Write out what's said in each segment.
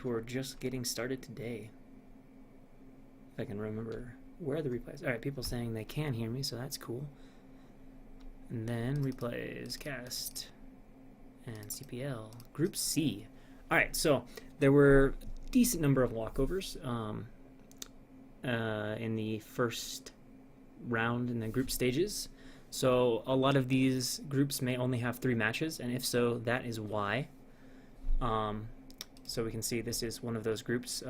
We're just getting started today. If I can remember where the replays. Alright, people saying they can hear me, so that's cool. And then replays, cast, and CPL. Group C. Alright, so there were a decent number of walkovers in the first round in the group stages. So a lot of these groups may only have 3 matches, and if so, that is why. So we can see this is one of those groups.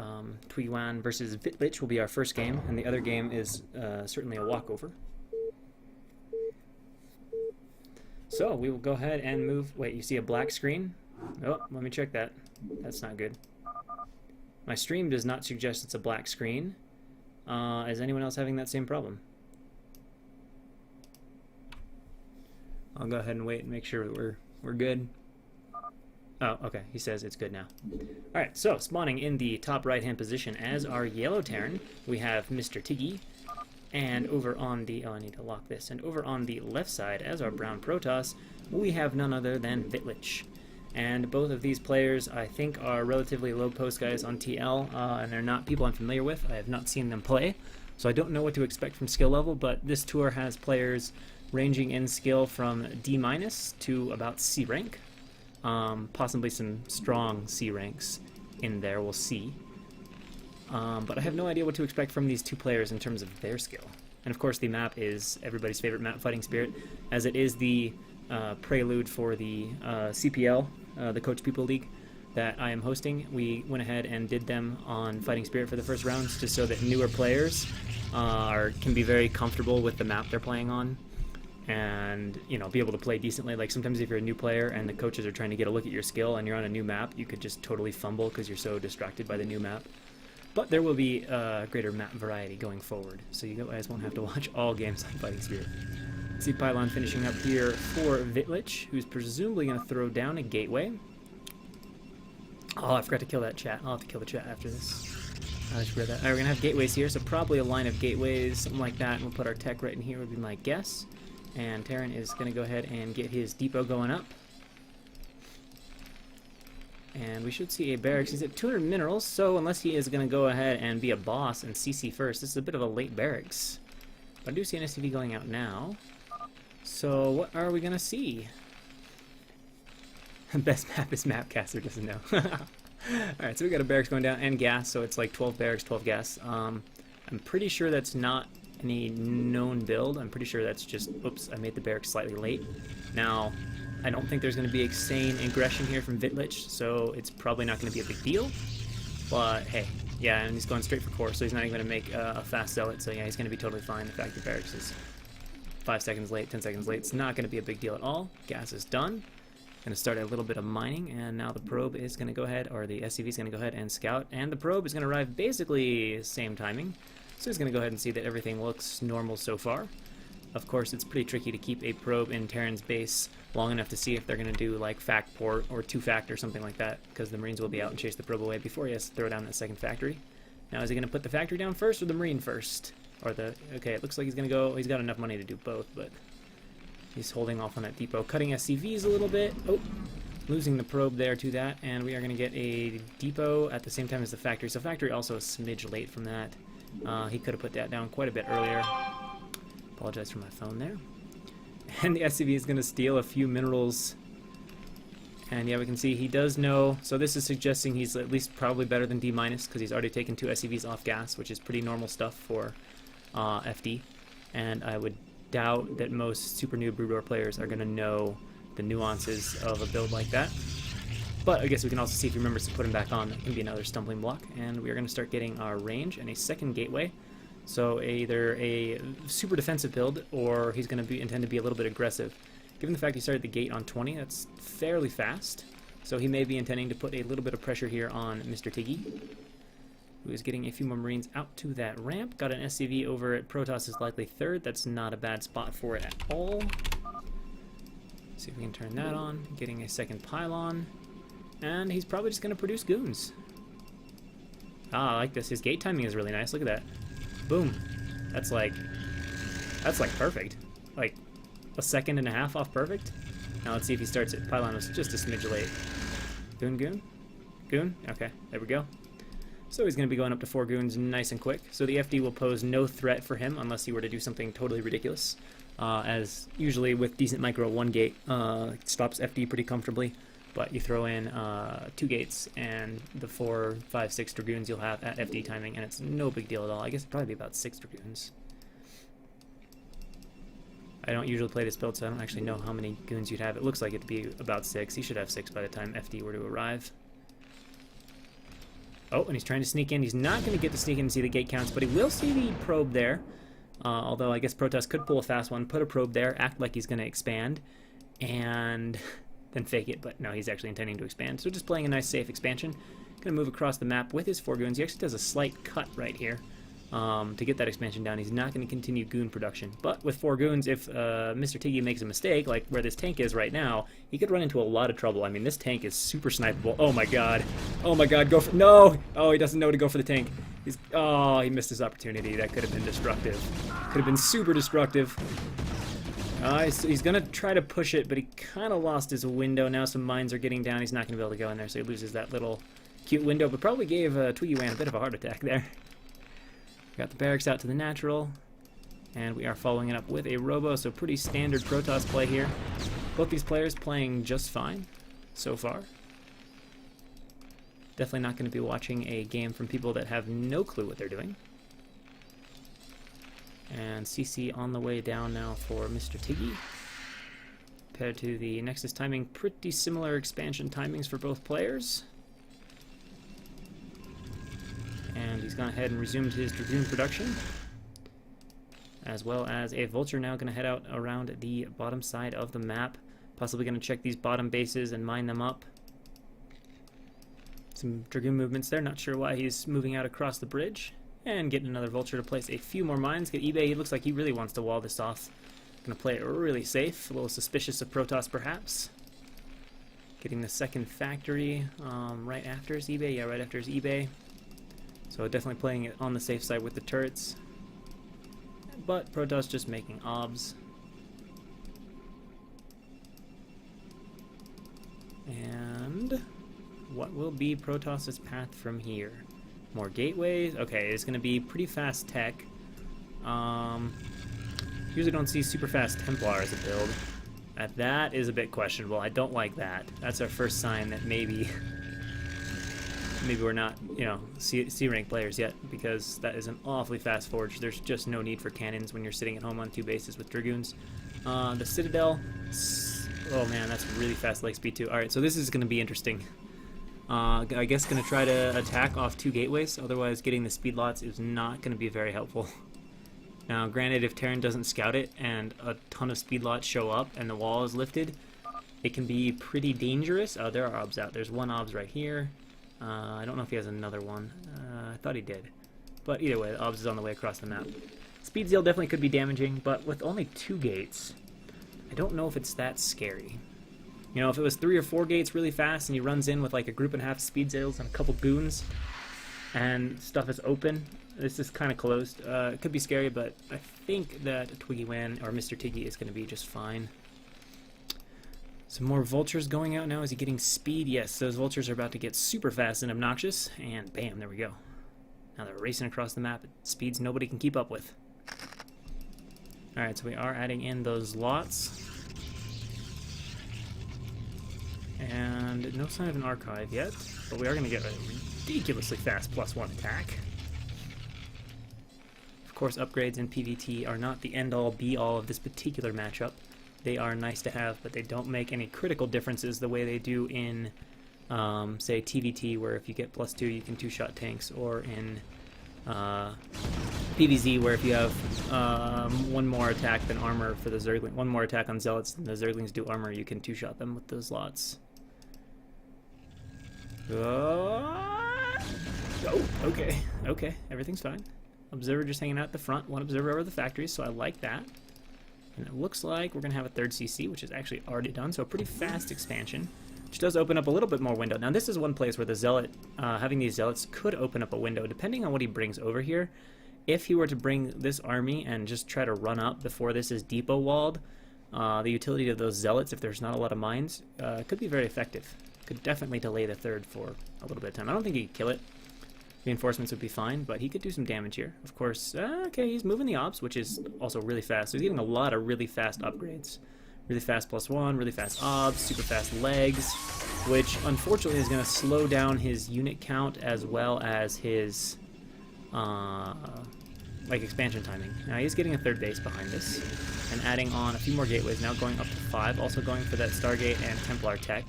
Tuiwan versus Vitlich will be our first game, and the other game is certainly a walkover. So we will go ahead and move. Wait, you see a black screen? Oh, let me check that. That's not good. My stream does not suggest it's a black screen. Is anyone else having that same problem? I'll go ahead and wait and make sure that we're good. Oh, okay. He says it's good now. Alright, so spawning in the top right-hand position as our yellow Terran, we have Mr. Tiggy. And over on the... Oh, I need to lock this. And over on the left side as our brown Protoss, we have none other than Vitlich. And both of these players, I think, are relatively low post guys on TL, and they're not people I'm familiar with. I have not seen them play, so I don't know what to expect from skill level, but this tour has players ranging in skill from D- to about C rank. Possibly some strong C ranks in there, we'll see. But I have no idea what to expect from these two players in terms of their skill. And of course the map is everybody's favorite map, Fighting Spirit, as it is the prelude for the CPL, the Coach-Pupil League, that I am hosting. We went ahead and did them on Fighting Spirit for the first rounds, just so that newer players can be very comfortable with the map they're playing on, and be able to play decently. Like sometimes if you're a new player and the coaches are trying to get a look at your skill and you're on a new map, you could just totally fumble because you're so distracted by the new map. But there will be greater map variety going forward, so you guys won't have to watch all games on Fighting Spirit. See Pylon finishing up here for Vitlich, who's presumably going to throw down a gateway. Oh, I forgot to kill that chat. I'll have to kill the chat after this. I just read that. Alright, we're going to have gateways here, so probably a line of gateways, something like that, and we'll put our tech right in here would be my guess. And Terran is going to go ahead and get his depot going up. And we should see a barracks. He's at 200 minerals, so unless he is going to go ahead and be a boss and CC first, this is a bit of a late barracks. But I do see an SCV going out now. So what are we going to see? Best map is Mapcaster doesn't know. Alright, so we got a barracks going down and gas, so it's like 12 barracks, 12 gas. I'm pretty sure that's not any known build. I'm pretty sure that's just, oops, I made the barracks slightly late. Now, I don't think there's going to be insane aggression here from Vitlich, so it's probably not going to be a big deal. But hey, yeah, and he's going straight for core, so he's not even going to make a fast zealot, so yeah, he's going to be totally fine. The fact that barracks is 5 seconds late, 10 seconds late, it's not going to be a big deal at all. Gas is done. Going to start a little bit of mining, and now the probe is going to go ahead, or the SCV is going to go ahead and scout, and the probe is going to arrive basically same timing. So he's going to go ahead and see that everything looks normal so far. Of course, it's pretty tricky to keep a probe in Terran's base long enough to see if they're going to do like fact port or 2-fact or something like that, because the Marines will be out and chase the probe away before he has to throw down that second factory. Now, is he going to put the factory down first or the Marine first? Or the... Okay, it looks like he's going to go... He's got enough money to do both, but he's holding off on that depot. Cutting SCVs a little bit. Oh, losing the probe there to that, and we are going to get a depot at the same time as the factory. So factory also a smidge late from that. He could have put that down quite a bit earlier. Apologize for my phone there. And the SCV is going to steal a few minerals. And yeah, we can see he does know. So this is suggesting he's at least probably better than D-, because he's already taken 2 SCVs off gas, which is pretty normal stuff for FD. And I would doubt that most super new Brood War players are going to know the nuances of a build like that. But I guess we can also see if he remembers to put him back on. That can be another stumbling block. And we are going to start getting our range and a second gateway. So either a super defensive build, or he's going to intend to be a little bit aggressive. Given the fact he started the gate on 20, that's fairly fast. So he may be intending to put a little bit of pressure here on Mr. Tiggy, who is getting a few more Marines out to that ramp. Got an SCV over at Protoss is likely third. That's not a bad spot for it at all. See if we can turn that on. Getting a second pylon. And he's probably just going to produce goons. Ah, I like this. His gate timing is really nice. Look at that. Boom. That's like perfect. Like a second and a half off perfect. Now let's see if he starts it. Pylon was just a smidge late. Goon. Goon? Okay, there we go. So he's going to be going up to 4 goons nice and quick. So the FD will pose no threat for him unless he were to do something totally ridiculous. As usually with decent micro, 1 gate stops FD pretty comfortably. But you throw in 2 gates and the 4, 5, 6 Dragoons you'll have at FD timing, and it's no big deal at all. I guess it'd probably be about 6 Dragoons. I don't usually play this build, so I don't actually know how many goons you'd have. It looks like it'd be about 6. He should have 6 by the time FD were to arrive. Oh, and he's trying to sneak in. He's not going to get to sneak in and see the gate counts, but he will see the probe there. Although I guess Protoss could pull a fast one, put a probe there, act like he's going to expand, and then fake it. But no, he's actually intending to expand. So just playing a nice, safe expansion. Going to move across the map with his 4 goons. He actually does a slight cut right here to get that expansion down. He's not going to continue goon production. But with 4 goons, if Mr. Tiggy makes a mistake, like where this tank is right now, he could run into a lot of trouble. I mean, this tank is super snipeable. Oh my god. Oh my god, go for... No! Oh, he doesn't know to go for the tank. Oh, he missed his opportunity. That could have been destructive. Could have been super destructive. He's going to try to push it, but he kind of lost his window. Now some mines are getting down. He's not going to be able to go in there, so he loses that little cute window, but probably gave Twiggy Wan a bit of a heart attack there. Got the barracks out to the natural, and we are following it up with a robo, so pretty standard Protoss play here. Both these players playing just fine so far. Definitely not going to be watching a game from people that have no clue what they're doing. And CC on the way down now for Mr. Tiggy. Compared to the Nexus timing, pretty similar expansion timings for both players. And he's gone ahead and resumed his Dragoon production, as well as a Vulture now going to head out around the bottom side of the map, possibly going to check these bottom bases and mine them up. Some Dragoon movements there, not sure why he's moving out across the bridge, and getting another Vulture to place a few more mines. Get eBay, he looks like he really wants to wall this off. Going to play it really safe, a little suspicious of Protoss perhaps. Getting the second factory right after his eBay, yeah, right after his eBay. So definitely playing it on the safe side with the turrets. But Protoss just making obs. And what will be Protoss's path from here? More gateways? Okay, it's going to be pretty fast tech. Usually don't see super fast Templar as a build. That is a bit questionable. I don't like that. That's our first sign that maybe we're not, you know, C-rank players yet, because that is an awfully fast forge. There's just no need for cannons when you're sitting at home on 2 bases with Dragoons. The Citadel, oh man, that's really fast leg speed too. Alright, so this is going to be interesting. I guess going to try to attack off 2 gateways, otherwise getting the speed lots is not going to be very helpful. Now, granted, if Terran doesn't scout it and a ton of speed lots show up and the wall is lifted, it can be pretty dangerous. Oh, there are obs out. There's one obs right here. I don't know if he has another one. I thought he did. But either way, the obs is on the way across the map. Speed Zeal definitely could be damaging, but with only 2 gates, I don't know if it's that scary. You know, if it was 3 or 4 gates really fast and he runs in with like a group and a half Speed Zeals and a couple goons and stuff is open, this is kind of closed. It could be scary, but I think that Twiggy Wan or Mr. Tiggy is going to be just fine. Some more Vultures going out now. Is he getting speed? Yes, those Vultures are about to get super fast and obnoxious. And bam, there we go. Now they're racing across the map at speeds nobody can keep up with. Alright, so we are adding in those lots. And no sign of an archive yet, but we are going to get a ridiculously fast +1 attack. Of course, upgrades in PvT are not the end-all, be-all of this particular matchup. They are nice to have, but they don't make any critical differences the way they do in, say, TVT, where if you get +2, you can 2-shot tanks, or in PvZ, where if you have 1 more attack than armor for the Zergling, 1 more attack on Zealots than the Zerglings do armor, you can 2-shot them with those lots. Oh, okay, everything's fine. Observer just hanging out at the front, 1 observer over the factories, so I like that. And it looks like we're going to have a 3rd CC, which is actually already done, so a pretty fast expansion, which does open up a little bit more window. Now this is one place where the Zealot, having these Zealots could open up a window, depending on what he brings over here. If he were to bring this army and just try to run up before this is depot walled, the utility of those Zealots, if there's not a lot of mines, could be very effective. Could definitely delay the third for a little bit of time. I don't think he could kill it. Reinforcements would be fine, but he could do some damage here. Of course, okay, he's moving the ops, which is also really fast. So he's getting a lot of really fast upgrades. Really fast +1, really fast ops, super fast legs, which unfortunately is going to slow down his unit count as well as his like expansion timing. Now he's getting a third base behind this and adding on a few more gateways, now going up to 5, also going for that Stargate and Templar tech,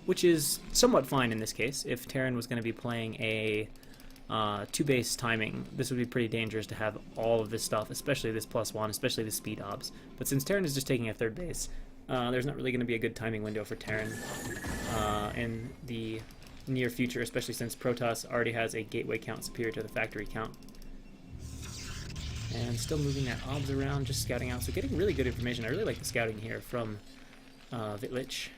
which is somewhat fine in this case. If Terran was going to be playing a 2-base timing, this would be pretty dangerous to have all of this stuff, especially this +1, especially the speed obs. But since Terran is just taking a third base, there's not really going to be a good timing window for Terran in the near future, especially since Protoss already has a gateway count superior to the factory count. And still moving that obs around, just scouting out. So getting really good information. I really like the scouting here from Vitlich.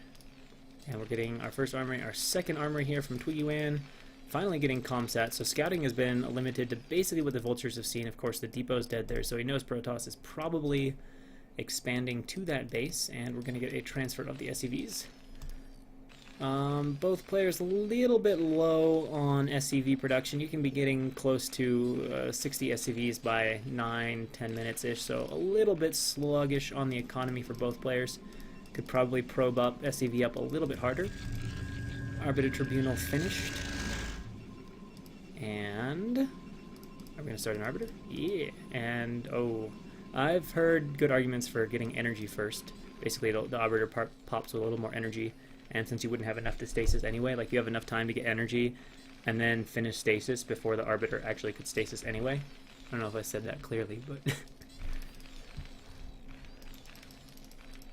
And we're getting our first armory, our second armory here from Twiggywan. Finally getting Comsat. So scouting has been limited to basically what the Vultures have seen. Of course, the depot's dead there, so he knows Protoss is probably expanding to that base, and we're going to get a transfer of the SCVs. Both players a little bit low on SCV production. You can be getting close to 60 SCVs by 9-10 minutes-ish, so a little bit sluggish on the economy for both players. Could probably probe up SCV up a little bit harder. Arbiter Tribunal finished. And are we going to start an Arbiter? Yeah. And, oh, I've heard good arguments for getting energy first. Basically, the Arbiter pops with a little more energy. And since you wouldn't have enough to stasis anyway, like you have enough time to get energy and then finish stasis before the Arbiter actually could stasis anyway. I don't know if I said that clearly, but...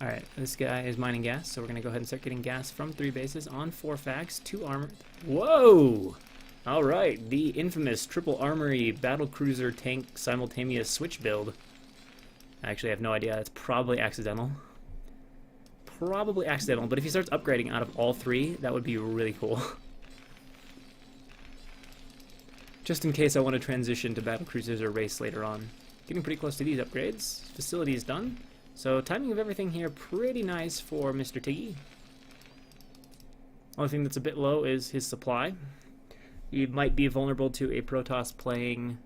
Alright, this guy is mining gas, so we're going to go ahead and start getting gas from 3 bases on 4 fags, 2 armor... Whoa! Alright, the infamous triple armory battlecruiser tank simultaneous switch build. I actually have no idea, it's probably accidental. Probably accidental, but if he starts upgrading out of all 3, that would be really cool. Just in case I want to transition to battlecruisers or race later on. Getting pretty close to these upgrades. Facility is done. So timing of everything here pretty nice for Mr. Tiggy. Only thing that's a bit low is his supply. He might be vulnerable to a Protoss playing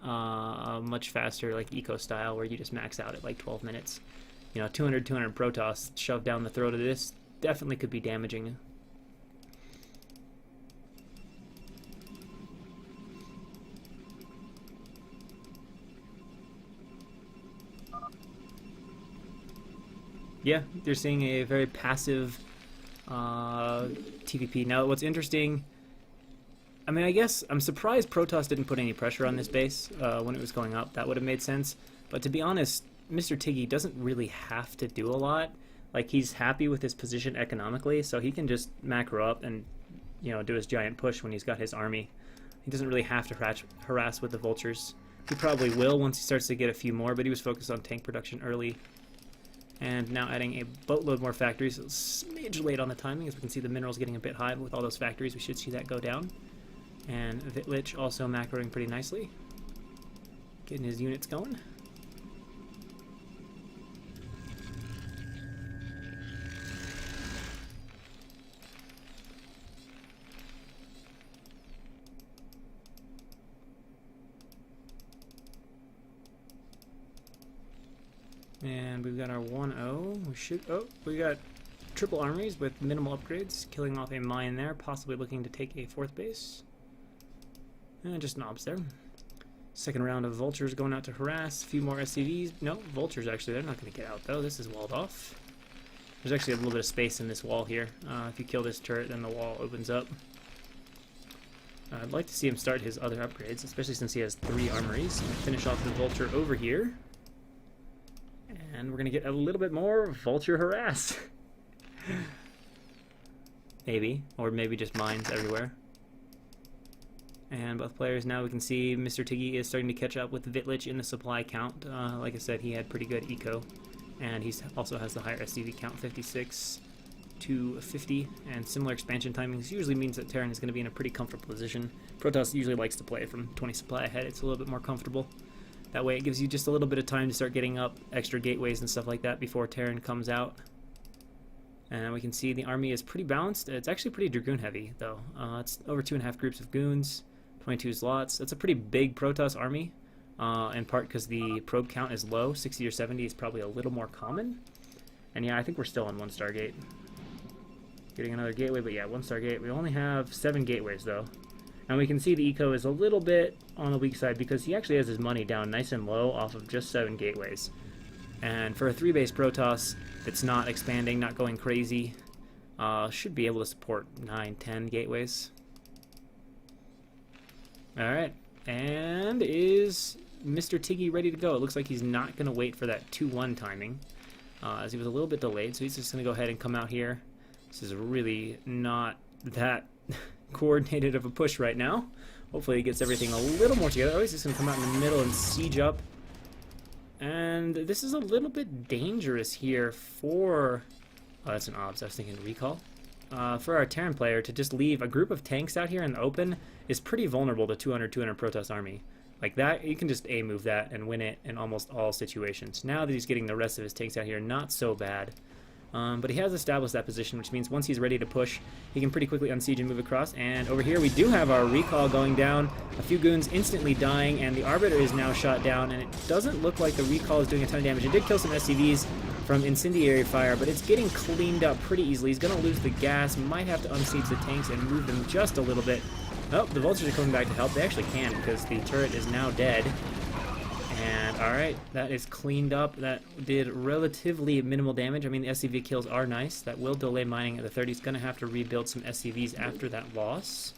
much faster, like eco style, where you just max out at like 12 minutes. You know, 200 Protoss shoved down the throat of this definitely could be damaging. Yeah, they're seeing a very passive TVP. Now, what's interesting, I mean, I guess I'm surprised Protoss didn't put any pressure on this base when it was going up. That would have made sense. But to be honest, Mr. Tiggy doesn't really have to do a lot. Like, he's happy with his position economically, so he can just macro up and, you know, do his giant push when he's got his army. He doesn't really have to harass with the Vultures. He probably will once he starts to get a few more, but he was focused on tank production early. And now adding a boatload more factories. So it's a smidge late on the timing, as we can see the minerals getting a bit high with all those factories. We should see that go down. And Vitlich also macroing pretty nicely. Getting his units going. And we've got our 1-0. We got triple armies with minimal upgrades, killing off a mine there, possibly looking to take a 4th base. And just knobs there. Second round of Vultures going out to harass. A few more SCVs. No, Vultures actually, they're not going to get out though. This is walled off. There's actually a little bit of space in this wall here. If you kill this turret, then the wall opens up. I'd like to see him start his other upgrades, especially since he has 3 armories. And finish off the Vulture over here. And we're going to get a little bit more Vulture harass. Maybe. Or maybe just mines everywhere. And both players now we can see Mr. Tiggy is starting to catch up with Vitlich in the supply count. Like I said, he had pretty good eco. And he also has the higher SCV count, 56 to 50. And similar expansion timings usually means that Terran is going to be in a pretty comfortable position. Protoss usually likes to play from 20 supply ahead. It's a little bit more comfortable. That way it gives you just a little bit of time to start getting up extra gateways and stuff like that before Terran comes out. And we can see the army is pretty balanced. It's actually pretty Dragoon heavy, though. It's over 2.5 groups of goons, 22 slots. That's a pretty big Protoss army, in part because the probe count is low. 60 or 70 is probably a little more common. And yeah, I think we're still on 1 Stargate. Getting another gateway, but yeah, 1 Stargate. We only have 7 gateways, though. And we can see the eco is a little bit on the weak side because he actually has his money down nice and low off of just 7 gateways. And for a 3-base Protoss that's not expanding, not going crazy, should be able to support 9, 10 gateways. Alright, and is Mr. Tiggy ready to go? It looks like he's not going to wait for that 2-1 timing, as he was a little bit delayed, so he's just going to go ahead and come out here. This is really not that coordinated of a push right now. Hopefully he gets everything a little more together. Oh, he's just going to come out in the middle and siege up. And this is a little bit dangerous here for... Oh, that's an obs. I was thinking recall. For our Terran player to just leave a group of tanks out here in the open is pretty vulnerable to 200 Protoss army. Like that, you can just A-move that and win it in almost all situations. Now that he's getting the rest of his tanks out here, not so bad. But he has established that position, which means once he's ready to push, he can pretty quickly unsiege and move across. And over here we do have our recall going down, a few goons instantly dying, and the Arbiter is now shot down, and it doesn't look like the recall is doing a ton of damage. It did kill some SCVs from incendiary fire, but it's getting cleaned up pretty easily. He's going to lose the gas, might have to unsiege the tanks and move them just a little bit. Oh, the vultures are coming back to help. They actually can because the turret is now dead. And alright, that is cleaned up. That did relatively minimal damage. I mean, the SCV kills are nice. That will delay mining at the 30. He's going to have to rebuild some SCVs after that loss.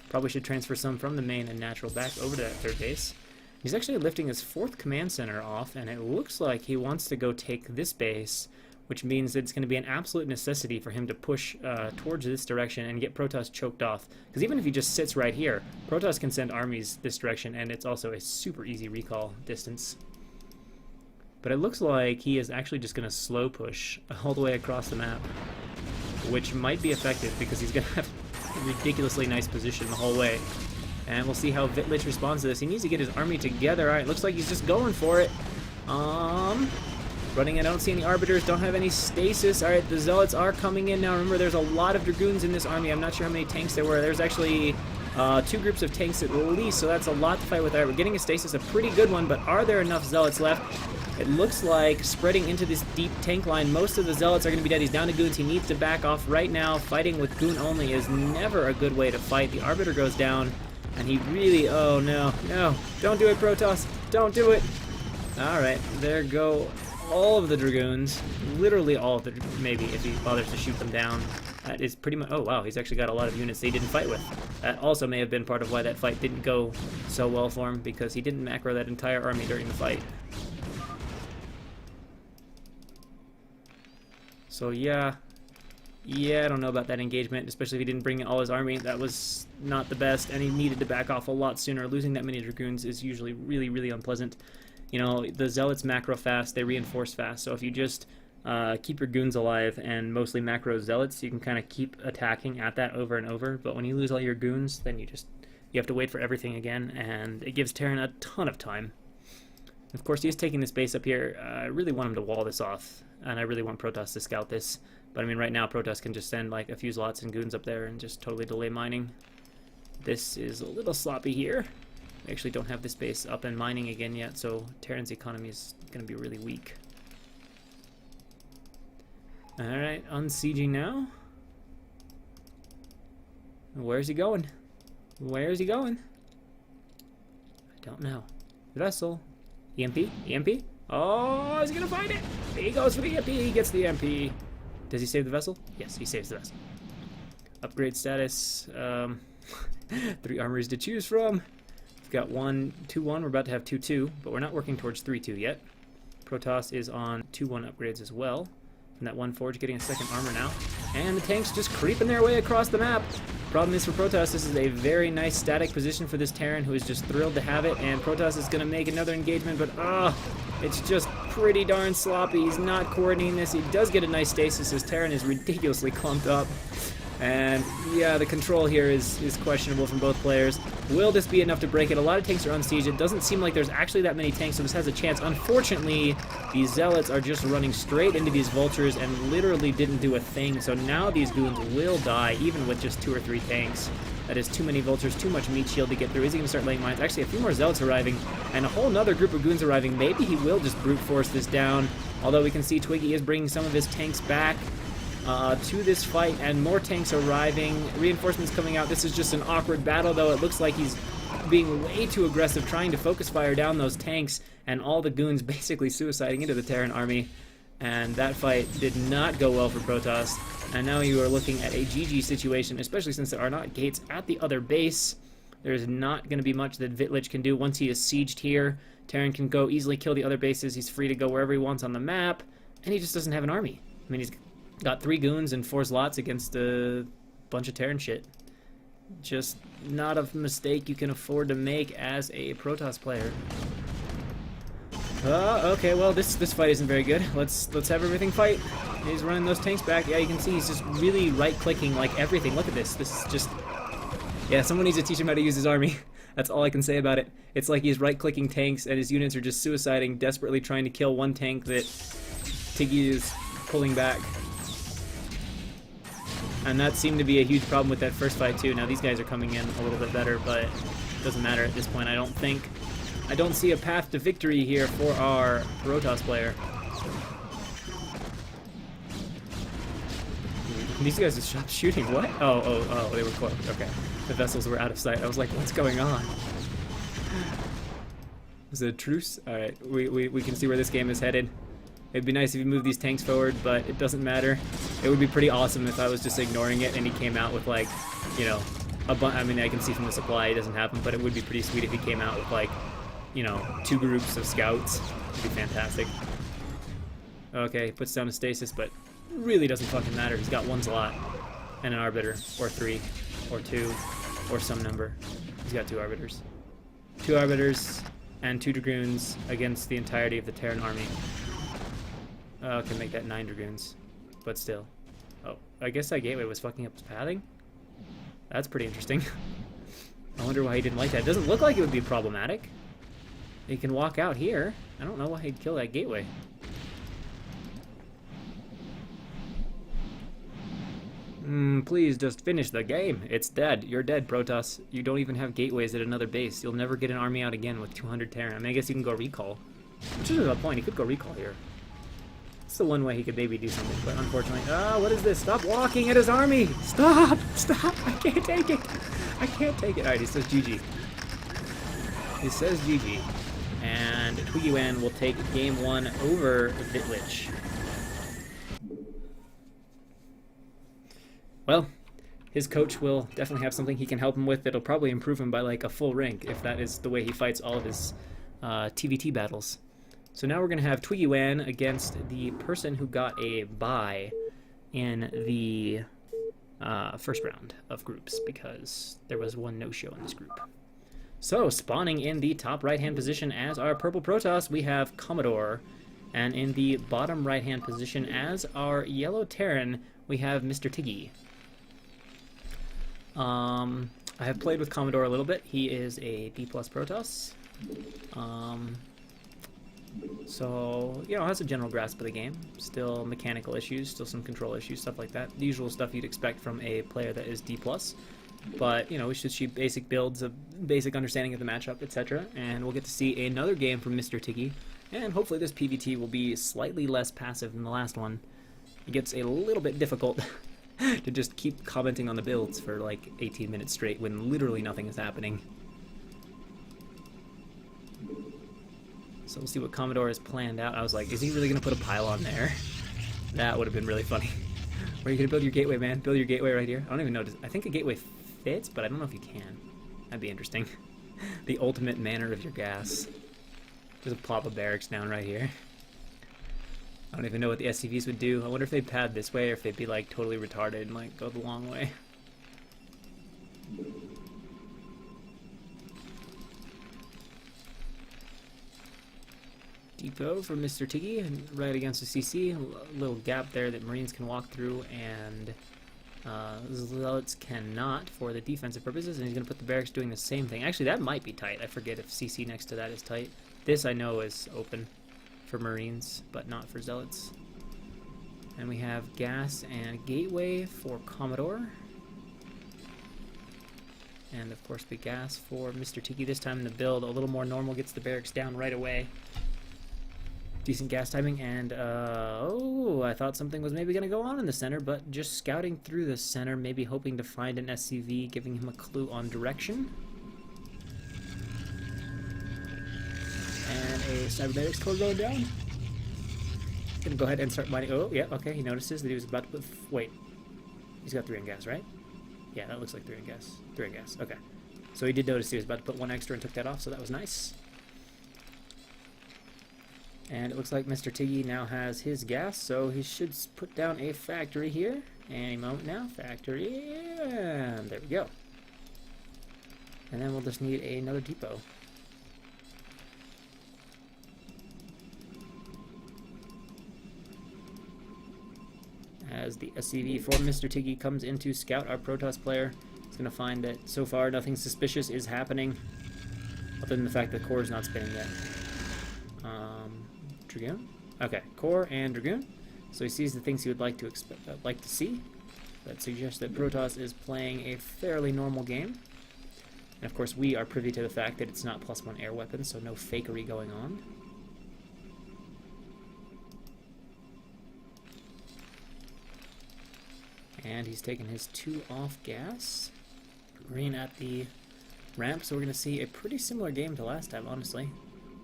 Probably should transfer some from the main and natural back over to that 3rd base. He's actually lifting his 4th command center off, and it looks like he wants to go take this base, which means that it's going to be an absolute necessity for him to push towards this direction and get Protoss choked off. Because even if he just sits right here, Protoss can send armies this direction, and it's also a super easy recall distance. But it looks like he is actually just going to slow push all the way across the map, which might be effective because he's going to have a ridiculously nice position the whole way. And we'll see how Vitlich responds to this. He needs to get his army together. Alright, looks like he's just going for it. Running in, I don't see any Arbiters, don't have any stasis. Alright, the Zealots are coming in now. Remember, there's a lot of Dragoons in this army. I'm not sure how many tanks there were. There's actually 2 groups of tanks at least, so that's a lot to fight with. Alright, we're getting a stasis, a pretty good one, but are there enough Zealots left? It looks like spreading into this deep tank line, most of the Zealots are going to be dead. He's down to goons. He needs to back off right now. Fighting with goon only is never a good way to fight. The Arbiter goes down, and he really... Oh, no. No. Don't do it, Protoss. Don't do it. Alright, there go all of the Dragoons. Literally all of the... Maybe, if he bothers to shoot them down. That is pretty much... Oh, wow. He's actually got a lot of units they didn't fight with. That also may have been part of why that fight didn't go so well for him, because he didn't macro that entire army during the fight. So, yeah, I don't know about that engagement, especially if he didn't bring in all his army. That was not the best, and he needed to back off a lot sooner. Losing that many Dragoons is usually really, really unpleasant. You know, the Zealots macro fast, they reinforce fast, so if you just keep your goons alive and mostly macro Zealots, you can kind of keep attacking at that over and over, but when you lose all your goons, then you have to wait for everything again, and it gives Terran a ton of time. Of course, he's taking this base up here. I really want him to wall this off, and I really want Protoss to scout this. But I mean, right now, Protoss can just send like a few Zealots and goons up there and just totally delay mining. This is a little sloppy here. We actually don't have this base up and mining again yet, so Terran's economy is going to be really weak. Alright, unsieging now. Where's he going? Where's he going? I don't know. Vessel. EMP? EMP? Oh, he's gonna find it! He goes for the EMP, he gets the EMP. Does he save the vessel? Yes, he saves the vessel. Upgrade status. 3 armories to choose from. We've got 1-2-1, we're about to have 2-2, but we're not working towards 3-2 yet. Protoss is on 2-1 upgrades as well. From that 1 forge, getting a 2nd armor now. And the tanks just creeping their way across the map. Problem is for Protoss, this is a very nice static position for this Terran who is just thrilled to have it, and Protoss is going to make another engagement, but it's just pretty darn sloppy. He's not coordinating this. He does get a nice stasis. His Terran is ridiculously clumped up. And yeah, the control here is questionable from both players. Will this be enough to break it? A lot of tanks are unsieged. It doesn't seem like there's actually that many tanks, so this has a chance. Unfortunately, these zealots are just running straight into these vultures and literally didn't do a thing. So now these goons will die, even with just 2 or 3 tanks. That is too many vultures, too much meat shield to get through. Is he going to start laying mines? Actually, a few more zealots arriving, and a whole nother group of goons arriving. Maybe he will just brute force this down. Although we can see Twiggy is bringing some of his tanks back to this fight, and more tanks arriving. Reinforcements coming out. This is just an awkward battle, though. It looks like he's being way too aggressive, trying to focus fire down those tanks, and all the goons basically suiciding into the Terran army. And that fight did not go well for Protoss. And now you are looking at a GG situation, especially since there are not gates at the other base. There's not going to be much that Vitlich can do. Once he is sieged here, Terran can go easily kill the other bases. He's free to go wherever he wants on the map, and he just doesn't have an army. I mean, he's got 3 goons and 4 slots against a bunch of Terran shit. Just not a mistake you can afford to make as a Protoss player. Okay, well, this fight isn't very good. Let's have everything fight. He's running those tanks back. Yeah, you can see he's just really right-clicking like everything. Look at this. This is just... Yeah, someone needs to teach him how to use his army. That's all I can say about it. It's like he's right-clicking tanks, and his units are just suiciding, desperately trying to kill one tank that Tiggy is pulling back. And that seemed to be a huge problem with that first fight, too. Now, these guys are coming in a little bit better, but it doesn't matter at this point, I don't think. I don't see a path to victory here for our Protoss player. These guys just stopped shooting. What? Oh, they were close. Okay. The vessels were out of sight. I was like, what's going on? Was it a truce? Alright, we can see where this game is headed. It'd be nice if you move these tanks forward, but it doesn't matter. It would be pretty awesome if I was just ignoring it and he came out with, like, you know, I mean, I can see from the supply it doesn't happen, but it would be pretty sweet if he came out with, like, you know, 2 groups of scouts. It'd be fantastic. Okay, puts down a stasis, but really doesn't fucking matter. He's got 1 slot and an arbiter, or 3, or 2, or some number. He's got 2 arbiters. 2 arbiters and 2 dragoons against the entirety of the Terran army. Can make that 9 dragoons, but still. Oh, I guess that gateway was fucking up his pathing? That's pretty interesting. I wonder why he didn't like that. It doesn't look like it would be problematic. He can walk out here. I don't know why he'd kill that gateway. Please just finish the game. It's dead. You're dead, Protoss. You don't even have gateways at another base. You'll never get an army out again with 200 Terran. I mean, I guess you can go recall. Which is a point. He could go recall here. It's the one way he could maybe do something, but unfortunately... what is this? Stop walking at his army! Stop! Stop! I can't take it! I can't take it! Alright, he says GG. He says GG. And Twiggy Wan will take game 1 over Vitlich. Well, his coach will definitely have something he can help him with that'll probably improve him by like a full rank, if that is the way he fights all of his TVT battles. So now we're going to have Twiggy Wan against the person who got a bye in the first round of groups, because there was 1 no-show in this group. So, spawning in the top right-hand position as our purple Protoss, we have Commodore. And in the bottom right-hand position as our yellow Terran, we have Mr. Tiggy. I have played with Commodore a little bit. He is a D+ Protoss. So, you know, has a general grasp of the game. Still mechanical issues, still some control issues, stuff like that. The usual stuff you'd expect from a player that is D+. But, you know, we should see basic builds, a basic understanding of the matchup, etc. And we'll get to see another game from Mr. Tiggy. And hopefully this PvT will be slightly less passive than the last one. It gets a little bit difficult to just keep commenting on the builds for like 18 minutes straight when literally nothing is happening. So we'll see what Commodore has planned out. I was like, is he really going to put a pylon there? That would have been really funny. Where are you going to build your gateway, man? Build your gateway right here? I don't even know. I think a gateway fits, but I don't know if you can. That'd be interesting. The ultimate manner of your gas. Just plop a barracks down right here. I don't even know what the SCVs would do. I wonder if they'd pad this way or if they'd be like totally retarded and like go the long way. Depot for Mr. Tiggy, right against the CC. A little gap there that Marines can walk through and Zealots cannot for the defensive purposes, and he's going to put the barracks doing the same thing. Actually, that might be tight. I forget if CC next to that is tight. This I know is open for Marines, but not for Zealots. And we have gas and gateway for Commodore. And of course the gas for Mr. Tiki. This time in the build, a little more normal, gets the barracks down right away. Decent gas timing, and oh, I thought something was maybe going to go on in the center, but just scouting through the center, maybe hoping to find an SCV, giving him a clue on direction. And a cybernetics core going down. Gonna go ahead and start mining. Oh, yeah, okay, he notices that he was about to put... Wait, he's got 3 in gas, right? Yeah, that looks like 3 in gas. 3 in gas, okay. So he did notice he was about to put 1 extra and took that off, so that was nice. And it looks like Mr. Tiggy now has his gas, so he should put down a factory here. Any moment now, factory, and there we go. And then we'll just need another depot. As the SCV for Mr. Tiggy comes in to scout our Protoss player, he's going to find that so far nothing suspicious is happening, other than the fact that core is not spinning yet. Dragoon? Okay, core and Dragoon. So he sees the things he would like to see. That suggests that Protoss is playing a fairly normal game. And of course we are privy to the fact that it's not +1 air weapons, so no fakery going on. And he's taken his 2 off gas. Marine at the ramp, so we're going to see a pretty similar game to last time, honestly.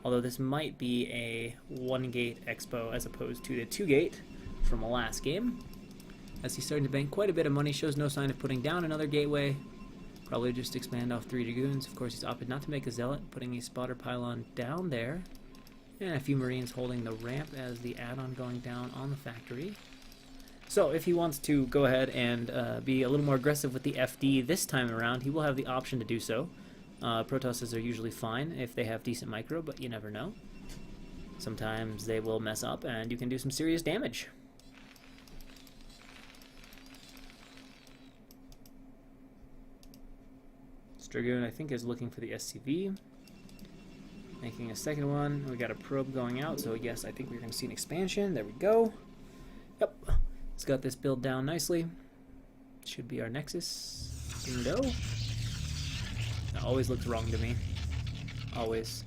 Although this might be a 1-gate expo as opposed to the 2-gate from the last game. As he's starting to bank quite a bit of money, shows no sign of putting down another gateway. Probably just expand off 3 Dragoons. Of course, he's opted not to make a Zealot, putting a spotter pylon down there. And a few Marines holding the ramp as the add-on going down on the factory. So if he wants to go ahead and be a little more aggressive with the FD this time around, he will have the option to do so. Protosses are usually fine if they have decent micro, but you never know. Sometimes they will mess up and you can do some serious damage. Dragoon, I think, is looking for the SCV. Making a second one. We got a probe going out, so yes, I think we're going to see an expansion. There we go. Yep. It's got this build down nicely. Should be our Nexus. Bingo. That always looks wrong to me. Always.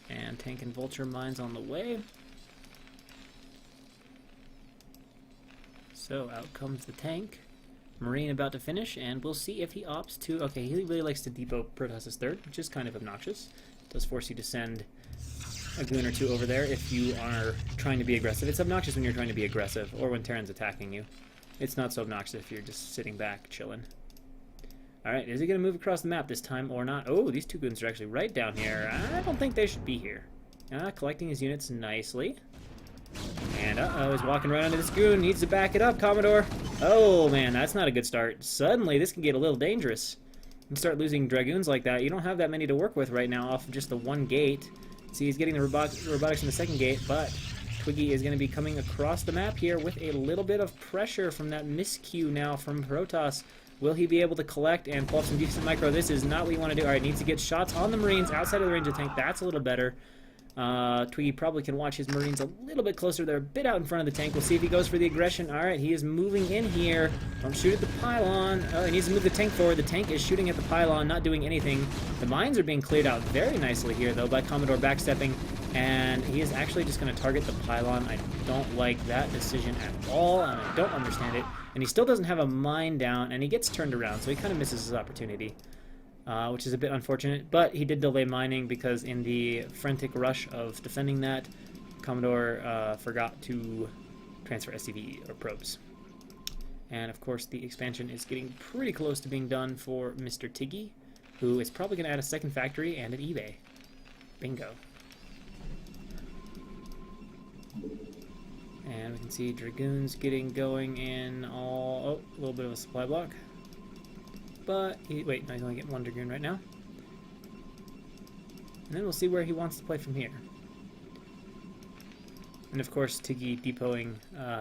And tank and vulture mines on the way. So out comes the tank. Marine about to finish, and we'll see if he opts to... Okay, he really likes to depot Protoss's third, which is kind of obnoxious. It does force you to send a goon or 2 over there if you are trying to be aggressive. It's obnoxious when you're trying to be aggressive, or when Terran's attacking you. It's not so obnoxious if you're just sitting back, chilling. Alright, is he going to move across the map this time or not? Oh, these 2 goons are actually right down here. I don't think they should be here. Collecting his units nicely. And uh-oh, he's walking right onto this goon. Needs to back it up, Commodore. Oh, man, that's not a good start. Suddenly, this can get a little dangerous. You start losing Dragoons like that. You don't have that many to work with right now off of just the 1 gate. See, he's getting the robotics in the 2nd gate, but Twiggy is going to be coming across the map here with a little bit of pressure from that miscue now from Protoss. Will he be able to collect and pull up some decent micro? This is not what you want to do. Alright, needs to get shots on the Marines outside of the range of the tank. That's a little better. Twiggy probably can watch his Marines a little bit closer. They're a bit out in front of the tank. We'll see if he goes for the aggression. Alright, he is moving in here. Don't shoot at the pylon. Oh, he needs to move the tank forward. The tank is shooting at the pylon, not doing anything. The mines are being cleared out very nicely here, though, by Commodore backstepping. And he is actually just going to target the pylon. I don't like that decision at all, and I don't understand it. And he still doesn't have a mine down, and he gets turned around, so he kind of misses his opportunity. Which is a bit unfortunate, but he did delay mining because in the frantic rush of defending that, Commodore forgot to transfer SCV or probes. And of course the expansion is getting pretty close to being done for Mr. Tiggy, who is probably going to add a 2nd factory and an eBay. Bingo. And we can see Dragoons getting going in all... Oh, a little bit of a supply block. But, wait, no, he's only getting 1 Dragoon right now. And then we'll see where he wants to play from here. And of course, Tiggy depoting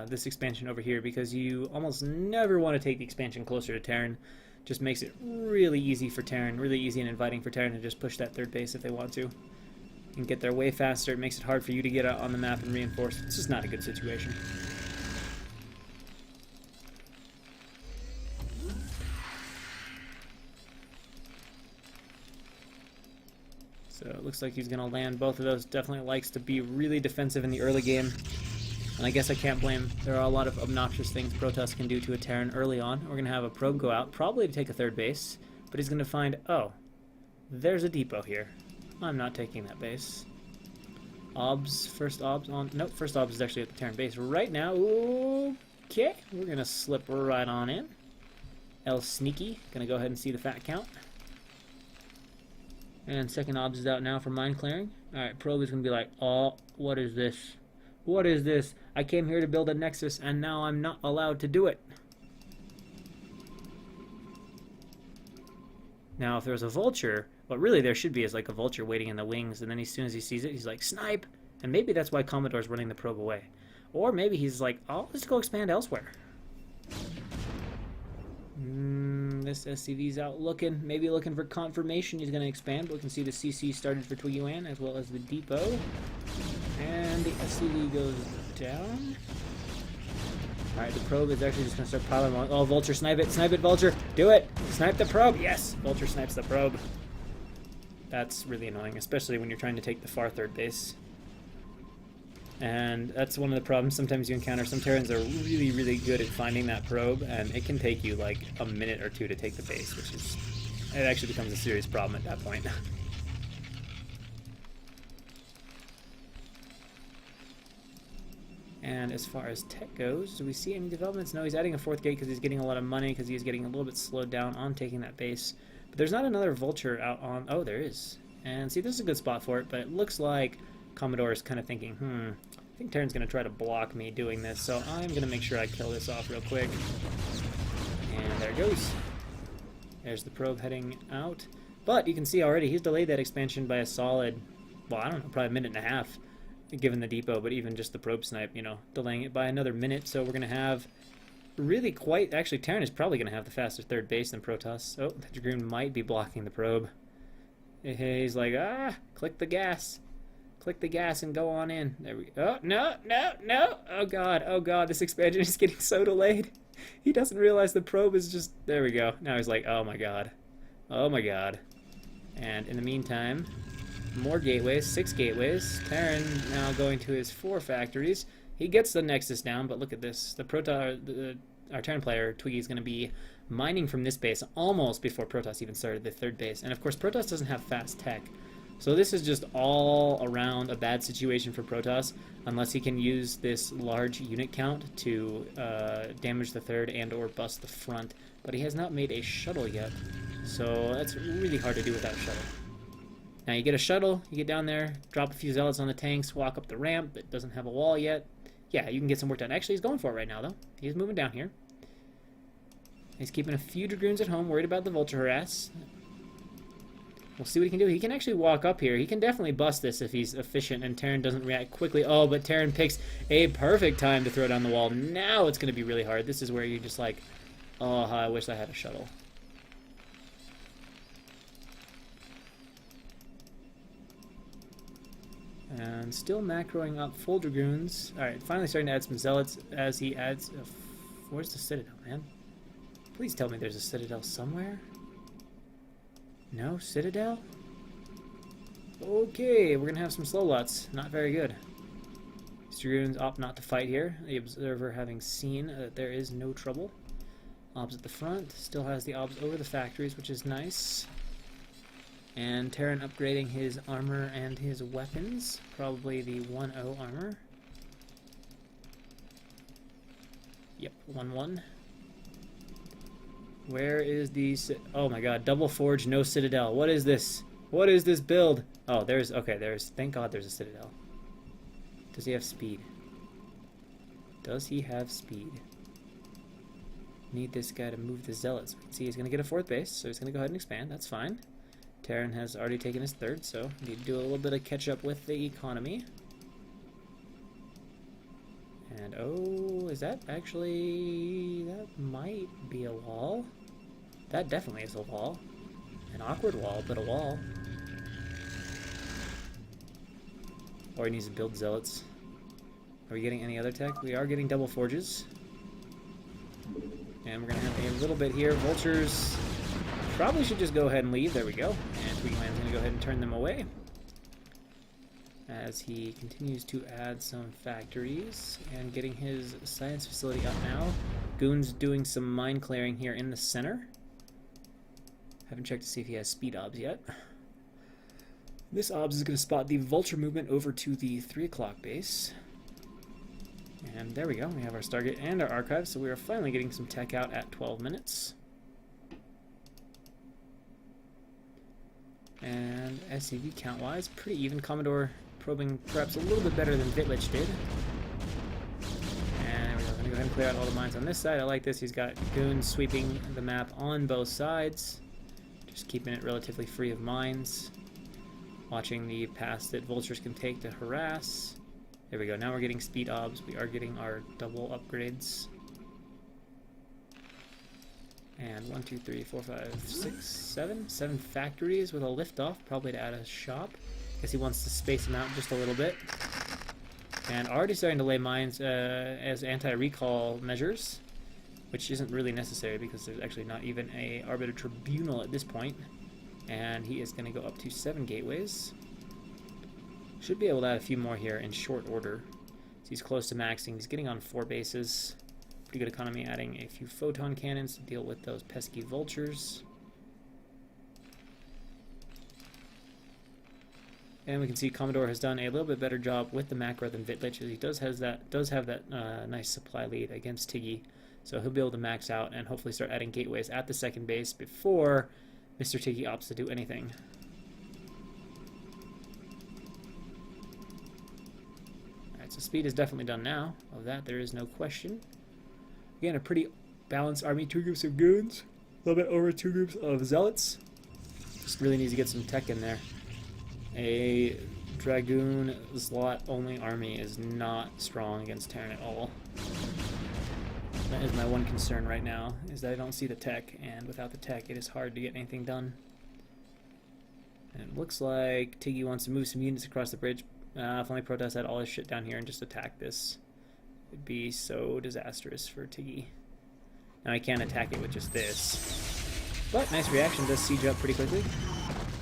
this expansion over here, because you almost never want to take the expansion closer to Terran. Just makes it really easy for Terran, really easy and inviting for Terran to just push that third base if they want to. And get there way faster. It makes it hard for you to get out on the map and reinforce. It's just not a good situation. So it looks like he's going to land both of those. Definitely likes to be really defensive in the early game. And I guess I can't blame. There are a lot of obnoxious things Protoss can do to a Terran early on. We're going to have a probe go out, probably to take a third base. But he's going to find, oh, there's a depot here. I'm not taking that base. Obs, first Obs on... Nope, first Obs is actually at the Terran base right now. Okay, we're going to slip right on in. El Sneaky, going to go ahead and see the fat count. And second Obs is out now for mine clearing. Alright, probe is going to be like, oh, what is this? What is this? I came here to build a Nexus, and now I'm not allowed to do it. Now, if there was a Vulture, what really there should be is like a Vulture waiting in the wings, and then as soon as he sees it, he's like, snipe! And maybe that's why Commodore's running the probe away. Or maybe he's like, oh, let's go expand elsewhere. This SCV's out looking, maybe looking for confirmation he's going to expand, but we can see the CC started for Twiggy Wan as well as the depot. And the SCV goes down. Alright, the probe is actually just going to start piling on. Oh, Vulture, snipe it, Vulture, do it! Snipe the probe, yes! Vulture snipes the probe. That's really annoying, especially when you're trying to take the far third base. And that's one of the problems sometimes you encounter. Some Terrans are really, really good at finding that probe, and it can take you like a minute or two to take the base, which is... it actually becomes a serious problem at that point. And as far as tech goes, do we see any developments? No, he's adding a fourth gate because he's getting a lot of money, because he's getting a little bit slowed down on taking that base. But there's not another Vulture out on... oh, there is. And see, this is a good spot for it, but it looks like Commodore is kind of thinking, I think Terran's going to try to block me doing this, so I'm going to make sure I kill this off real quick. And there it goes. There's the probe heading out. But you can see already he's delayed that expansion by a solid, well, I don't know, probably a minute and a half, given the depot, but even just the probe snipe, you know, delaying it by another minute. So we're going to have really quite... actually, Terran is probably going to have the faster third base than Protoss. Oh, the Dragoon might be blocking the probe. He's like, click the gas. Click the gas and go on in. There we go. Oh, no, no, no. Oh, God, this expansion is getting so delayed. He doesn't realize the probe is just... there we go. Now he's like, oh, my God. Oh, my God. And in the meantime, more gateways, 6 gateways. Terran now going to his 4 factories. He gets the Nexus down, but look at this. Our Terran player, Twiggy, is going to be mining from this base almost before Protoss even started the third base. And, of course, Protoss doesn't have fast tech. So this is just all around a bad situation for Protoss, unless he can use this large unit count to damage the third and or bust the front. But he has not made a shuttle yet, so that's really hard to do without a shuttle. Now you get a shuttle, you get down there, drop a few zealots on the tanks, walk up the ramp that doesn't have a wall yet. Yeah, you can get some work done. Actually, he's going for it right now, though. He's moving down here. He's keeping a few Dragoons at home, worried about the Vulture harass. We'll see what he can do. He can actually walk up here. He can definitely bust this if he's efficient and Terran doesn't react quickly. Oh, but Terran picks a perfect time to throw down the wall. Now it's going to be really hard. This is where you're just like, oh, I wish I had a shuttle. And still macroing up full Dragoons. Alright, finally starting to add some Zealots as he adds... where's the Citadel, man? Please tell me there's a Citadel somewhere. No Citadel? Okay, we're going to have some slow lots. Not very good. These Dragoons opt not to fight here. The Observer having seen that there is no trouble. Obs at the front. Still has the Obs over the factories, which is nice. And Terran upgrading his armor and his weapons. Probably the 1-0 armor. Yep, 1-1. Where is the... oh my god, double forge, no Citadel. What is this? What is this build? Oh, there's... okay, there's... thank god there's a Citadel. Does he have speed? Does he have speed? Need this guy to move the Zealots. See, he's going to get a 4th base, so he's going to go ahead and expand. That's fine. Terran has already taken his 3rd, so need to do a little bit of catch up with the economy. And oh, is that actually... that might be a wall. That definitely is a wall. An awkward wall, but a wall. Or he needs to build zealots. Are we getting any other tech? We are getting double forges. And we're going to have a little bit here. Vultures probably should just go ahead and leave. There we go. And Tweakman's going to go ahead and turn them away. As he continues to add some factories and getting his science facility up now. Goon's doing some mine clearing here in the center. Haven't checked to see if he has speed obs yet. This obs is going to spot the vulture movement over to the 3 o'clock base. And there we go. We have our Stargate and our archive, so we are finally getting some tech out at 12 minutes. And SCV count-wise, pretty even. Commodore probing perhaps a little bit better than Vitlich did. And we're going to go ahead and clear out all the mines on this side. I like this. He's got goons sweeping the map on both sides. Just keeping it relatively free of mines. Watching the paths that vultures can take to harass. There we go. Now we're getting speed obs. We are getting our double upgrades. And 1, 2, 3, 4, 5, 6, 7. 7 factories with a liftoff, probably to add a shop. Guess he wants to space them out just a little bit. And already starting to lay mines as anti-recall measures, which isn't really necessary because there's actually not even a Arbiter Tribunal at this point. And he is going to go up to 7 gateways. Should be able to add a few more here in short order. So he's close to maxing. He's getting on 4 bases. Pretty good economy, adding a few photon cannons to deal with those pesky vultures. And we can see Commodore has done a little bit better job with the macro than Vitlich. He does have that nice supply lead against Tiggy. So he'll be able to max out and hopefully start adding gateways at the second base before Mr. Tiggy opts to do anything. Alright, so speed is definitely done now. Of that, there is no question. Again, a pretty balanced army. 2 groups of goons. A little bit over 2 groups of zealots. Just really needs to get some tech in there. A Dragoon slot only army is not strong against Terran at all. That is my one concern right now, is that I don't see the tech, and without the tech it is hard to get anything done. And it looks like Tiggy wants to move some units across the bridge. If only Protoss had all his shit down here and just attack this. It'd be so disastrous for Tiggy. Now I can't attack it with just this. But nice reaction, does siege up pretty quickly.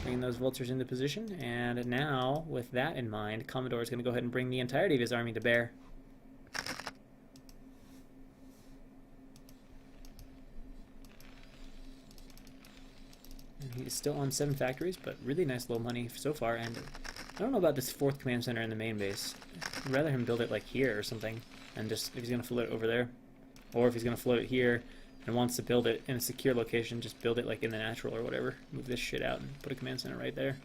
Bringing those vultures into position, and now, with that in mind, Commodore is going to go ahead and bring the entirety of his army to bear. And he's still on 7 factories, but really nice low money so far, and I don't know about this 4th command center in the main base. I'd rather him build it like here or something, and just, if he's going to float it over there, or if he's going to float it here, and wants to build it in a secure location, just build it like in the natural or whatever. Move this shit out and put a command center right there.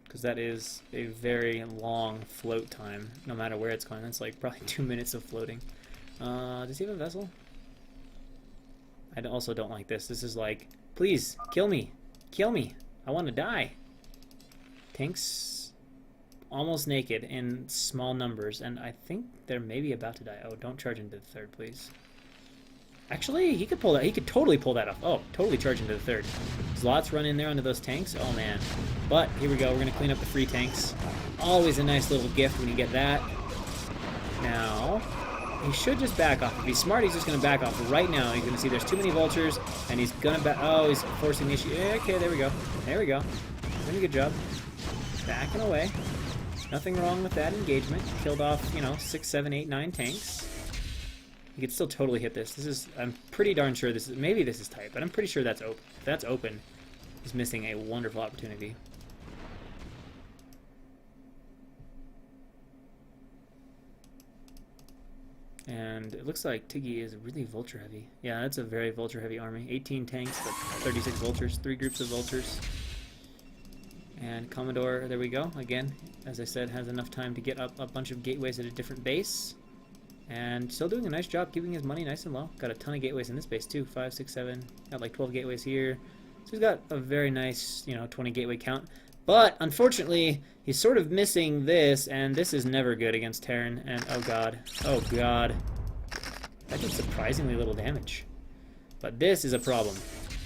Because that is a very long float time, no matter where it's going. That's like probably 2 minutes of floating. Does he have a vessel? I also don't like this. This is like, please, kill me. Kill me. I want to die. Tanks almost naked in small numbers, and I think they're maybe about to die. Oh, don't charge into the 3rd, please. Actually, he could pull that. He could totally pull that off. Oh, totally charge into the 3rd. Slots run in there onto those tanks. Oh, man. But here we go. We're going to clean up the free tanks. Always a nice little gift when you get that. Now, he should just back off. If he's smart, he's just going to back off right now. He's going to see there's too many vultures, and he's going to back. Oh, he's forcing the issue. Okay, there we go. There we go. Doing a good job. Backing away. Nothing wrong with that engagement. Killed off, 6, 7, 8, 9 tanks. You could still totally hit this. This is, I'm pretty darn sure this is, maybe this is tight, but I'm pretty sure that's open. If that's open, he's missing a wonderful opportunity. And it looks like Tiggy is really vulture heavy. Yeah, that's a very vulture heavy army. 18 tanks, but 36 vultures, 3 groups of vultures. And Commodore, there we go. Again, as I said, has enough time to get up a bunch of gateways at a different base. And still doing a nice job keeping his money nice and low. Got a ton of gateways in this base too. 5, 6, 7. Got like 12 gateways here. So he's got a very nice, 20 gateway count. But, unfortunately, he's sort of missing this, and this is never good against Terran, and oh god. Oh god. That did surprisingly little damage. But this is a problem.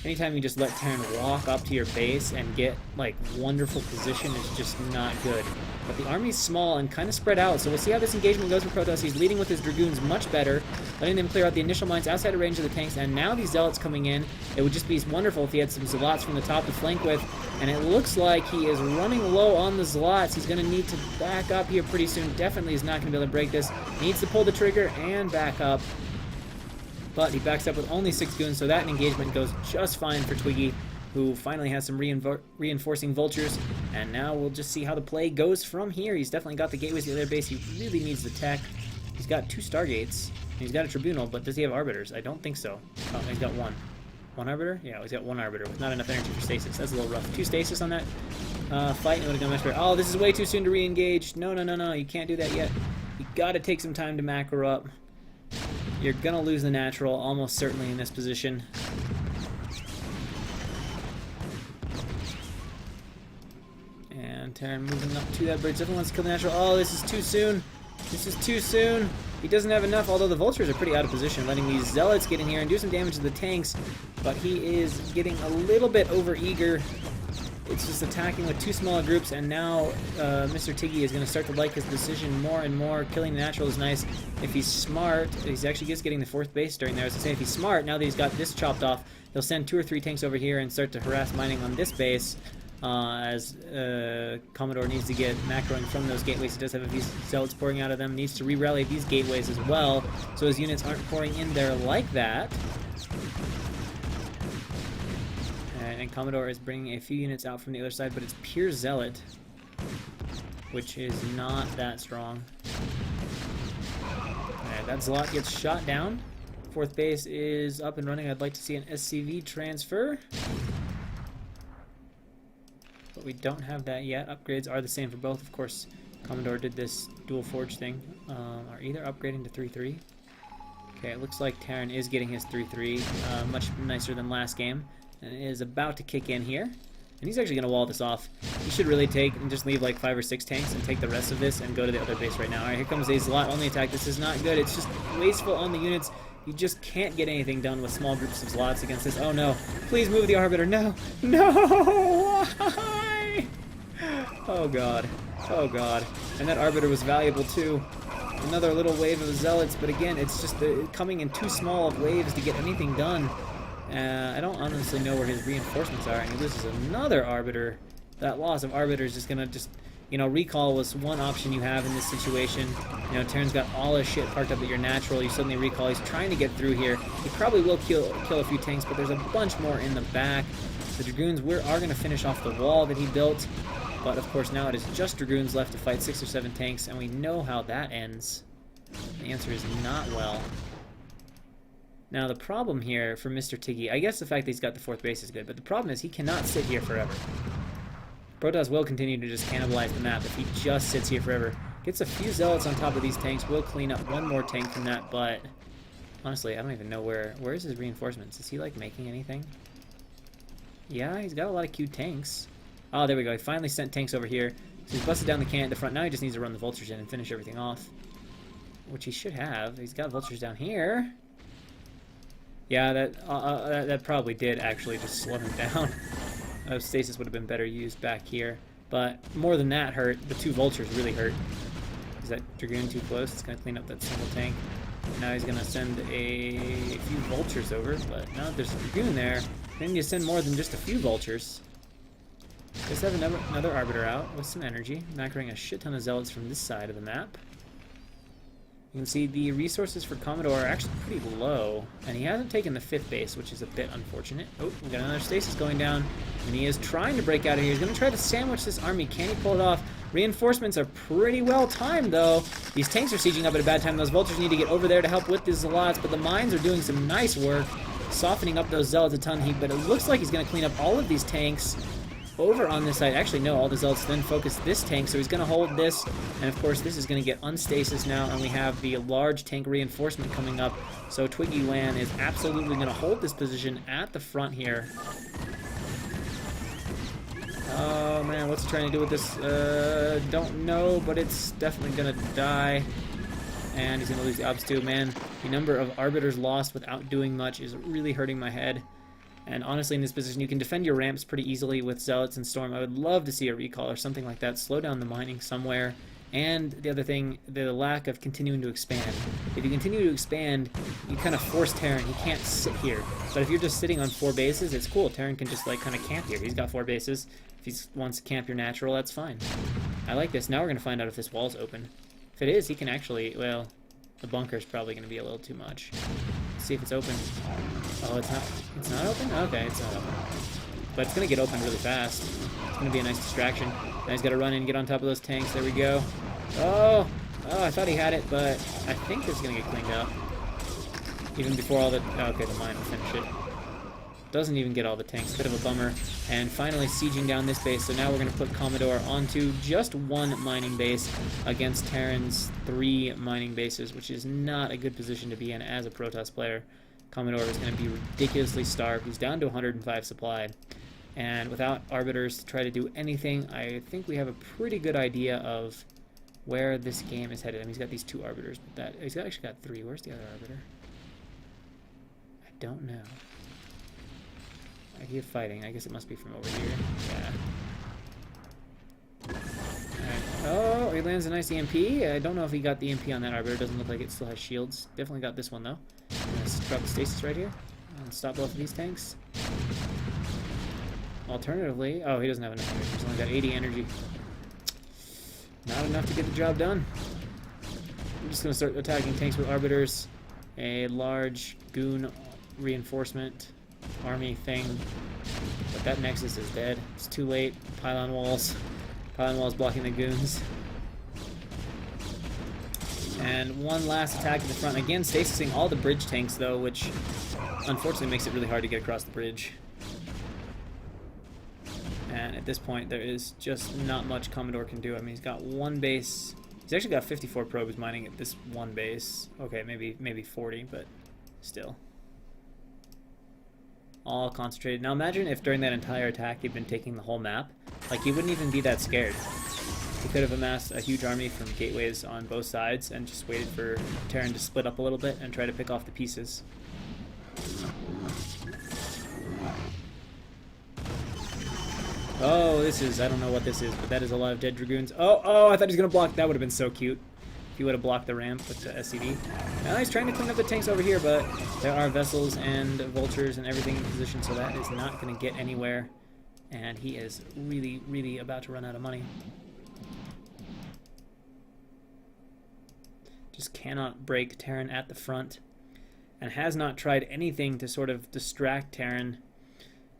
Anytime you just let Terran walk up to your base and get, like, wonderful position is just not good. But the army's small and kind of spread out, so we'll see how this engagement goes for Protoss. He's leading with his Dragoons much better, letting them clear out the initial mines outside of range of the tanks, and now these Zealots coming in. It would just be wonderful if he had some Zealots from the top to flank with, and it looks like he is running low on the Zealots. He's going to need to back up here pretty soon. Definitely is not going to be able to break this. Needs to pull the trigger and back up. But he backs up with only 6 goons, so that engagement goes just fine for Twiggy, who finally has some reinforcing vultures. And now we'll just see how the play goes from here. He's definitely got the gateways to the other base. He really needs the tech. He's got 2 Stargates. He's got a Tribunal, but does he have Arbiters? I don't think so. Oh, he's got 1. 1 Arbiter? Yeah, he's got 1 Arbiter with not enough energy for stasis. That's a little rough. 2 stasis on that fight, and it would have gone much better. Oh, this is way too soon to re-engage. No, no, no, no. You can't do that yet. You gotta take some time to macro up. You're gonna lose the natural, almost certainly in this position. And Terran moving up to that bridge. Definitely wants to kill the natural. Oh, this is too soon. This is too soon. He doesn't have enough, although the vultures are pretty out of position, letting these Zealots get in here and do some damage to the tanks. But he is getting a little bit over-eager. It's just attacking with 2 smaller groups, and now Mr. Tiggy is going to start to like his decision more and more. Killing the natural is nice. If he's smart, he's actually just getting the 4th base during there. As I say, if he's smart, now that he's got this chopped off, he'll send 2 or 3 tanks over here and start to harass mining on this base. As Commodore needs to get macroing from those gateways. He does have a few Zealots pouring out of them. Needs to re-rally these gateways as well, so his units aren't pouring in there like that. And Commodore is bringing a few units out from the other side, but it's pure Zealot, which is not that strong. Alright, that Zealot gets shot down. 4th base is up and running. I'd like to see an SCV transfer, but we don't have that yet. Upgrades are the same for both. Of course, Commodore did this dual forge thing. Are either upgrading to 3-3. Okay, it looks like Terran is getting his 3-3. Much nicer than last game. And is about to kick in here. And he's actually going to wall this off. He should really take and just leave like 5 or 6 tanks and take the rest of this and go to the other base right now. Alright, here comes a Zealot only attack. This is not good. It's just wasteful on the units. You just can't get anything done with small groups of Zealots against this. Oh no. Please move the Arbiter. No. No. Why? Oh god. Oh god. And that Arbiter was valuable too. Another little wave of Zealots, but again, it's just coming in too small of waves to get anything done. I don't honestly know where his reinforcements are, and he loses another Arbiter. That loss of Arbiter is just gonna you know, recall was one option you have in this situation. You know, Terran's got all his shit parked up at your natural. You suddenly recall. He's trying to get through here. He probably will kill a few tanks, but there's a bunch more in the back. The Dragoons are going to finish off the wall that he built, but of course now it is just Dragoons left to fight 6 or 7 tanks, and we know how that ends. The answer is not well. Now the problem here for Mr. Tiggy, I guess the fact that he's got the 4th base is good, but the problem is he cannot sit here forever. Protoss will continue to just cannibalize the map if he just sits here forever. Gets a few Zealots on top of these tanks, will clean up 1 more tank from that, but honestly, I don't even know where's his reinforcements. Is he like making anything? Yeah, he's got a lot of cute tanks. Oh, there we go. He finally sent tanks over here. So he's busted down the cannon at the front. Now he just needs to run the vultures in and finish everything off, which he should have. He's got vultures down here. Yeah, that probably did actually just slow him down. Stasis would have been better used back here. But more than that hurt, the 2 vultures really hurt. Is that Dragoon too close? It's going to clean up that single tank. Now he's going to send a few vultures over, but now that there's a Dragoon there, they need to send more than just a few vultures. Let's have another Arbiter out with some energy, macroing a shit ton of Zealots from this side of the map. You can see the resources for Commodore are actually pretty low, and he hasn't taken the 5th base, which is a bit unfortunate. Oh, we got another Stasis going down, and he is trying to break out of here. He's going to try to sandwich this army. Can he pull it off? Reinforcements are pretty well timed, though. These tanks are sieging up at a bad time. Those vultures need to get over there to help with the Zealots, but the mines are doing some nice work, softening up those Zealots a ton. But it looks like he's going to clean up all of these tanks over on this side. Actually, no, all the Zealots then focus this tank, so he's going to hold this, and of course this is going to get unstasis now, and we have the large tank reinforcement coming up, so Twiggy Wan is absolutely going to hold this position at the front here. Oh man, what's he trying to do with this? Don't know, but it's definitely gonna die. And he's gonna lose the obs too. Man, the number of arbiters lost without doing much is really hurting my head. And honestly, in this position, you can defend your ramps pretty easily with Zealots and Storm. I would love to see a recall or something like that. Slow down the mining somewhere. And the other thing, the lack of continuing to expand. If you continue to expand, you kind of force Terran. He can't sit here. But if you're just sitting on 4 bases, it's cool. Terran can just like kind of camp here. He's got 4 bases. If he wants to camp your natural, that's fine. I like this. Now we're going to find out if this wall's open. If it is, he can actually, well, the bunker's probably going to be a little too much. Let's see if it's open. Oh, it's not. It's not open? Okay, it's not open. But it's going to get open really fast. It's going to be a nice distraction. Now he's got to run in and get on top of those tanks. There we go. Oh, I thought he had it, but I think this is going to get cleaned up. Even before all the... Oh, okay, the mine will finish it. Doesn't even get all the tanks. Bit of a bummer. And finally sieging down this base. So now we're going to put Commodore onto just 1 mining base against Terran's 3 mining bases, which is not a good position to be in as a Protoss player. Commodore is going to be ridiculously starved. He's down to 105 supply. And without Arbiters to try to do anything, I think we have a pretty good idea of where this game is headed. I mean, he's got these 2 Arbiters, but he's actually got 3. Where's the other Arbiter? I don't know. I hear fighting. I guess it must be from over here. Yeah. Alright. Oh, he lands a nice EMP. I don't know if he got the EMP on that Arbiter. Doesn't look like it still has shields. Definitely got this one, though. I'm going to drop the stasis right here and stop both of these tanks. Alternatively, oh, he doesn't have enough energy. He's only got 80 energy. Not enough to get the job done. I'm just going to start attacking tanks with Arbiters. A large goon reinforcement army thing. But that Nexus is dead. It's too late. Pylon walls. Pylon walls blocking the goons. And one last attack at the front. Again, stasising all the bridge tanks, though, which unfortunately makes it really hard to get across the bridge. And at this point, there is just not much Commodore can do. I mean, he's got 1 base. He's actually got 54 probes mining at this 1 base. Okay, maybe 40, but still. All concentrated. Now imagine if during that entire attack he'd been taking the whole map. Like, he wouldn't even be that scared. He could have amassed a huge army from gateways on both sides and just waited for Terran to split up a little bit and try to pick off the pieces. Oh, this is, I don't know what this is, but that is a lot of dead Dragoons. Oh, I thought he was going to block. That would have been so cute if he would have blocked the ramp with the SCV. Now he's trying to clean up the tanks over here, but there are vessels and vultures and everything in position, so that is not going to get anywhere. And he is really, really about to run out of money. Just cannot break Terran at the front, and has not tried anything to sort of distract Terran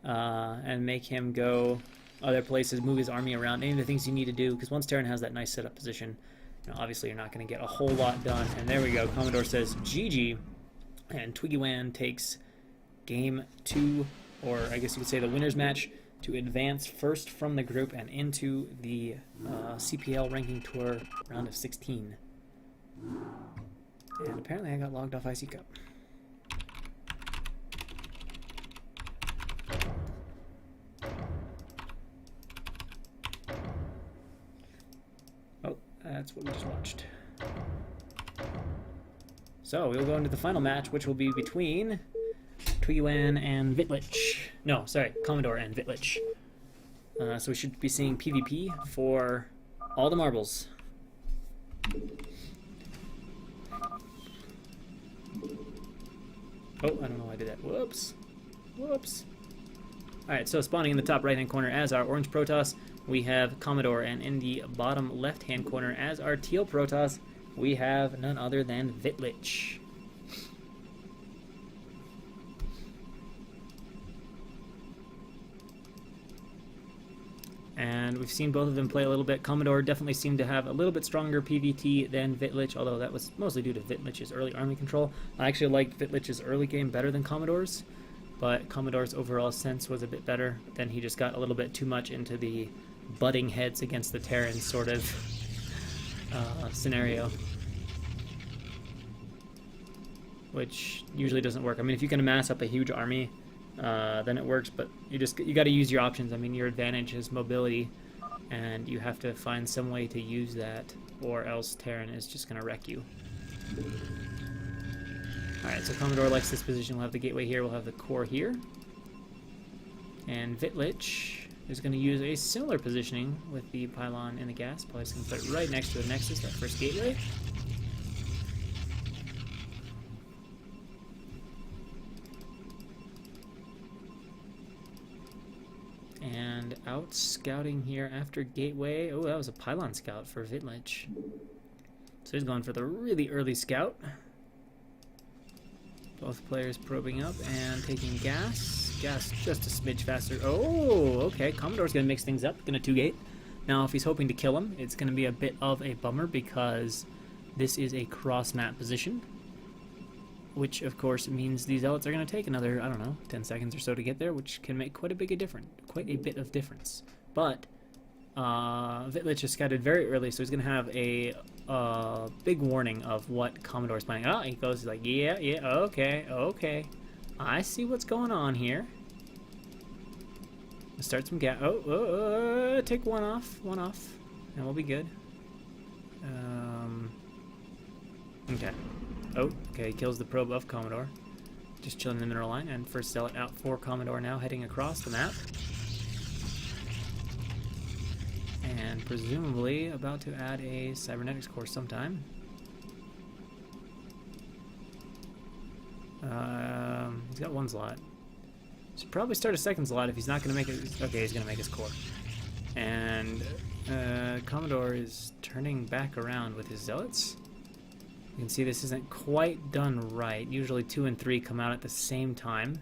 and make him go other places, move his army around, any of the things you need to do, because once Terran has that nice setup position, you know, obviously you're not going to get a whole lot done. And there we go. Commodore says GG, and Twiggywan takes game 2, or I guess you could say the winner's match, to advance first from the group and into the CPL ranking tour round of 16. And apparently I got logged off IC Cup. Oh, that's what we just watched. So we'll go into the final match, which will be between Twiggywan and Vitlich. No, sorry, Commodore and Vitlich. So we should be seeing PvP for all the marbles. Oh, I don't know why I did that. Whoops. Whoops. Alright, so spawning in the top right-hand corner as our orange Protoss, we have Commodore, and in the bottom left-hand corner as our teal Protoss, we have none other than Vitlich. And we've seen both of them play a little bit. Commodore definitely seemed to have a little bit stronger PvT than Vitlich, although that was mostly due to Vitlich's early army control. I actually liked Vitlich's early game better than Commodore's, but Commodore's overall sense was a bit better. Then he just got a little bit too much into the butting heads against the Terran sort of scenario, which usually doesn't work. I mean, if you can amass up a huge army then it works. But you got to use your options. I mean, your advantage is mobility, and you have to find some way to use that, or else Terran is just going to wreck you. Alright, so Commodore likes this position. We'll have the gateway here, we'll have the core here. And Vitlich is going to use a similar positioning with the pylon and the gas. Probably going to put it right next to the Nexus, that first gateway. And out scouting here after gateway. Oh, that was a pylon scout for Vitlich. So he's going for the really early scout. Both players probing up and taking gas. Gas just a smidge faster. Oh, okay. Commodore's going to mix things up. Going to 2-gate. Now, if he's hoping to kill him, it's going to be a bit of a bummer because this is a cross-map position, which, of course, means these Zealots are going to take another, I don't know, 10 seconds or so to get there, which can make quite a bit of difference. But Vitlich is scouted very early, so he's going to have a big warning of what Commodore's planning. Oh, he goes, he's like, yeah, okay. I see what's going on here. Let's start some gas. Take one off, and we'll be good. Okay. Oh, okay, he kills the probe of Commodore. Just chilling in the mineral line, and first Zealot out for Commodore now, heading across the map. And presumably about to add a cybernetics core sometime. He's got one slot. Should probably start a second slot if he's not going to make it. Okay, he's going to make his core. And Commodore is turning back around with his Zealots. You can see this isn't quite done right. Usually 2 and 3 come out at the same time.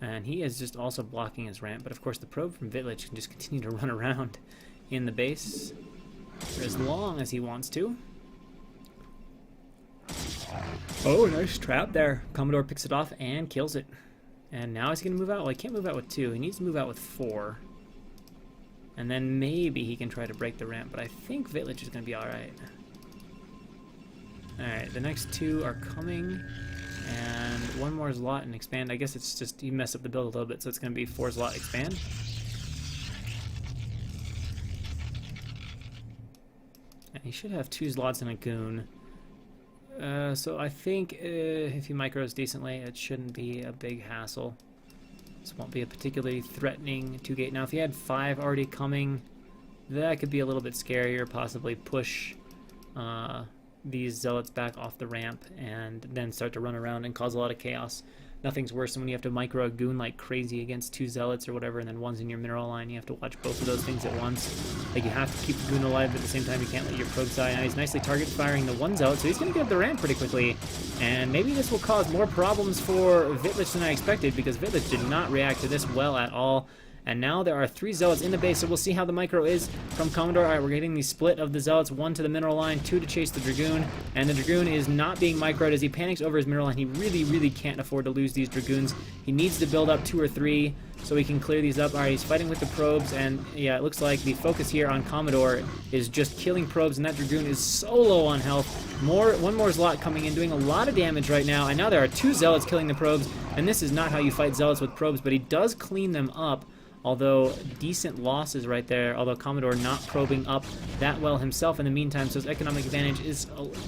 And he is just also blocking his ramp. But of course the probe from Vitlich can just continue to run around in the base for as long as he wants to. Oh, nice trap there. Commodore picks it off and kills it. And now he's going to move out. Well, he can't move out with 2. He needs to move out with 4. And then maybe he can try to break the ramp. But I think Vitlich is going to be alright. Alright, the next 2 are coming. And one more slot and expand. I guess it's just he messed up the build a little bit, so it's going to be 4 slot expand. And he should have 2 slots and a goon. So I think if he micros decently, it shouldn't be a big hassle. This won't be a particularly threatening 2-gate. Now, if he had 5 already coming, that could be a little bit scarier. Possibly push these Zealots back off the ramp and then start to run around and cause a lot of chaos. Nothing's worse than when you have to micro a goon like crazy against 2 Zealots or whatever, and then one's in your mineral line. You have to watch both of those things at once. Like, you have to keep the goon alive, but at the same time you can't let your probes die. Now he's nicely target firing the 1 Zealot, so he's going to get up the ramp pretty quickly. And maybe this will cause more problems for Vitlich than I expected, because Vitlich did not react to this well at all. And now there are 3 Zealots in the base, so we'll see how the micro is from Commodore. Alright, we're getting the split of the Zealots, 1 to the mineral line, 2 to chase the Dragoon. And the Dragoon is not being microed as he panics over his mineral line. He really can't afford to lose these Dragoons. He needs to build up 2 or 3 so he can clear these up. Alright, he's fighting with the probes, and yeah, it looks like the focus here on Commodore is just killing probes, and that Dragoon is so low on health. One more slot coming in, doing a lot of damage right now, and now there are 2 Zealots killing the probes, and this is not how you fight Zealots with probes, but he does clean them up. Although decent losses right there, although Commodore not probing up that well himself in the meantime, so his economic advantage is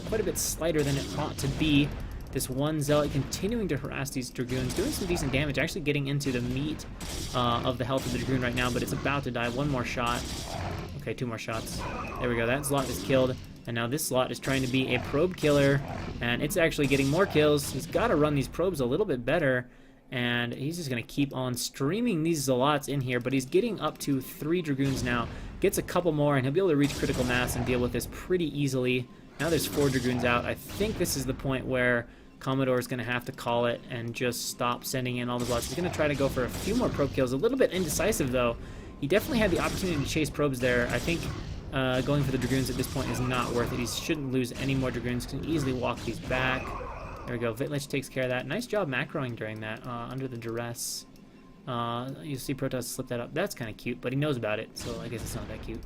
quite a bit slighter than it ought to be. This 1 Zealot continuing to harass these Dragoons, doing some decent damage, actually getting into the meat of the health of the Dragoon right now, but it's about to die. 1 more shot. Okay, 2 more shots. There we go, that slot is killed. And now this slot is trying to be a probe killer, and it's actually getting more kills. He's got to run these probes a little bit better. And he's just going to keep on streaming these Zealots in here, but he's getting up to 3 Dragoons now. Gets a couple more, and he'll be able to reach critical mass and deal with this pretty easily. Now there's 4 Dragoons out. I think this is the point where Commodore is going to have to call it and just stop sending in all the Zealots. He's going to try to go for a few more probe kills. A little bit indecisive, though. He definitely had the opportunity to chase probes there. I think going for the Dragoons at this point is not worth it. He shouldn't lose any more Dragoons. Can easily walk these back. There we go. Vitlich takes care of that. Nice job macroing during that, under the duress. You see Protoss slip that up. That's kind of cute, but he knows about it, so I guess it's not that cute.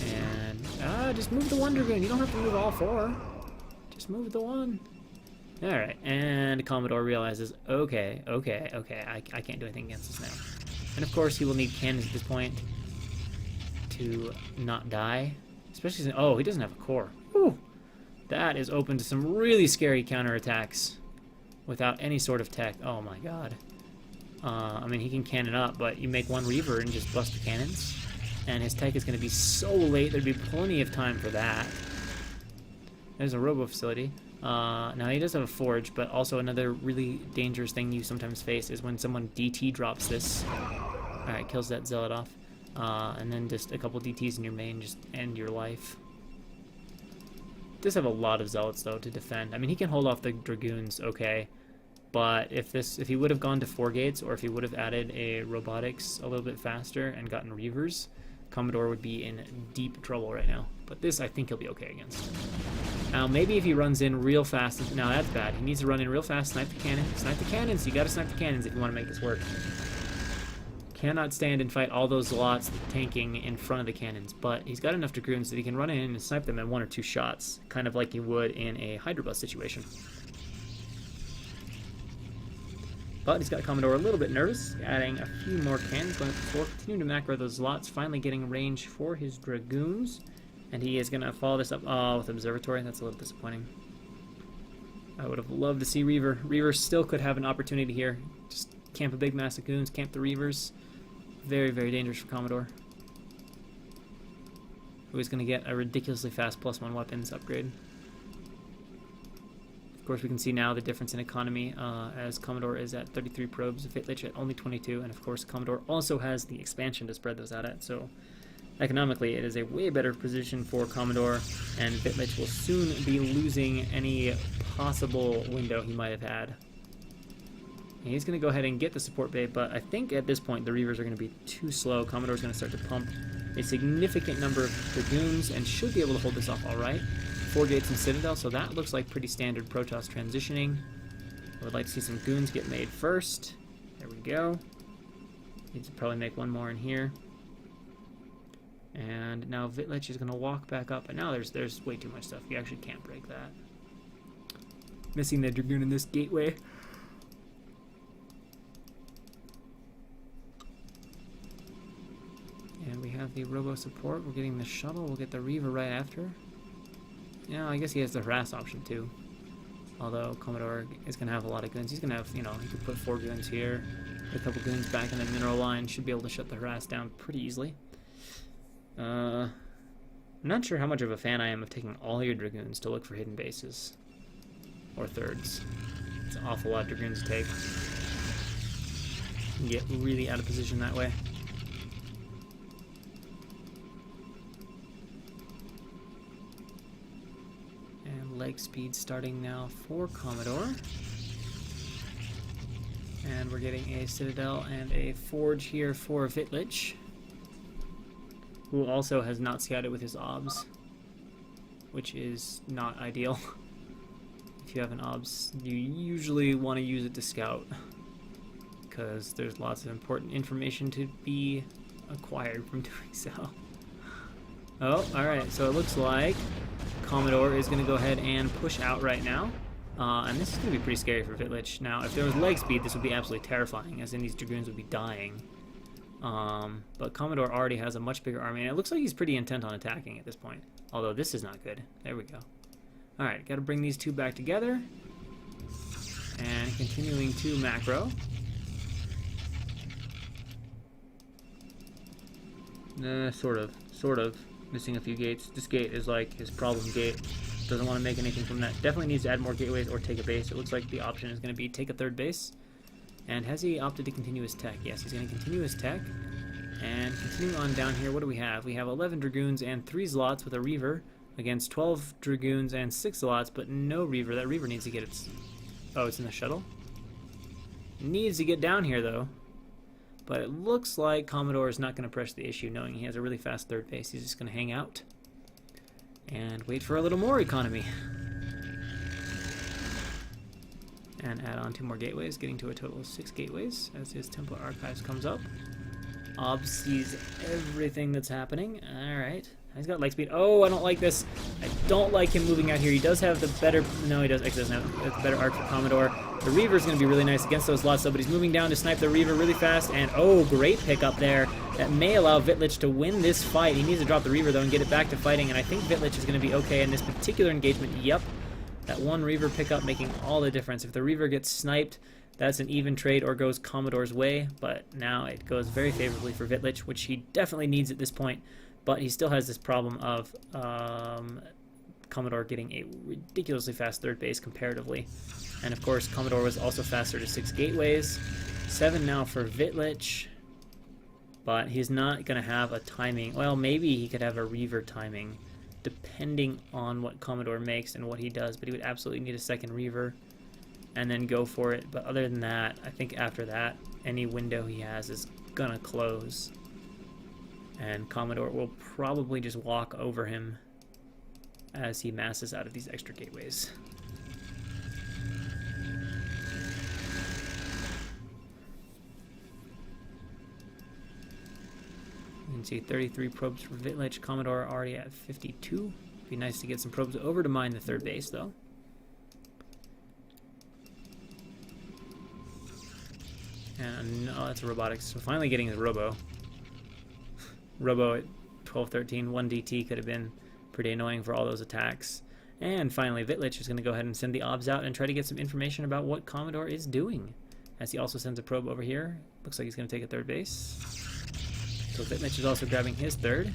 And, just move the 1 Dragoon. You don't have to move all 4. Just move the 1. Alright, and Commodore realizes, okay, I can't do anything against this now. And of course he will need cannons at this point to not die. Especially since, oh, he doesn't have a core. Whew. That is open to some really scary counterattacks without any sort of tech. Oh my god. I mean, he can cannon up, but you make one Reaver and just bust the cannons. And his tech is going to be so late, there'd be plenty of time for that. There's a robo facility. Now he does have a forge, but also another really dangerous thing you sometimes face is when someone DT drops this. Alright, kills that zealot off. And then just a couple DTs in your main just end your life. Does have a lot of zealots though to defend. I mean, he can hold off the dragoons, okay. But if he would have gone to 4 gates, or if he would have added a robotics a little bit faster and gotten Reavers, Commodore would be in deep trouble right now. But this, I think he'll be okay against. Now, maybe if he runs in real fast... Now, that's bad. He needs to run in real fast, snipe the cannon. Snipe the cannons! You gotta snipe the cannons if you want to make this work. Cannot stand and fight all those lots tanking in front of the cannons, but he's got enough dragoons that he can run in and snipe them in 1 or 2 shots, kind of like he would in a Hydra Bus situation. But he's got Commodore a little bit nervous, adding a few more cannons, going for continuing to macro those lots, finally getting range for his dragoons. And he is going to follow this up with Observatory. That's a little disappointing. I would have loved to see Reaver. Reaver still could have an opportunity here. Just camp a big mass of goons, camp the Reavers. Very, very dangerous for Commodore. Who is going to get a ridiculously fast +1 weapons upgrade. Of course, we can see now the difference in economy as Commodore is at 33 probes, Vitlich at only 22, and of course Commodore also has the expansion to spread those out at, so economically it is a way better position for Commodore, and Vitlich will soon be losing any possible window he might have had. And he's going to go ahead and get the support bay, but I think at this point the Reavers are going to be too slow. Commodore's going to start to pump a significant number of dragoons and should be able to hold this off all right. 4 gates in Citadel, so that looks like pretty standard Protoss transitioning. I would like to see some goons get made first. There we go. Need to probably make 1 more in here. And now Vitlich is going to walk back up, and now there's way too much stuff. You actually can't break that. Missing the dragoon in this gateway. And we have the robo support. We're getting the shuttle. We'll get the Reaver right after. Yeah, I guess he has the harass option too. Although Commodore is going to have a lot of goons. He's going to have, you know, he could put 4 goons here. Put a couple goons back in the mineral line. Should be able to shut the harass down pretty easily. I'm not sure how much of a fan I am of taking all your dragoons to look for hidden bases. Or thirds. It's an awful lot of dragoons to take. You can get really out of position that way. Leg speed starting now for Commodore. And we're getting a Citadel and a Forge here for Vitlich, who also has not scouted with his OBS, which is not ideal. If you have an OBS, you usually want to use it to scout, because there's lots of important information to be acquired from doing so. Oh, alright, so it looks like Commodore is going to go ahead and push out right now. And this is going to be pretty scary for Vitlich. Now, if there was leg speed, this would be absolutely terrifying, as in these dragoons would be dying. But Commodore already has a much bigger army, and it looks like he's pretty intent on attacking at this point. Although this is not good. There we go. Alright, got to bring these 2 back together. And continuing to macro. Sort of. Missing a few gates. This gate is like his problem gate. Doesn't want to make anything from that. Definitely needs to add more gateways or take a base. It looks like the option is going to be take a 3rd base. And has he opted to continue his tech? Yes, he's going to continue his tech. And continuing on down here, what do we have? We have 11 dragoons and 3 Zealots with a Reaver against 12 dragoons and 6 Zealots, but no Reaver. That Reaver needs to get its... Oh, it's in the shuttle? Needs to get down here, though. But it looks like Commodore is not going to press the issue, knowing he has a really fast 3rd base. He's just going to hang out and wait for a little more economy. And add on 2 more gateways, getting to a total of 6 gateways as his Templar Archives comes up. Ob sees everything that's happening. Alright. He's got light speed. Oh, I don't like this. I don't like him moving out here. He does have the better... No, he does. Actually, doesn't have the better arc for Commodore. The Reaver's going to be really nice against those lots, though, but he's moving down to snipe the Reaver really fast. And, oh, great pickup there. That may allow Vitlich to win this fight. He needs to drop the Reaver, though, and get it back to fighting. And I think Vitlich is going to be okay in this particular engagement. Yep. That one Reaver pickup making all the difference. If the Reaver gets sniped, that's an even trade or goes Commodore's way. But now it goes very favorably for Vitlich, which he definitely needs at this point. But he still has this problem of Commodore getting a ridiculously fast third base comparatively. And of course, Commodore was also faster to 6 gateways. 7 now for Vitlich. But he's not going to have a timing. Well, maybe he could have a Reaver timing, depending on what Commodore makes and what he does. But he would absolutely need a second Reaver and then go for it. But other than that, I think after that, any window he has is going to close. And Commodore will probably just walk over him as he masses out of these extra gateways. You can see 33 probes for Vitlich. Commodore already at 52. Be nice to get some probes over to mine the third base, though. And no, that's a robotics. So finally getting the Robo. Robo at 12-13, 1 DT could have been pretty annoying for all those attacks. And finally, Vitlich is going to go ahead and send the obs out and try to get some information about what Commodore is doing. As he also sends a probe over here. Looks like he's going to take a third base. So Vitlich is also grabbing his third.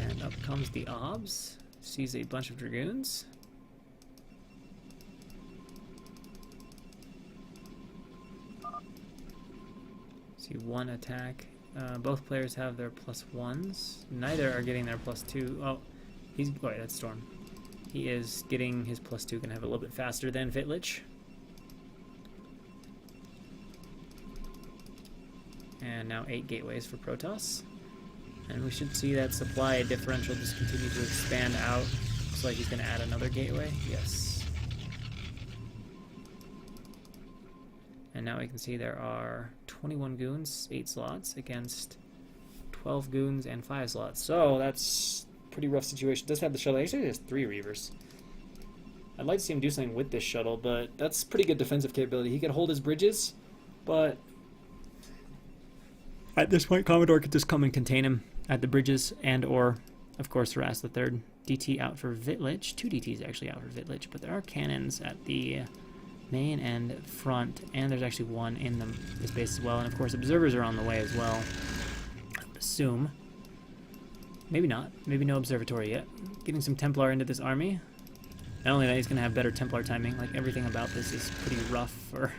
And up comes the obs. Sees a bunch of Dragoons. See one attack. Both players have their +1s. Neither are getting their +2. Oh, he's... Oh, that's Storm. He is getting his +2. Going to have a little bit faster than Vitlich. And now 8 gateways for Protoss. And we should see that supply differential just continue to expand out. Looks like he's going to add another gateway. Yes. And now we can see there are 21 goons, 8 slots, against 12 goons and 5 slots. So that's a pretty rough situation. Does have the shuttle. Actually, it has 3 Reavers. I'd like to see him do something with this shuttle, but that's pretty good defensive capability. He can hold his bridges, but at this point, Commodore could just come and contain him at the bridges and or, of course, harass the third. DT out for Vitlich. 2 DTs actually out for Vitlich, but there are cannons at the main and front, and there's actually one in this base as well. And of course, observers are on the way as well. I would assume. Maybe not. Maybe no observatory yet. Getting some Templar into this army. Not only that, he's going to have better Templar timing. Like, everything about this is pretty rough for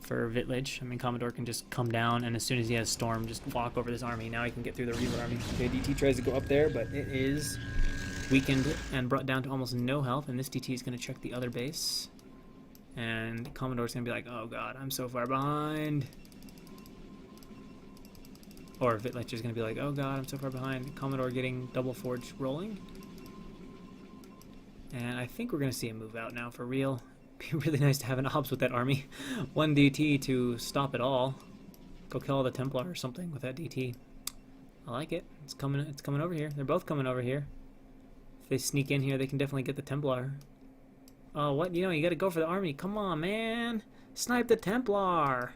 Vitlich. I mean, Commodore can just come down, and as soon as he has Storm, just walk over this army. Now he can get through the Reaver army. Okay, DT tries to go up there, but it is weakened and brought down to almost no health, and this DT is going to check the other base. And Commodore's going to be like, oh god, I'm so far behind. Or Vitlich is going to be like, oh god, I'm so far behind. Commodore getting double forge rolling. And I think we're going to see him move out now for real. Be really nice to have an ops with that army. 1 DT to stop it all. Go kill all the Templar or something with that DT. I like it. It's coming over here. They're both coming over here. If they sneak in here, they can definitely get the Templar. Oh, what? You know, you gotta go for the army. Come on, man. Snipe the Templar.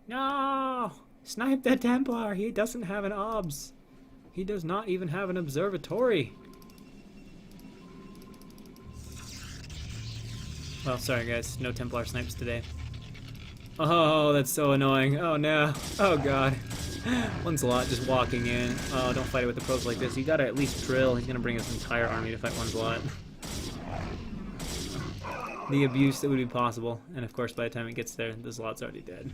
No! Snipe the Templar. He doesn't have an obs. He does not even have an observatory. Well, sorry guys. No Templar snipes today. Oh, that's so annoying. Oh no. Oh god. One's a lot just walking in. Oh, don't fight it with the probes like this. You gotta at least drill. He's gonna bring his entire army to fight one's lot. The abuse that would be possible, and of course by the time it gets there, the Zlot's already dead.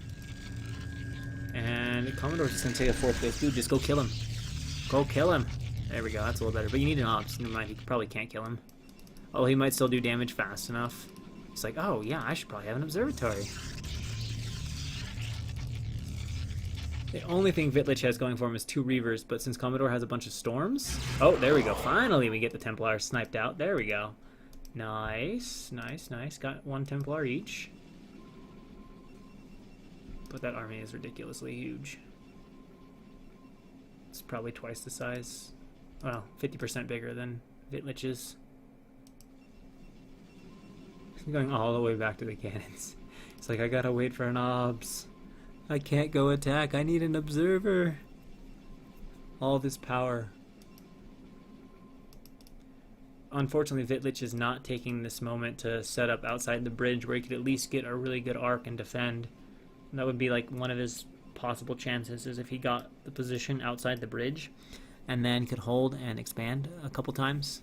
And Commodore's just gonna take a 4th base. Dude, just go kill him. Go kill him. There we go, that's a little better. But you need an ops. Never mind, he probably can't kill him. Oh, he might still do damage fast enough. He's like, oh yeah, I should probably have an observatory. The only thing Vitlich has going for him is 2 Reavers, but since Commodore has a bunch of Storms... Oh, there we go. Finally we get the Templar sniped out. There we go. Nice, nice, nice. Got 1 Templar each. But that army is ridiculously huge. It's probably twice the size. Well, 50% bigger than Vitlich's. He's going all the way back to the cannons. It's like, I gotta wait for an obs. I can't go attack. I need an observer. All this power. Unfortunately, Vitlich is not taking this moment to set up outside the bridge where he could at least get a really good arc and defend. And that would be like one of his possible chances, is if he got the position outside the bridge and then could hold and expand a couple times,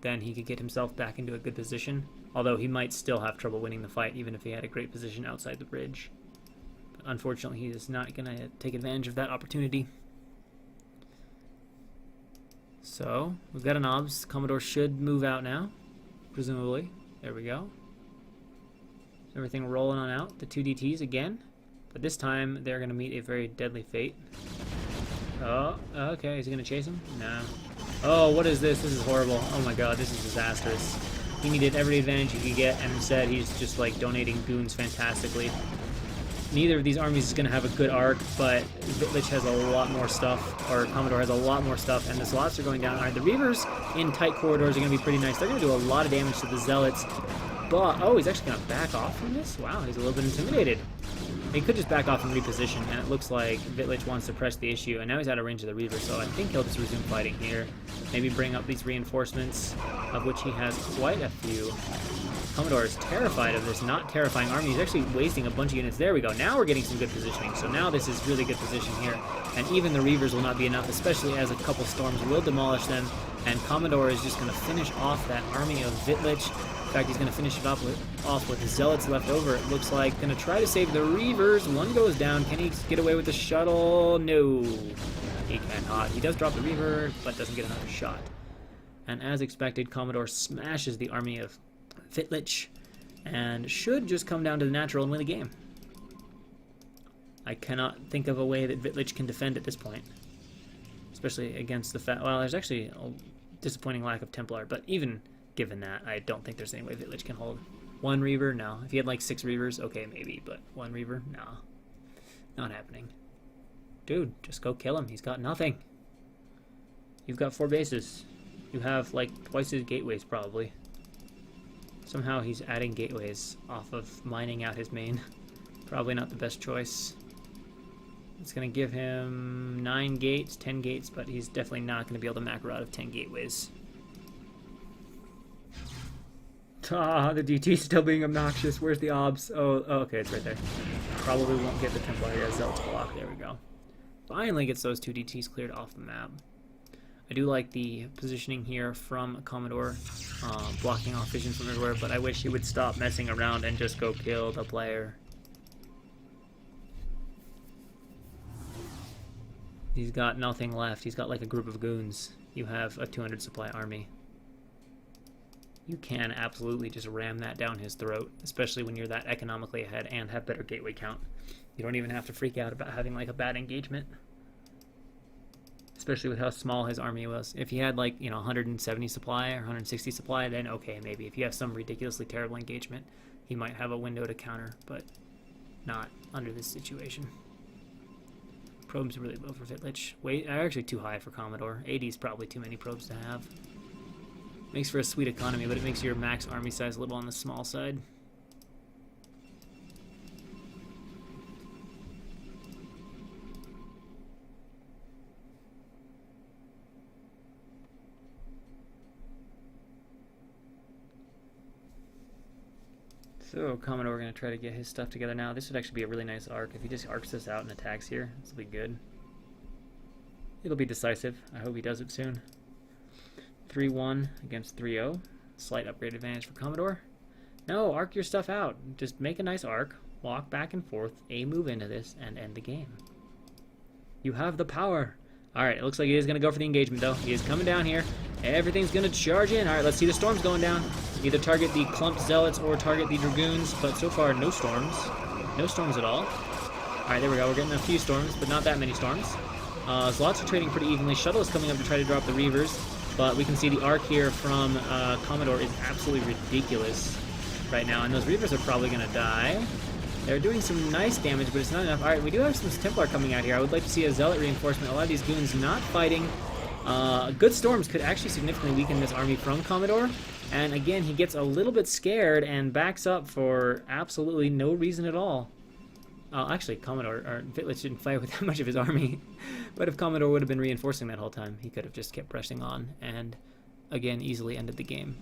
then he could get himself back into a good position. Although he might still have trouble winning the fight even if he had a great position outside the bridge. But unfortunately, he is not going to take advantage of that opportunity. So, we've got an obs. Commodore should move out now, presumably. There we go. Everything rolling on out. The 2 DTs again. But this time, they're going to meet a very deadly fate. Oh, okay. Is he going to chase him? No. Oh, what is this? This is horrible. Oh my god, this is disastrous. He needed every advantage he could get, and instead he's just like donating goons fantastically. Neither of these armies is going to have a good arc, but Vitlich has a lot more stuff, or Commodore has a lot more stuff, and the slots are going down. Alright, the Reavers in tight corridors are going to be pretty nice. They're going to do a lot of damage to the Zealots, but, oh, he's actually going to back off from this? Wow, he's a little bit intimidated. He could just back off and reposition, and it looks like Vitlich wants to press the issue, and now he's out of range of the Reaver, so I think he'll just resume fighting here. Maybe bring up these reinforcements, of which he has quite a few. Commodore is terrified of this not terrifying army. He's actually wasting a bunch of units. There we go. Now we're getting some good positioning. So now this is really good position here. And even the Reavers will not be enough, especially as a couple storms will demolish them. And Commodore is just going to finish off that army of Vitlich. In fact, he's going to finish it off with the Zealots left over, it looks like. Going to try to save the Reavers. One goes down. Can he get away with the shuttle? No, he cannot. He does drop the Reaver, but doesn't get another shot. And as expected, Commodore smashes the army of Vitlich and should just come down to the natural and win the game. I cannot think of a way that Vitlich can defend at this point, especially against the fact, well, there's actually a disappointing lack of Templar, but even given that, I don't think there's any way Vitlich can hold. One Reaver? No. If he had like 6 Reavers, okay, maybe, but one Reaver? No. Not happening. Dude, just go kill him. He's got nothing. You've got 4 bases. You have like twice his gateways, probably. Somehow he's adding gateways off of mining out his main. Probably not the best choice. It's going to give him 9 gates, 10 gates, but he's definitely not going to be able to macro out of 10 gateways. Ah, the DT's still being obnoxious. Where's the obs? Oh, okay, it's right there. Probably won't get the Templar here. Zealot's block. There we go. Finally gets those 2 DTs cleared off the map. I do like the positioning here from Commodore, blocking off vision from everywhere, but I wish he would stop messing around and just go kill the player. He's got nothing left. He's got like a group of goons. You have a 200 supply army. You can absolutely just ram that down his throat, especially when you're that economically ahead and have better gateway count. You don't even have to freak out about having like a bad engagement. Especially with how small his army was. If he had like, 170 supply or 160 supply, then okay, maybe. If you have some ridiculously terrible engagement, he might have a window to counter, but not under this situation. Probes are really low for Vitlich. Wait, actually too high for Commodore. 80 is probably too many probes to have. Makes for a sweet economy, but it makes your max army size a little on the small side. So Commodore going to try to get his stuff together now. This would actually be a really nice arc. If he just arcs this out and attacks here, this will be good. It'll be decisive. I hope he does it soon. 3-1 against 3-0. Slight upgrade advantage for Commodore. No, arc your stuff out. Just make a nice arc, walk back and forth, move into this, and end the game. You have the power. Alright, it looks like he is going to go for the engagement, though. He is coming down here. Everything's going to charge in. Alright, let's see the storms going down. Either target the clumped zealots or target the dragoons, but so far, no storms. No storms at all. Alright, there we go. We're getting a few storms, but not that many storms. Slots are trading pretty evenly. Shuttle is coming up to try to drop the Reavers, but we can see the arc here from Commodore is absolutely ridiculous right now, and those Reavers are probably going to die. They're doing some nice damage, but it's not enough. Alright, we do have some Templar coming out here. I would like to see a Zealot reinforcement. A lot of these goons not fighting. Good storms could actually significantly weaken this army from Commodore. And again, he gets a little bit scared and backs up for absolutely no reason at all. Actually, Commodore, or Vitlich didn't fight with that much of his army. But if Commodore would have been reinforcing that whole time, he could have just kept pressing on and, again, easily ended the game.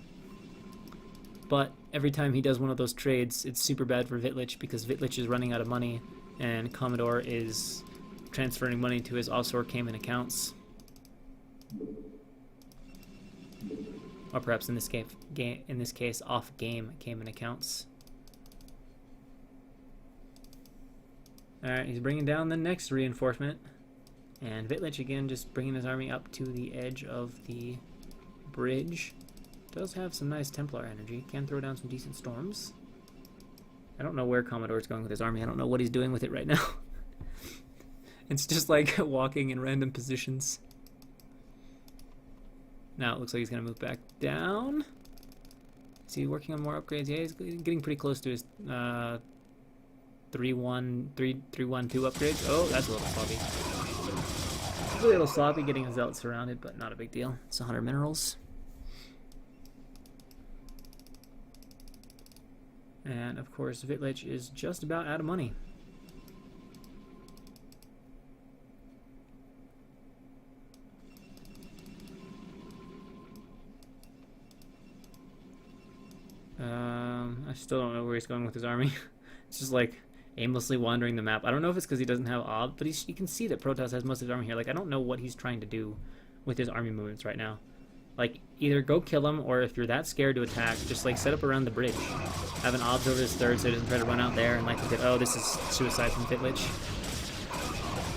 But every time he does one of those trades, it's super bad for Vitlich because Vitlich is running out of money and Commodore is transferring money to his offshore Cayman accounts. Or perhaps in this case, off-game Cayman accounts. Alright, he's bringing down the next reinforcement. And Vitlich again just bringing his army up to the edge of the bridge. Does have some nice Templar energy. Can throw down some decent storms. I don't know where Commodore's going with his army. I don't know what he's doing with it right now. It's just like walking in random positions. Now it looks like he's going to move back down. Is he working on more upgrades? Yeah, he's getting pretty close to his 3-1-2 upgrades. Oh, that's a little sloppy. A little sloppy getting his Zealot surrounded, but not a big deal. It's 100 minerals. And of course, Vitlich is just about out of money. I still don't know where he's going with his army. It's just like aimlessly wandering the map. I don't know if it's because he doesn't have Ob, but you can see that Protoss has most of his army here. Like, I don't know what he's trying to do with his army movements right now. Like, either go kill him, or if you're that scared to attack, just like set up around the bridge. Have an Obs over his third so he doesn't try to run out there and like to get, oh, this is suicide from Vitlich.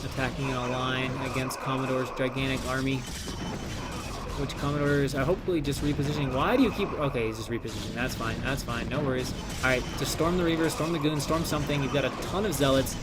Attacking in a line against Commodore's gigantic army, which Commodores are hopefully just repositioning. Why do you keep... Okay, he's just repositioning. That's fine, no worries. Alright, just storm the Reavers, storm the Goons, storm something. You've got a ton of Zealots,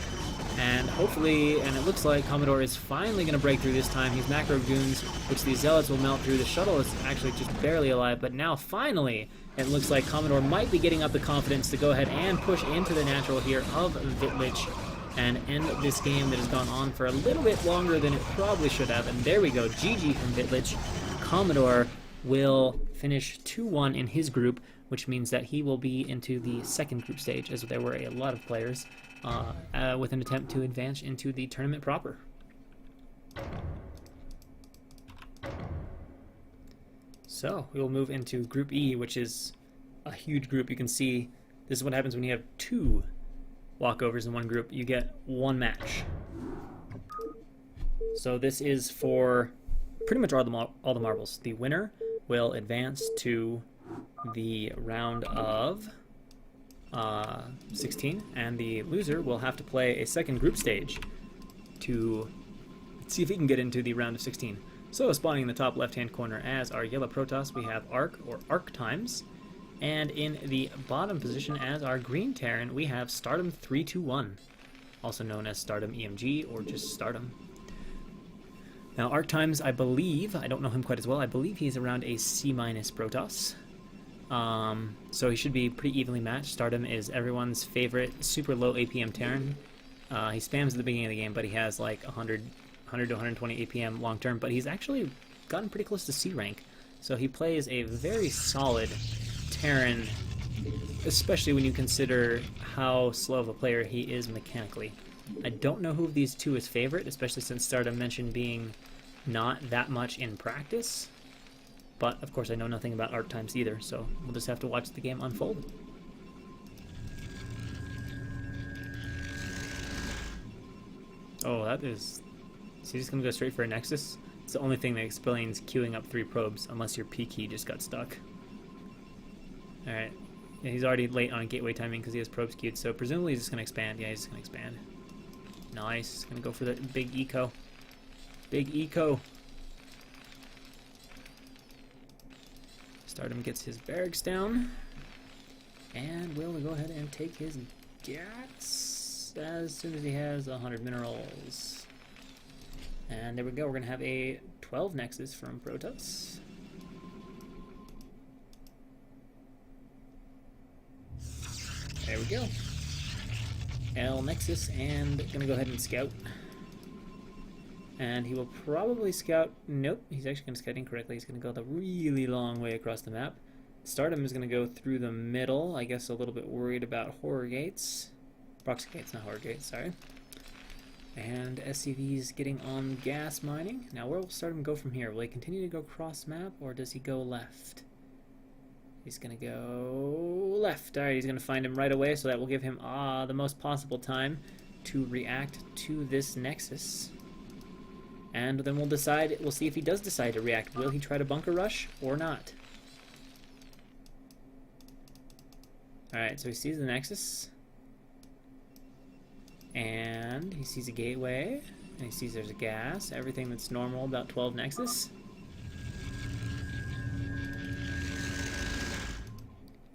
and hopefully, and it looks like Commodore is finally going to break through this time. He's macro Goons, which these Zealots will melt through. The shuttle is actually just barely alive, but now finally, it looks like Commodore might be getting up the confidence to go ahead and push into the natural here of Vitlich and end this game that has gone on for a little bit longer than it probably should have. And there we go, GG from Vitlich. Commodore will finish 2-1 in his group, which means that he will be into the second group stage, as there were a lot of players, with an attempt to advance into the tournament proper. So we will move into Group E, which is a huge group. You can see this is what happens when you have 2 walkovers in one group. You get 1 match. So this is for pretty much all the marbles. The winner will advance to the round of 16, and the loser will have to play a second group stage to see if he can get into the round of 16. So spawning in the top left-hand corner as our yellow Protoss, we have Arc or Arc Times, and in the bottom position as our green Terran, we have Stardom 321, also known as Stardom EMG or just Stardom. Now, Arc Times, I believe, I don't know him quite as well, I believe he's around a C- Protoss. So he should be pretty evenly matched. Stardom is everyone's favorite super low APM Terran. He spams at the beginning of the game, but he has like 100 to 120 APM long term, but he's actually gotten pretty close to C rank. So he plays a very solid Terran, especially when you consider how slow of a player he is mechanically. I don't know who of these two is favorite, especially since Stardom mentioned being not that much in practice. But, of course, I know nothing about Arc Times either, so we'll just have to watch the game unfold. Oh, that is... Is he just going to go straight for a Nexus? It's the only thing that explains queuing up 3 probes, unless your P key just got stuck. Alright. Yeah, he's already late on gateway timing because he has probes queued, so presumably he's just going to expand. Yeah, he's just going to expand. Nice. He's going to go for the big eco. Big eco. Stardom gets his barracks down. And will go ahead and take his gas as soon as he has 100 minerals. And there we go. We're going to have a 12 Nexus from Protoss. There we go. L Nexus, and gonna go ahead and scout. And he will probably scout. Nope, he's actually gonna scout incorrectly. He's gonna go the really long way across the map. Stardom is gonna go through the middle. I guess a little bit worried about horror gates. Proxy gates, not horror gates, sorry. And SCV's getting on gas mining. Now where will Stardom go from here? Will he continue to go cross map, or does he go left? He's gonna go left. Alright, he's gonna find him right away, so that will give him the most possible time to react to this Nexus. And then we'll decide, we'll see if he does decide to react. Will he try to bunker rush or not? Alright, so he sees the Nexus. And he sees a gateway. And he sees there's a gas. Everything that's normal about 12 Nexus.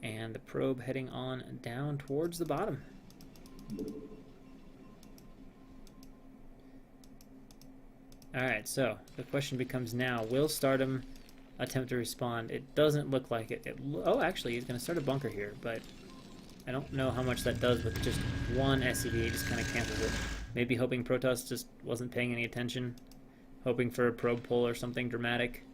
And the probe heading on down towards the bottom. Alright, so the question becomes now, will Stardom attempt to respond? It doesn't look like it. Oh, actually, he's going to start a bunker here, but I don't know how much that does with just one SCV. It just kind of cancels it. Maybe hoping Protoss just wasn't paying any attention, hoping for a probe pull or something dramatic.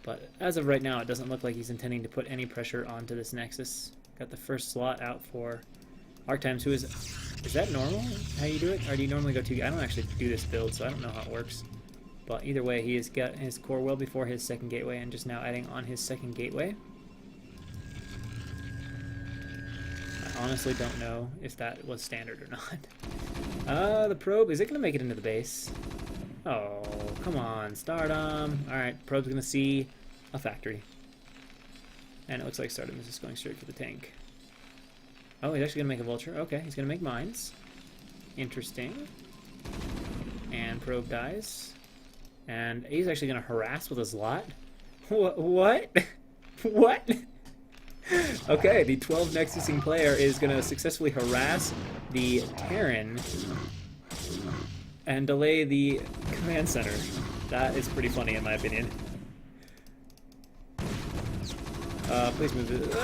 But as of right now, it doesn't look like he's intending to put any pressure onto this Nexus. Got the first slot out for Arctimes, who is that normal? How you do it? Or do you normally go to... I don't actually do this build, so I don't know how it works. But either way, he has got his core well before his second gateway, and just now adding on his second gateway. I honestly don't know if that was standard or not. The probe, is it going to make it into the base? Oh, come on, Stardom. Alright, probe's going to see a factory. And it looks like Stardom is just going straight for the tank. Oh, he's actually going to make a vulture. Okay, he's going to make mines. Interesting. And probe dies. And he's actually going to harass with his lot. What? What? Okay, the 12 Nexusing player is going to successfully harass the Terran and delay the command center. That is pretty funny in my opinion. Please move it.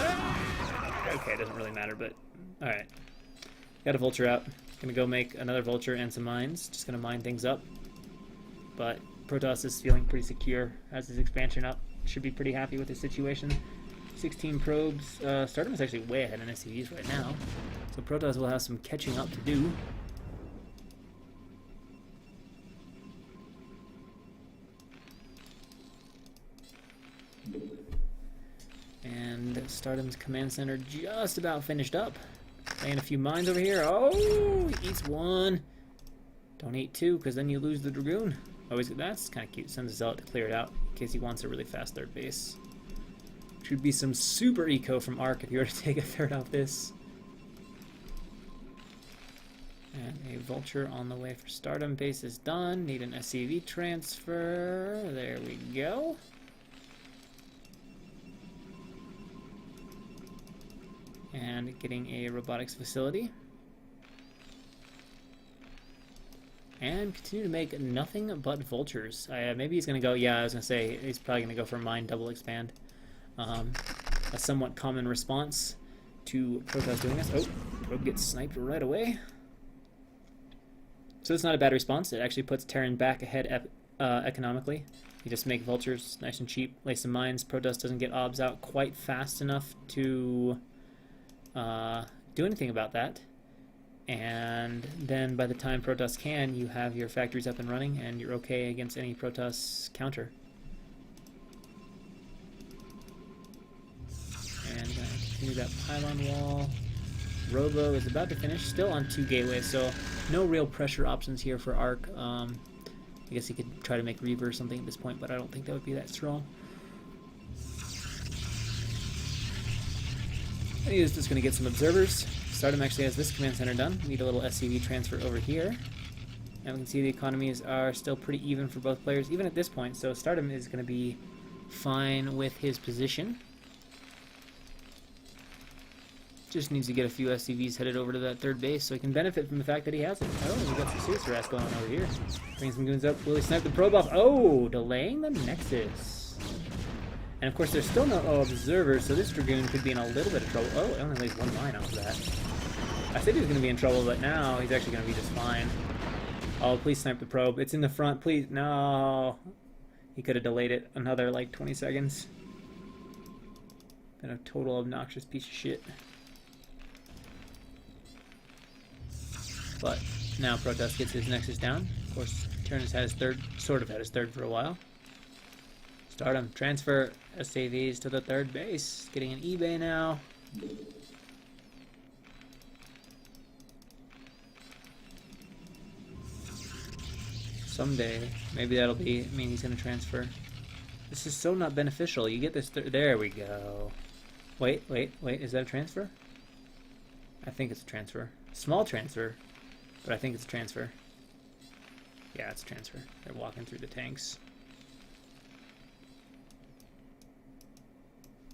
Okay, it doesn't really matter, but alright. Got a vulture out. Gonna go make another vulture and some mines. Just gonna mine things up. But Protoss is feeling pretty secure. Has his expansion up. Should be pretty happy with his situation. 16 probes. Stardom is actually way ahead in SCVs right now. So Protoss will have some catching up to do. And Stardom's command center just about finished up. Laying a few mines over here. Oh, he eats one. Don't eat two, because then you lose the Dragoon. Oh, that's kind of cute. Sends a Zealot to clear it out in case he wants a really fast third base. Which would be some super eco from Arc if you were to take a third off this. And a vulture on the way for Stardom. Base is done. Need an SCV transfer. There we go. And getting a robotics facility. And continue to make nothing but vultures. Maybe he's going to go, yeah, I was going to say, he's probably going to go for mine double expand. A somewhat common response to Protoss doing this. Oh, probe gets sniped right away. So it's not a bad response. It actually puts Terran back ahead economically. You just make vultures nice and cheap, lay some mines. Protoss doesn't get obs out quite fast enough to do anything about that. And then by the time Protoss can, you have your factories up and running, and you're okay against any Protoss counter. And gonna continue that pylon wall. Robo is about to finish, still on 2 gateways, so no real pressure options here for Arc. I guess he could try to make Reaver or something at this point, but I don't think that would be that strong. And he is just going to get some observers. Stardom actually has this command center done. We need a little SCV transfer over here. And we can see the economies are still pretty even for both players, even at this point. So Stardom is going to be fine with his position. Just needs to get a few SCVs headed over to that third base so he can benefit from the fact that he has it. Oh, we got some serious harass going on over here. Bring some goons up. Will he snipe the probe off? Oh, delaying the Nexus. And of course, there's still no observers, so this Dragoon could be in a little bit of trouble. Oh, it only lays 1 mine off of that. I said he was going to be in trouble, but now he's actually going to be just fine. Oh, please snipe the probe. It's in the front, please. No. He could have delayed it another, like, 20 seconds. Been a total obnoxious piece of shit. But now Protoss gets his Nexus down. Of course, Turn has had his third, sort of had his third for a while. Stardom, transfer SAVs to the third base. Getting an eBay now. Someday, maybe that'll mean he's going to transfer. This is so not beneficial. You get this, there we go. Wait, is that a transfer? I think it's a transfer. Small transfer, but I think it's a transfer. Yeah, it's a transfer. They're walking through the tanks.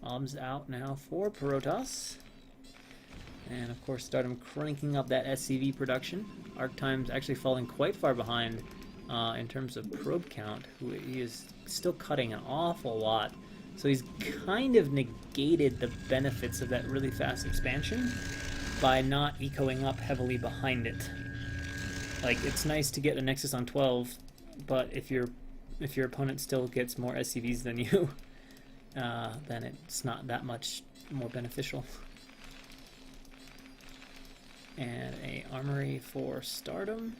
Obs out now for Protoss. And of course, Stardom cranking up that SCV production. Arc time's actually falling quite far behind in terms of probe count. He is still cutting an awful lot. So he's kind of negated the benefits of that really fast expansion by not ecoing up heavily behind it. Like, it's nice to get a Nexus on 12, but if your opponent still gets more SCVs than you, then it's not that much more beneficial. And a armory for Stardom.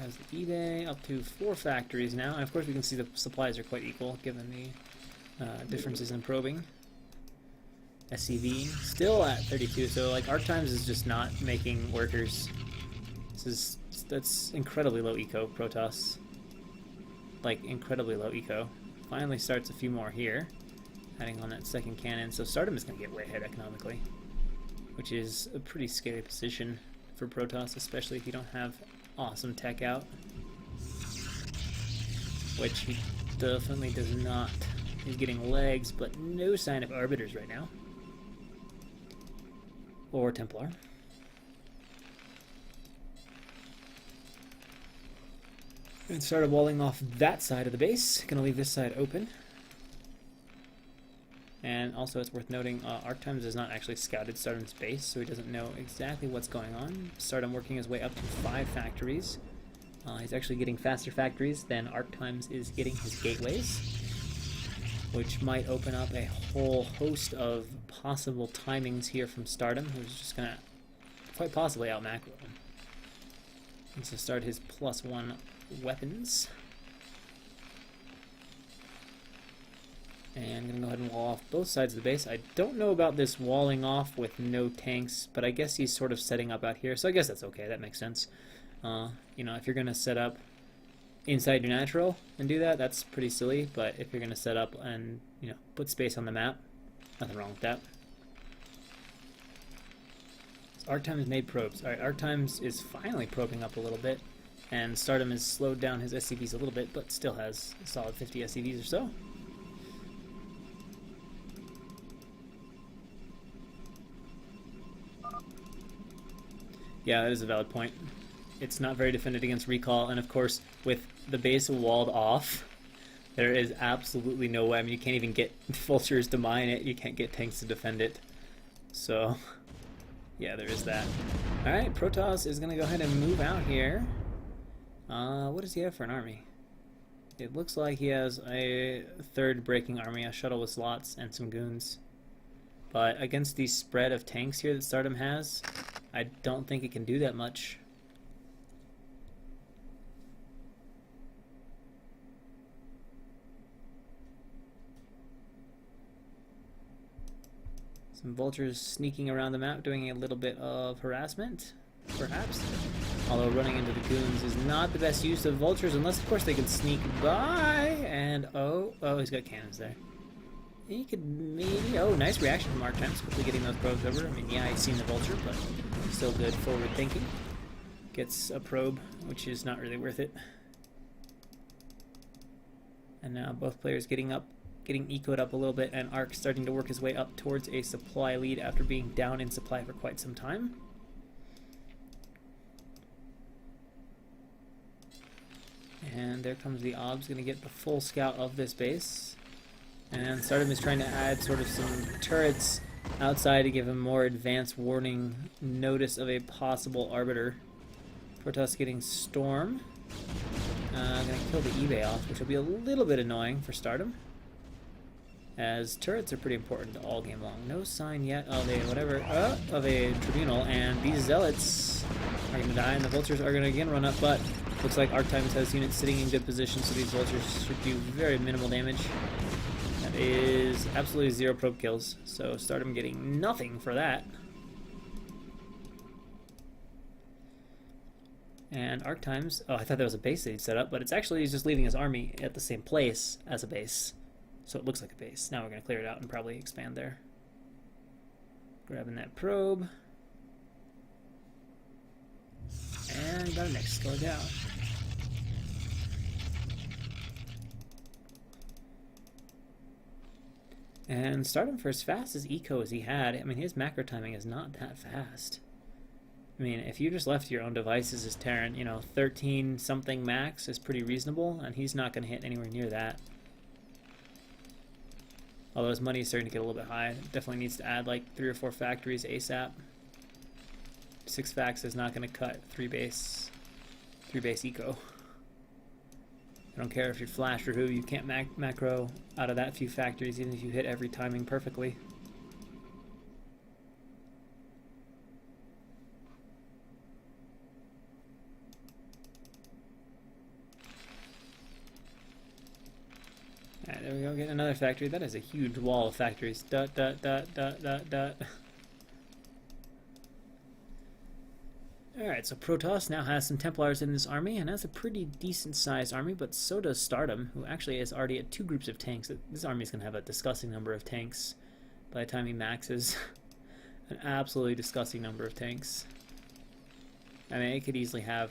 Has the eBay up to 4 factories now, and of course we can see the supplies are quite equal given the differences in probing. SCV still at 32, so like arc times is just not making workers. That's incredibly low eco, Protoss. Like incredibly low eco. Finally starts a few more here, adding on that second cannon. So Stardom is going to get way ahead economically, which is a pretty scary position for Protoss, especially if you don't have awesome tech out, which he definitely does not. He's getting legs, but no sign of arbiters right now. Or Templar. And started walling off that side of the base. Gonna leave this side open. And also it's worth noting, Arc Times has not actually scouted Stardom's base, so he doesn't know exactly what's going on. Stardom working his way up to 5 factories. He's actually getting faster factories than Arc Times is getting his gateways, which might open up a whole host of possible timings here from Stardom, who's just going to quite possibly out-macro him. And so start his +1 weapons. And I'm going to go ahead and wall off both sides of the base. I don't know about this walling off with no tanks, but I guess he's sort of setting up out here, so I guess that's okay. That makes sense. You know, if you're going to set up inside your natural and do that, that's pretty silly, but if you're going to set up and, you know, put space on the map, nothing wrong with that. So Arc Times made probes. Alright, Arc Times is finally probing up a little bit, and Stardom has slowed down his SCVs a little bit, but still has a solid 50 SCVs or so. Yeah, that is a valid point. It's not very defended against recall, and of course, with the base walled off, there is absolutely no way. I mean, you can't even get vultures to mine it. You can't get tanks to defend it. So, yeah, there is that. Alright, Protoss is going to go ahead and move out here. What does he have for an army? It looks like he has a 3rd breaking army, a shuttle with slots, and some goons. But against the spread of tanks here that Stardom has, I don't think it can do that much. Some vultures sneaking around the map, doing a little bit of harassment, perhaps. Although running into the goons is not the best use of vultures, unless of course they can sneak by. And oh, he's got cannons there. He could maybe, nice reaction from Arc Times, quickly getting those probes over. I mean, yeah, he's seen the vulture, but still good forward thinking. Gets a probe, which is not really worth it. And now both players getting ecoed up a little bit, and Arc starting to work his way up towards a supply lead after being down in supply for quite some time. And there comes the Obs, going to get the full scout of this base. And Stardom is trying to add sort of some turrets outside to give him more advanced warning notice of a possible arbiter. Protoss getting Storm. Gonna kill the eBay off, which will be a little bit annoying for Stardom, as turrets are pretty important to all game long. No sign yet of a of a Tribunal, and these Zealots are gonna die, and the Vultures are gonna again run up, but looks like Arctimes has units sitting in good position, so these Vultures should do very minimal damage. That is absolutely 0 probe kills, so Stardom getting nothing for that. And Arctimes, oh, I thought that was a base that he'd set up, but it's actually he's just leaving his army at the same place as a base. So it looks like a base. Now we're going to clear it out and probably expand there. Grabbing that probe. And got a next go down. And Stardom, for as fast as eco as he had, I mean, his macro timing is not that fast. I mean, if you just left your own devices as Terran, you know, 13 something max is pretty reasonable, and he's not going to hit anywhere near that. Although his money is starting to get a little bit high. Definitely needs to add like 3 or 4 factories ASAP. 6 facts is not going to cut 3 base eco. I don't care if you're flash or who, you can't macro out of that few factories even if you hit every timing perfectly. Alright, there we go, get another factory. That is a huge wall of factories. Dot, dot, dot, dot, dot, dot. Alright, so Protoss now has some Templars in this army, and has a pretty decent sized army, but so does Stardom, who actually is already at 2 groups of tanks. This army is going to have a disgusting number of tanks by the time he maxes. An absolutely disgusting number of tanks. I mean, it could easily have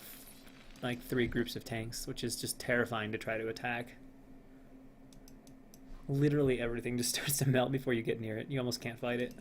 like 3 groups of tanks, which is just terrifying to try to attack. Literally everything just starts to melt before you get near it. You almost can't fight it.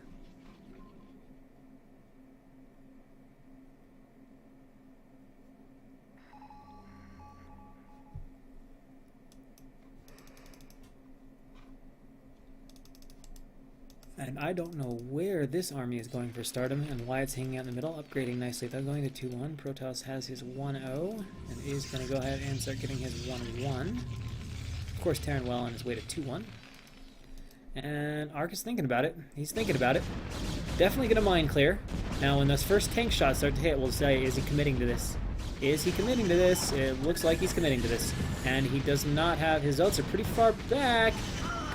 And I don't know where this army is going for Stardom and why it's hanging out in the middle. Upgrading nicely though, going to 2-1. Protoss has his 1-0 and is going to go ahead and start getting his 1-1. Of course, Terran well on his way to 2-1. And Ark is thinking about it. He's thinking about it. Definitely going to mine clear. Now, when those first tank shots start to hit, we'll say, is he committing to this? Is he committing to this? It looks like he's committing to this. And he does not have... His Zealots are pretty far back.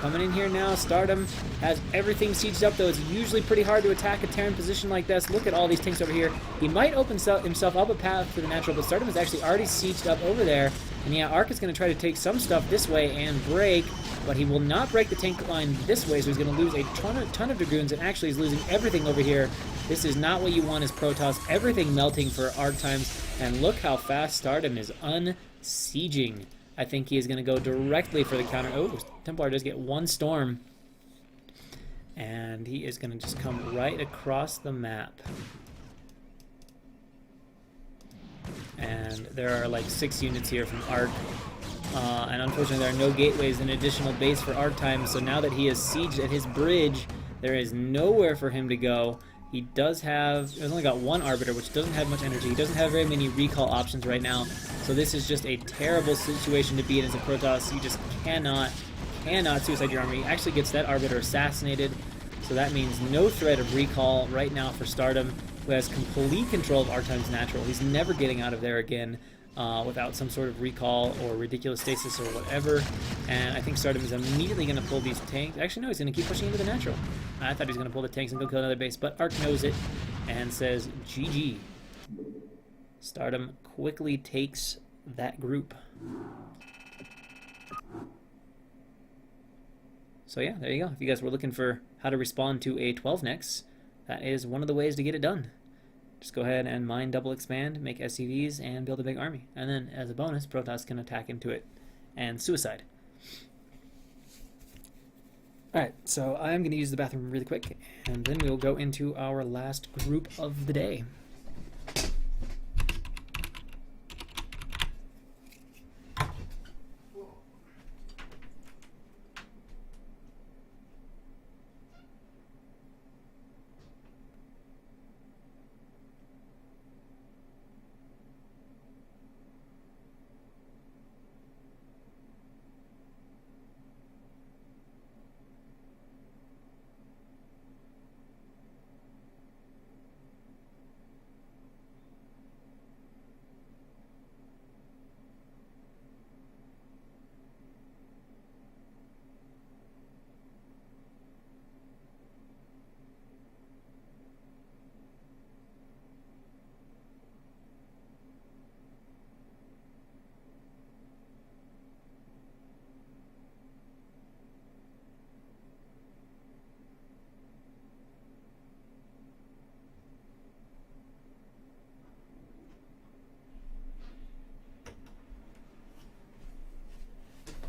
Coming in here now. Stardom has everything sieged up, though. It's usually pretty hard to attack a Terran position like this. Look at all these tanks over here. He might open himself up a path to the natural, but Stardom is actually already sieged up over there. And yeah, Ark is going to try to take some stuff this way and break, but he will not break the tank line this way, so he's going to lose a ton of Dragoons, and actually he's losing everything over here. This is not what you want as Protoss. Everything melting for Arctimes, and look how fast Stardom is unsieging. I think he is going to go directly for the counter. Oh, Templar does get 1 storm. And he is going to just come right across the map. And there are like 6 units here from Ark. And unfortunately there are no gateways, an additional base for Arctimes. So now that he has sieged at his bridge, there is nowhere for him to go. He does have, he's only got 1 Arbiter, which doesn't have much energy. He doesn't have very many recall options right now. So this is just a terrible situation to be in as a Protoss. You just cannot suicide your army. He actually gets that Arbiter assassinated. So that means no threat of recall right now for Stardom, who has complete control of Arctime's natural. He's never getting out of there again without some sort of recall or ridiculous stasis or whatever. And I think Stardom is immediately going to pull these tanks. Actually, no, he's going to keep pushing into the natural. I thought he was going to pull the tanks and go kill another base, but Ark knows it and says GG. Stardom quickly takes that group. So yeah, there you go. If you guys were looking for how to respond to a 12 nex, that is one of the ways to get it done. Just go ahead and mine, double expand, make SCVs, and build a big army. And then, as a bonus, Protoss can attack into it and suicide. Alright, so I'm going to use the bathroom really quick, and then we'll go into our last group of the day.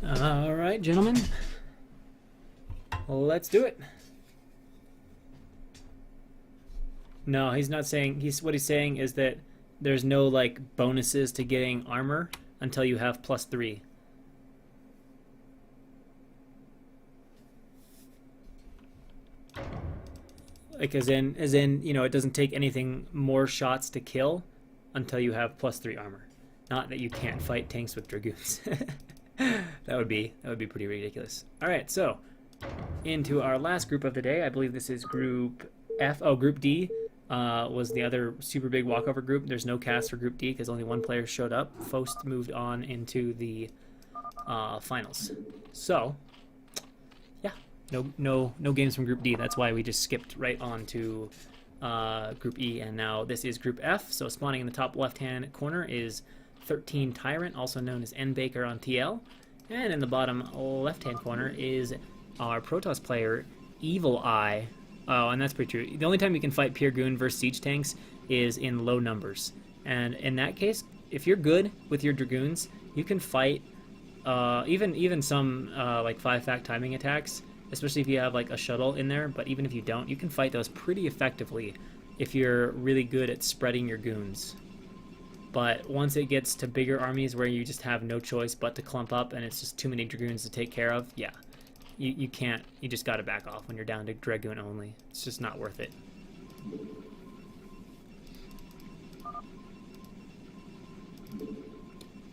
All right, gentlemen. Let's do it. No, he's not saying. What he's saying is that there's no like bonuses to getting armor until you have +3. Like as in, you know, it doesn't take anything more shots to kill until you have +3 armor. Not that you can't fight tanks with dragoons. that would be pretty ridiculous. All right, so into our last group of the day. I believe this is Group F. Oh, Group D was the other super big walkover group. There's no cast for Group D because only one player showed up. Fost moved on into the finals. So no games from Group D. That's why we just skipped right on to Group E, and now this is Group F. So spawning in the top left-hand corner is 13 Tyrant, also known as N Baker on TL, and in the bottom left-hand corner is our Protoss player Evil Eye. Oh, and that's pretty true. The only time you can fight Pure Goon versus siege tanks is in low numbers, and in that case, if you're good with your dragoons, you can fight even some like 5-fact timing attacks. Especially if you have like a shuttle in there, but even if you don't, you can fight those pretty effectively if you're really good at spreading your goons. But once it gets to bigger armies where you just have no choice but to clump up and it's just too many dragoons to take care of, yeah, you can't, you just gotta back off when you're down to dragoon only. It's just not worth it.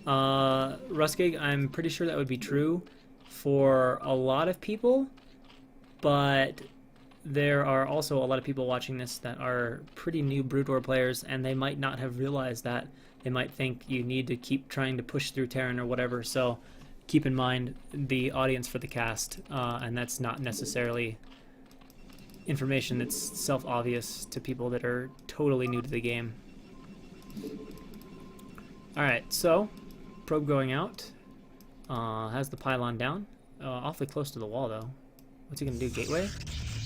Ruskig, I'm pretty sure that would be true for a lot of people. But there are also a lot of people watching this that are pretty new Brood War players, and they might not have realized that. They might think you need to keep trying to push through Terran or whatever, so keep in mind the audience for the cast, and that's not necessarily information that's self-obvious to people that are totally new to the game. Alright, so, probe going out, has the pylon down, awfully close to the wall though. What's he gonna do? Gateway?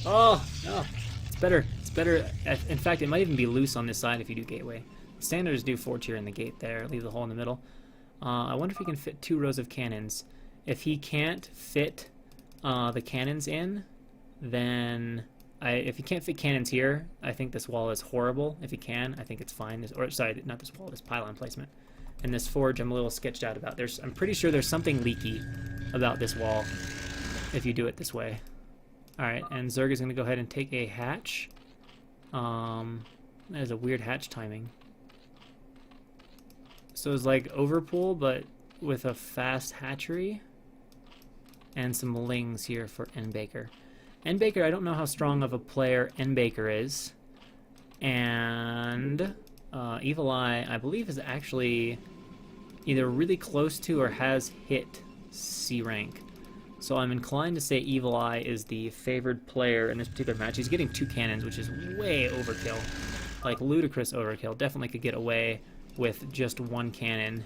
Oh no! It's better. It's better. In fact, it might even be loose on this side if you do gateway. Standards do 4-tier in the gate there. Leave the hole in the middle. I wonder if he can fit 2 rows of cannons. If he can't fit the cannons in, then if he can't fit cannons here, I think this wall is horrible. If he can, I think it's fine. Or sorry, not this wall. This pylon placement. And this forge, I'm a little sketched out about. I'm pretty sure there's something leaky about this wall if you do it this way. Alright, and Zerg is going to go ahead and take a hatch. That is a weird hatch timing. So it's like overpool, but with a fast hatchery. And some lings here for N Baker. N Baker, I don't know how strong of a player N Baker is. And Evil Eye, I believe, is actually either really close to or has hit C rank. So I'm inclined to say Evil Eye is the favored player in this particular match. He's getting 2 cannons, which is way overkill. Like, ludicrous overkill. Definitely could get away with just 1 cannon.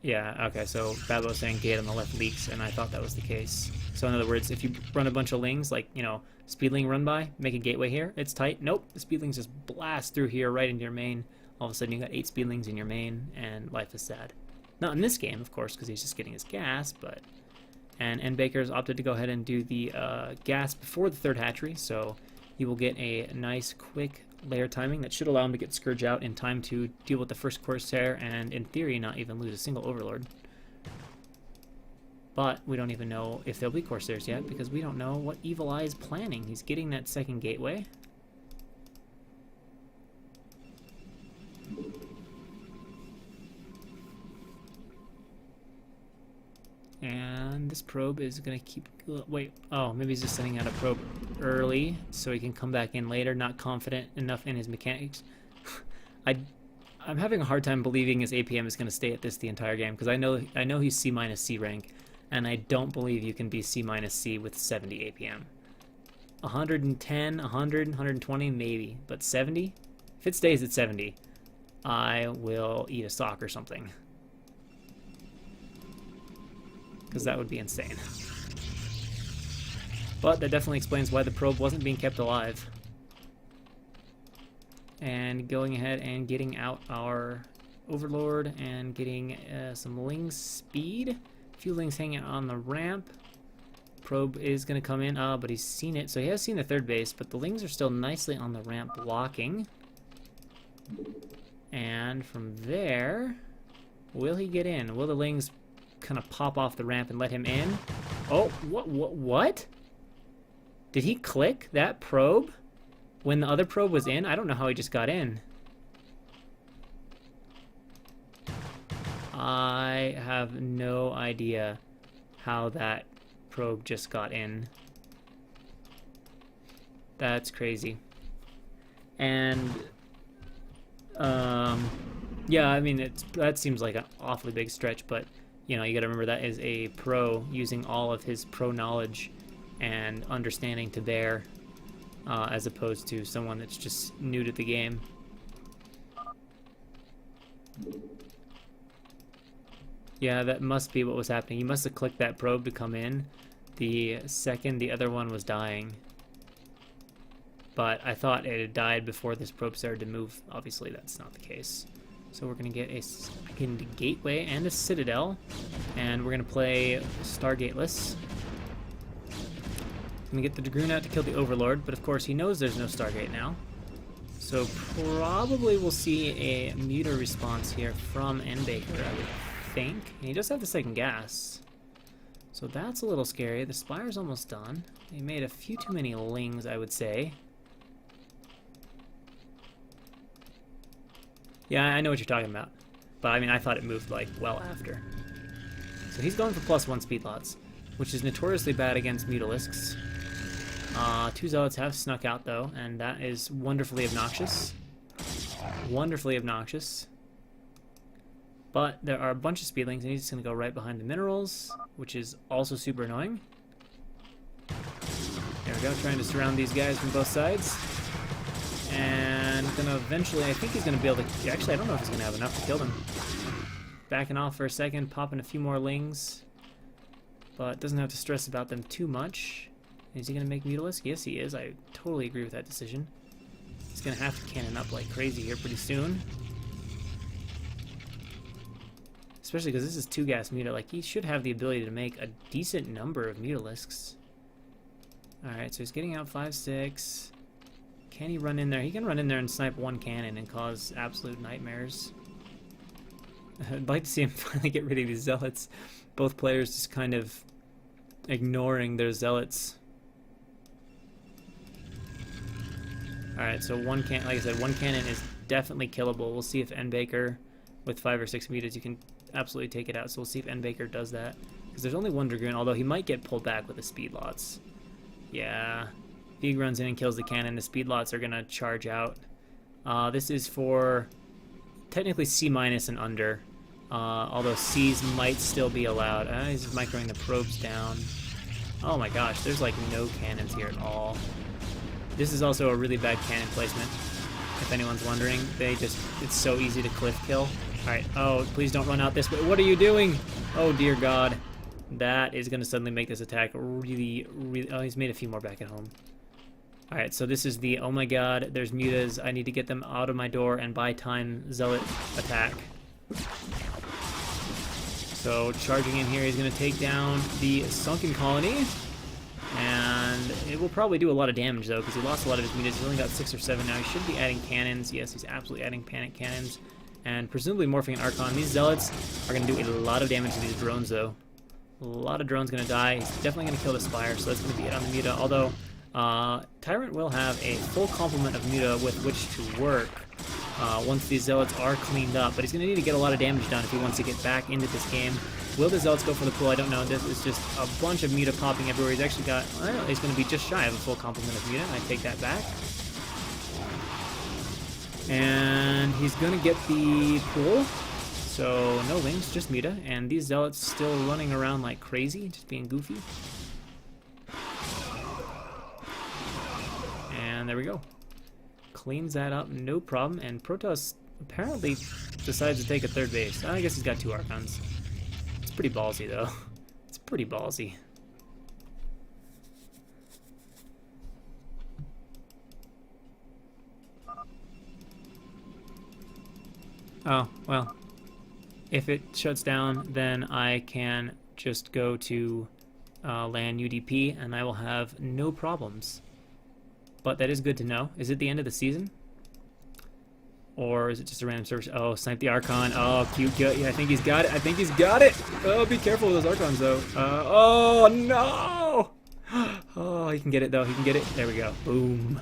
Yeah, okay, so Babbo's saying gate on the left leaks, and I thought that was the case. So in other words, if you run a bunch of lings, like, you know, speedling run by, make a gateway here, it's tight. Nope, the speedlings just blast through here right into your main. All of a sudden you got 8 speedlings in your main, and life is sad. Not in this game, of course, because he's just getting his gas, but... And N Baker's opted to go ahead and do the gas before the 3rd hatchery, so he will get a nice, quick layer timing that should allow him to get Scourge out in time to deal with the first Corsair and, in theory, not even lose a single Overlord. But we don't even know if there'll be Corsairs yet, because we don't know what Evil Eye is planning. He's getting that 2nd gateway. And this probe is going to keep... Wait, oh, maybe he's just sending out a probe early so he can come back in later, not confident enough in his mechanics. I'm having a hard time believing his APM is going to stay at this the entire game, because I know he's C-C rank, and I don't believe you can be C-C with 70 APM. 110, 100, 120, maybe, but 70? If it stays at 70, I will eat a sock or something. Because that would be insane. But that definitely explains why the probe wasn't being kept alive. And going ahead and getting out our Overlord and getting some Ling speed. A few Lings hanging on the ramp. Probe is going to come in, but he's seen it. So he has seen the third base, but the Lings are still nicely on the ramp blocking. And from there, will he get in? Will the Lings kind of pop off the ramp and let him in? Oh, what? Did he click that probe when the other probe was in? I don't know how he just got in. I have no idea how that probe just got in. That's crazy. And yeah, I mean that seems like an awfully big stretch, but you know, you got to remember that is a pro using all of his pro knowledge and understanding to bear, as opposed to someone that's just new to the game. Yeah, that must be what was happening. He must have clicked that probe to come in the second the other one was dying. But I thought it had died before this probe started to move. Obviously, that's not the case. So we're going to get a second gateway and a citadel. And we're going to play Stargateless. I'm going to get the Dragoon out to kill the Overlord, but of course he knows there's no Stargate now. So probably we'll see a Muta response here from N-Baker, I would think. And he does have the second gas. So that's a little scary. The Spire's almost done. He made a few too many Lings, I would say. Yeah, I know what you're talking about. But I mean, I thought it moved like well after. So he's going for +1 speed lots, which is notoriously bad against Mutalisks. 2 Zealots have snuck out though, and that is wonderfully obnoxious. Wonderfully obnoxious. But there are a bunch of speedlings, and he's just going to go right behind the minerals, which is also super annoying. There we go, trying to surround these guys from both sides. And gonna eventually, I think he's going to be able to... Actually, I don't know if he's going to have enough to kill them. Backing off for a second, popping a few more Lings. But doesn't have to stress about them too much. Is he going to make Mutalisk? Yes, he is. I totally agree with that decision. He's going to have to cannon up like crazy here pretty soon. Especially because this is 2-gas Muta. Like, he should have the ability to make a decent number of Mutalisks. Alright, so he's getting out 5-6. Can he run in there? He can run in there and snipe one cannon and cause absolute nightmares. I'd like to see him finally get rid of these Zealots. Both players just kind of ignoring their Zealots. Alright, so one cannon, like I said, one cannon is definitely killable. We'll see if N-Baker, with 5 or 6 mutas, you can absolutely take it out. So we'll see if N-Baker does that. Because there's only one Dragoon, although he might get pulled back with the speed lots. Yeah. Big runs in and kills the cannon. The speed lots are going to charge out. This is for technically C- and under. Although C's might still be allowed. He's just microing the probes down. Oh my gosh, there's like no cannons here at all. This is also a really bad cannon placement, if anyone's wondering. It's so easy to cliff kill. Alright, oh, please don't run out this way. What are you doing? Oh dear God. That is going to suddenly make this attack really... Oh, he's made a few more back at home. Alright, so this is the, oh my god, there's mutas, I need to get them out of my door and buy time Zealot attack. So charging in here, he's going to take down the Sunken Colony. And it will probably do a lot of damage though, because he lost a lot of his mutas. He's only got 6 or 7 now. He should be adding cannons. Yes, he's absolutely adding panic cannons. And presumably morphing an Archon. These Zealots are going to do a lot of damage to these drones though. A lot of drones going to die. He's definitely going to kill the Spire, so that's going to be it on the Muta. Although... Tyrant will have a full complement of Muta with which to work once these Zealots are cleaned up, but he's going to need to get a lot of damage done if he wants to get back into this game. Will the Zealots go for the pull? I don't know. This is just a bunch of Muta popping everywhere. He's actually got... Well, he's going to be just shy of a full complement of Muta. I take that back. And he's going to get the pull. So no Lings, just Muta. And these Zealots still running around like crazy, just being goofy. And there we go. Cleans that up, no problem. And Protoss apparently decides to take a third base. I guess he's got 2 Archons. It's pretty ballsy, though. It's pretty ballsy. Oh, well. If it shuts down, then I can just go to LAN UDP, and I will have no problems. But that is good to know. Is it the end of the season? Or is it just a random service? Oh, snipe the Archon. Oh, cute. Yeah, I think he's got it. I think he's got it. Oh, be careful with those Archons, though. Oh, no! Oh, he can get it, though. He can get it. There we go. Boom.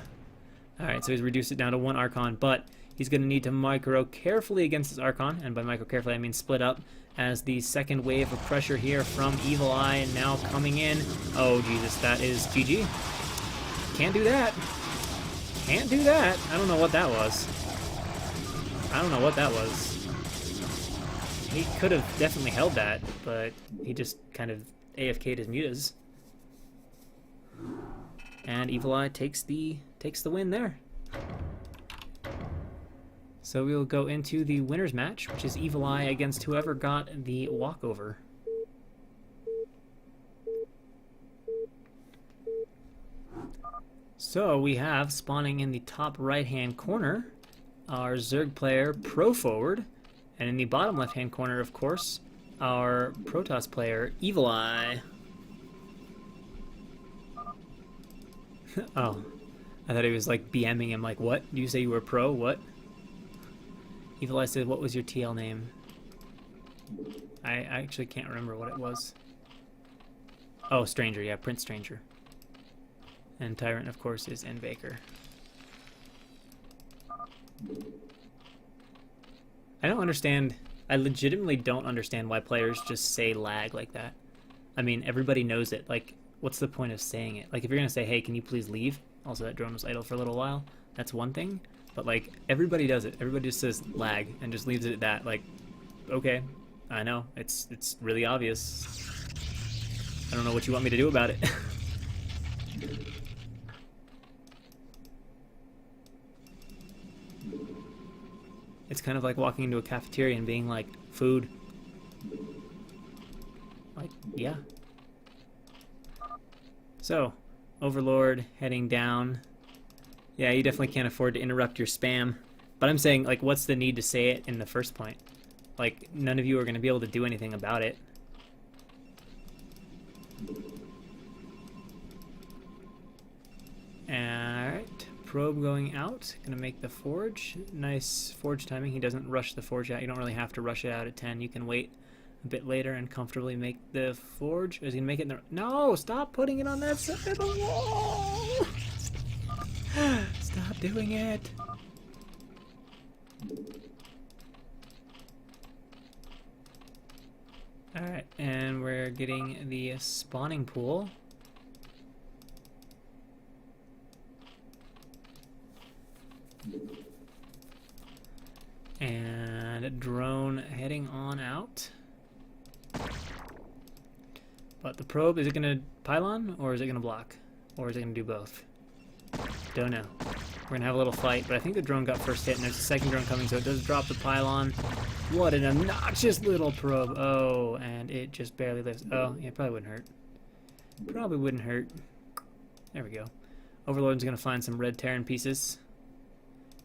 All right, so he's reduced it down to 1 Archon, but he's going to need to micro carefully against his Archon, and by micro carefully, I mean split up, as the second wave of pressure here from Evil Eye now coming in. Oh, Jesus, that is GG. Can't do that. Can't do that. I don't know what that was. I don't know what that was. He could have definitely held that, but he just kind of AFK'd his mutas. And Evil Eye takes the win there. So we will go into the winner's match, which is Evil Eye against whoever got the walkover. So we have, spawning in the top right-hand corner, our Zerg player, Pro Forward, and in the bottom left-hand corner, of course, our Protoss player, Evil Eye. Oh, I thought he was like BMing him, like, what? Do you say you were pro? What? Evil Eye said, what was your TL name? I actually can't remember what it was. Oh, Stranger, yeah, Prince Stranger. And Tyrant, of course, is Baker. I don't understand. I legitimately don't understand why players just say lag like that. I mean, everybody knows it. Like, what's the point of saying it? Like, if you're gonna say, hey, can you please leave? Also, that drone was idle for a little while. That's one thing. But, like, everybody does it. Everybody just says lag and just leaves it at that. Like, okay, I know. It's really obvious. I don't know what you want me to do about it. It's kind of like walking into a cafeteria and being like, food. Like, yeah. So, Overlord heading down. Yeah, you definitely can't afford to interrupt your spam. But I'm saying, like, what's the need to say it in the first point? Like, none of you are going to be able to do anything about it. Alright, probe going out. Gonna make the forge. Nice forge timing. He doesn't rush the forge out. You don't really have to rush it out at 10. You can wait a bit later and comfortably make the forge. Is he gonna make it in the... No! Stop putting it on that side of the wall! Stop doing it! Alright, and we're getting the spawning pool. And a drone heading on out. But the probe, is it going to pylon or is it going to block? Or is it going to do both? Don't know. We're going to have a little fight, but I think the drone got first hit and there's a second drone coming, so it does drop the pylon. What an obnoxious little probe. Oh, and it just barely lifts. Oh, yeah, it probably wouldn't hurt. Probably wouldn't hurt. There we go. Overlord's going to find some red Terran pieces.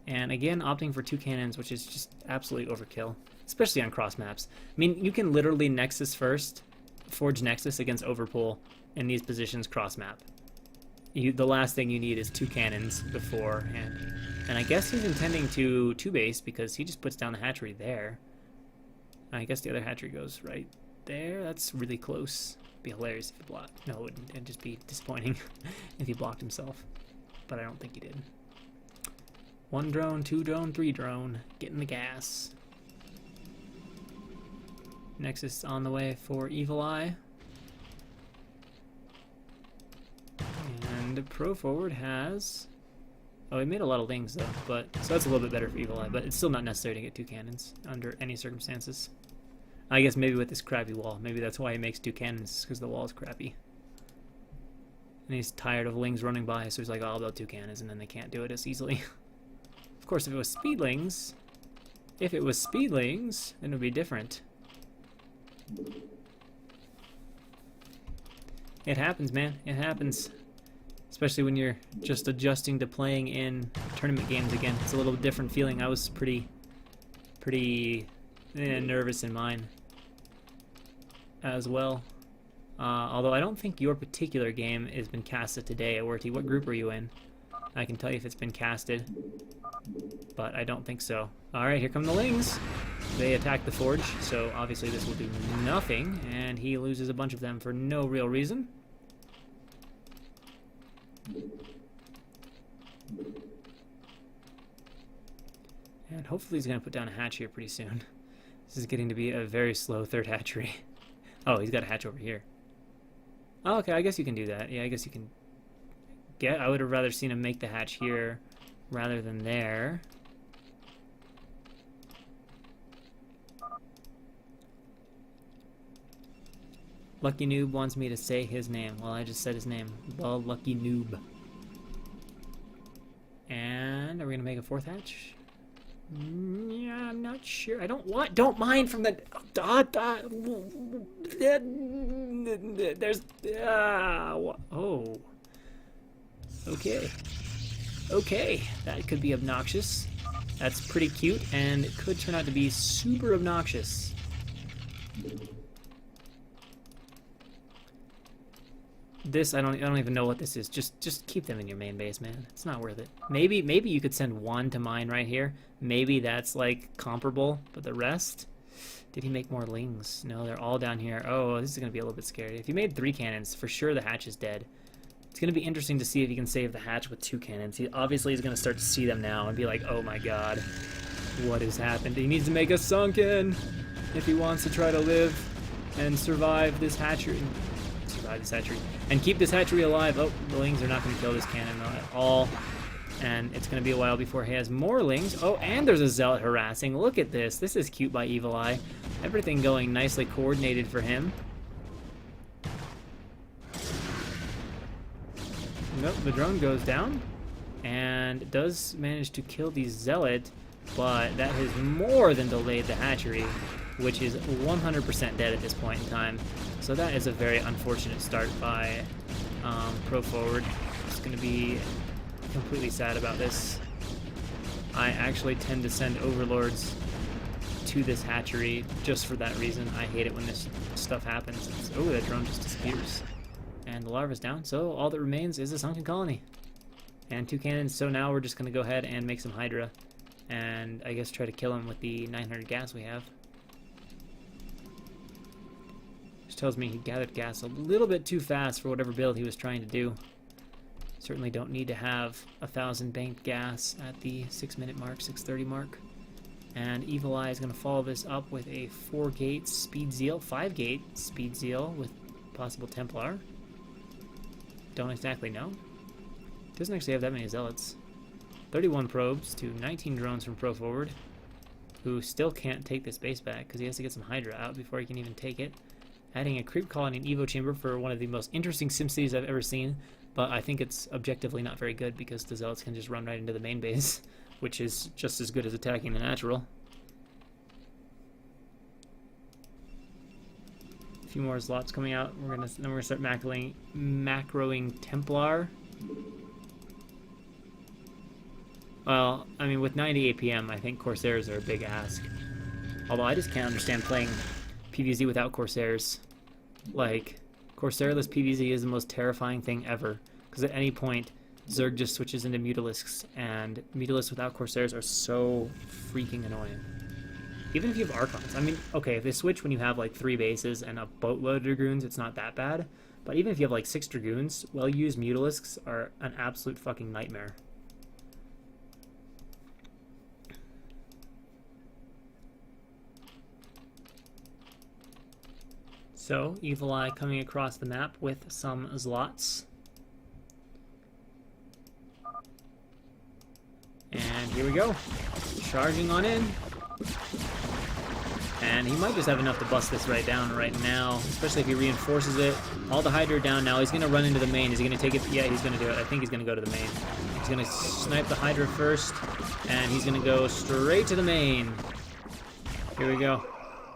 And again, opting for 2 cannons, which is just absolutely overkill, especially on cross maps. I mean, you can literally Nexus first, Forge Nexus against Overpool in these positions cross map. The last thing you need is 2 cannons beforehand. And I guess he's intending to 2-base because he just puts down the hatchery there. I guess the other hatchery goes right there. That's really close. It'd be hilarious if he blocked. No, it wouldn't. It'd just be disappointing if he blocked himself. But I don't think he did. 1 drone, 2 drone, 3 drone. Getting the gas. Nexus on the way for Evil Eye. And Pro Forward has... Oh, he made a lot of lings though, but so that's a little bit better for Evil Eye, but it's still not necessary to get 2 cannons under any circumstances. I guess maybe with this crappy wall. Maybe that's why he makes 2 cannons, because the wall is crappy. And he's tired of lings running by, so he's like, oh, I'll build 2 cannons, and then they can't do it as easily. Of course, if it was speedlings, then it would be different. It happens, man. It happens. Especially when you're just adjusting to playing in tournament games again. It's a little different feeling. I was pretty pretty nervous in mine as well. Although I don't think your particular game has been casted today, Awerty. What group are you in? I can tell you if it's been casted, but I don't think so. Alright, here come the Lings. They attack the Forge, so obviously this will do nothing, and he loses a bunch of them for no real reason. And hopefully he's going to put down a hatch here pretty soon. This is getting to be a very slow third hatchery. Oh, he's got a hatch over here. Oh, okay, I guess you can do that. Yeah, I guess you can get... I would have rather seen him make the hatch here rather than there. Lucky Noob wants me to say his name. Well, I just said his name. Well, Lucky Noob. And are we going to make a fourth hatch? Yeah, I'm not sure. I don't mind from the... There's... oh. Okay. Okay, that could be obnoxious. That's pretty cute, and it could turn out to be super obnoxious. This, I don't even know what this is. Just keep them in your main base, man. It's not worth it. Maybe you could send one to mine right here. Maybe that's like comparable, but the rest? Did he make more Lings? No, they're all down here. Oh, this is gonna be a little bit scary. If you made 3 cannons, for sure the hatch is dead. It's gonna be interesting to see if he can save the hatch with 2 cannons. He obviously is gonna start to see them now and be like, oh my god, what has happened? He needs to make a sunken if he wants to try to live and survive this hatchery. This hatchery and keep this hatchery alive. Oh, the Lings are not going to kill this cannon at all, and it's going to be a while before he has more Lings. Oh, and there's a Zealot harassing. Look at this. This is cute by Evil Eye. Everything going nicely coordinated for him. Nope, the drone goes down and does manage to kill the Zealot, but that has more than delayed the hatchery, which is 100% dead at this point in time. So that is a very unfortunate start by Pro Forward. It's going to be completely sad about this. I actually tend to send Overlords to this hatchery just for that reason. I hate it when this stuff happens. Oh, that drone just disappears. And the larva's down, so all that remains is a sunken colony. And 2 cannons, so now we're just going to go ahead and make some Hydra. And I guess try to kill him with the 900 gas we have. Tells me he gathered gas a little bit too fast for whatever build he was trying to do. Certainly don't need to have 1,000 banked gas at the 6-minute mark, 6:30 mark. And Evil Eye is going to follow this up with a 4-gate Speed Zeal, 5-gate Speed Zeal with possible Templar. Don't exactly know. Doesn't actually have that many Zealots. 31 probes to 19 drones from Pro Forward, who still can't take this base back because he has to get some Hydra out before he can even take it. Adding a creep colony and Evo chamber for one of the most interesting sim cities I've ever seen, but I think it's objectively not very good because the Zealots can just run right into the main base, which is just as good as attacking the natural. A few more slots coming out. Then we're gonna start macroing Templar. Well, I mean, with 90 APM, I think Corsairs are a big ask. Although I just can't understand playing PvZ without Corsairs. Like, Corsairless PvZ is the most terrifying thing ever, because at any point Zerg just switches into Mutalisks, and Mutalisks without Corsairs are so freaking annoying. Even if you have Archons. I mean, okay, if they switch when you have like 3 bases and a boatload of Dragoons, it's not that bad, but even if you have like 6 Dragoons, well-used Mutalisks are an absolute fucking nightmare. So, Evil Eye coming across the map with some Zlots. And here we go. Charging on in. And he might just have enough to bust this right down right now, especially if he reinforces it. All the Hydra down now. He's going to run into the main. Is he going to take it? Yeah, he's going to do it. I think he's going to go to the main. He's going to snipe the Hydra first, and he's going to go straight to the main. Here we go.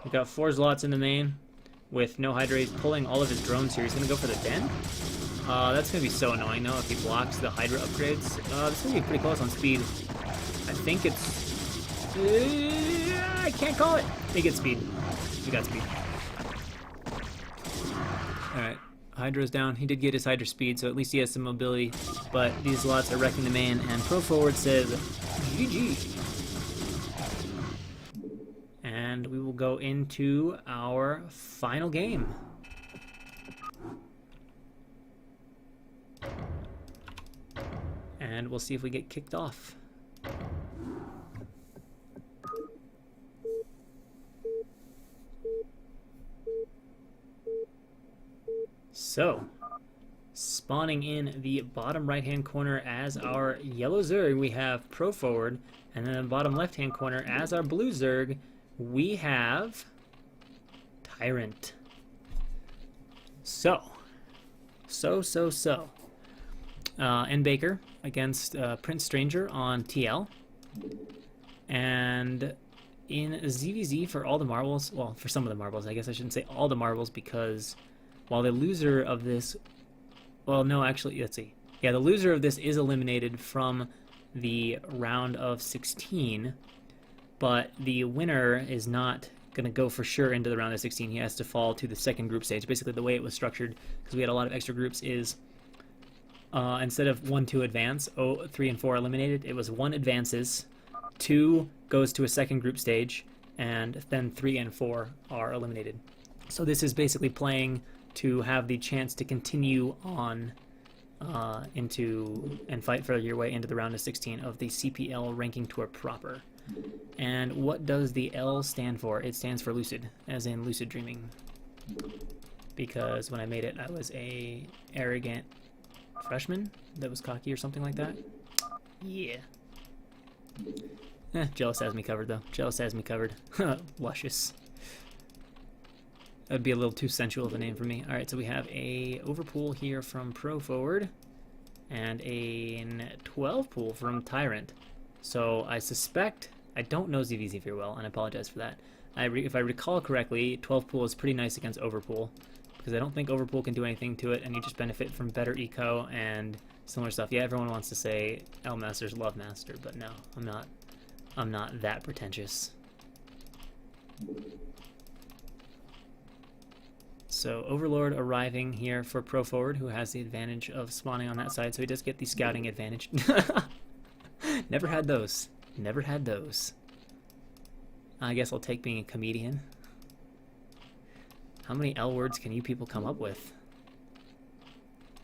We've got 4 Zlots in the main. With no Hydra, he's pulling all of his drones here. He's going to go for the den? That's going to be so annoying, though, if he blocks the Hydra upgrades. This is going to be pretty close on speed. I think it's... I can't call it. He gets speed. He got speed. Alright. Hydra's down. He did get his Hydra speed, so at least he has some mobility. But these lots are wrecking the man, and Pro Forward says, GG. And we will go into our final game. And we'll see if we get kicked off. So, spawning in the bottom right-hand corner as our yellow Zerg, we have Pro Forward, and then in the bottom left-hand corner as our blue Zerg, we have Tyrant. So. And Baker against Prince Stranger on TL. And in ZVZ for all the marbles, well, for some of the marbles, I guess I shouldn't say all the marbles, because while the loser of this, well, no, actually, let's see. Yeah, the loser of this is eliminated from the round of 16, but the winner is not going to go for sure into the round of 16. He has to fall to the second group stage. Basically, the way it was structured, because we had a lot of extra groups, is instead of 1, 2 advance, 3 and 4 eliminated, it was 1 advances, 2 goes to a second group stage, and then 3 and 4 are eliminated. So this is basically playing to have the chance to continue on into and fight for your way into the round of 16 of the CPL ranking tour proper. And what does the L stand for? It stands for lucid, as in lucid dreaming. Because when I made it, I was a arrogant freshman that was cocky or something like that. Yeah. Jealous has me covered, though. Jealous has me covered. Luscious. That'd be a little too sensual of a name for me. Alright, so we have a overpool here from Pro Forward, and a 12 pool from Tyrant. So I suspect, I don't know ZVZ very well, and I apologize for that. If I recall correctly, 12 pool is pretty nice against overpool, because I don't think overpool can do anything to it, and you just benefit from better eco and similar stuff. Yeah, everyone wants to say L Master's Love Master, but no, I'm not that pretentious. So Overlord arriving here for Pro Forward, who has the advantage of spawning on that side, so he does get the scouting advantage. Never had those. Never had those. I guess I'll take being a comedian. How many L words can you people come up with?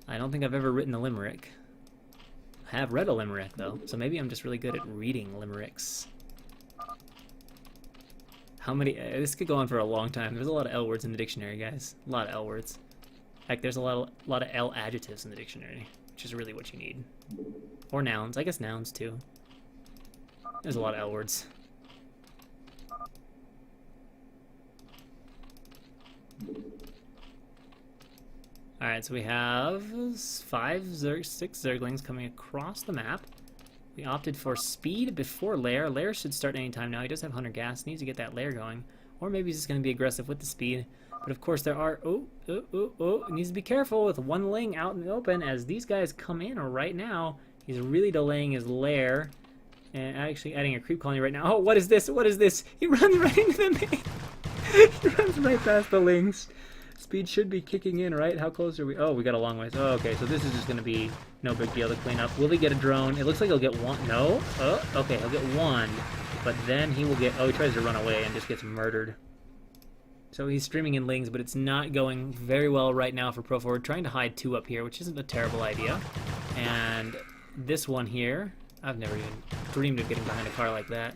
I don't think I've ever written a limerick. I have read a limerick, though, so maybe I'm just really good at reading limericks. How many? This could go on for a long time. There's a lot of L words in the dictionary, guys. A lot of L words. Heck, there's a lot of L adjectives in the dictionary, which is really what you need. Or nouns. I guess nouns, too. There's a lot of L words. Alright, so we have 6 Zerglings coming across the map. We opted for speed before lair. Lair should start anytime now. He does have 100 gas. Needs to get that lair going. Or maybe he's just going to be aggressive with the speed. But of course there are... Needs to be careful with one ling out in the open as these guys come in right now. He's really delaying his lair. And actually adding a creep colony right now. Oh, what is this? What is this? He runs right into the main. He runs right past the lings. Speed should be kicking in, right? How close are we? Oh, we got a long ways. Oh, okay, so this is just going to be no big deal to clean up. Will he get a drone? It looks like he'll get one. No? Oh, okay, he'll get one. But then he will get... Oh, he tries to run away and just gets murdered. So he's streaming in lings, but it's not going very well right now for Pro Forward. Trying to hide 2 up here, which isn't a terrible idea. And this one here, I've never even dreamed of getting behind a car like that.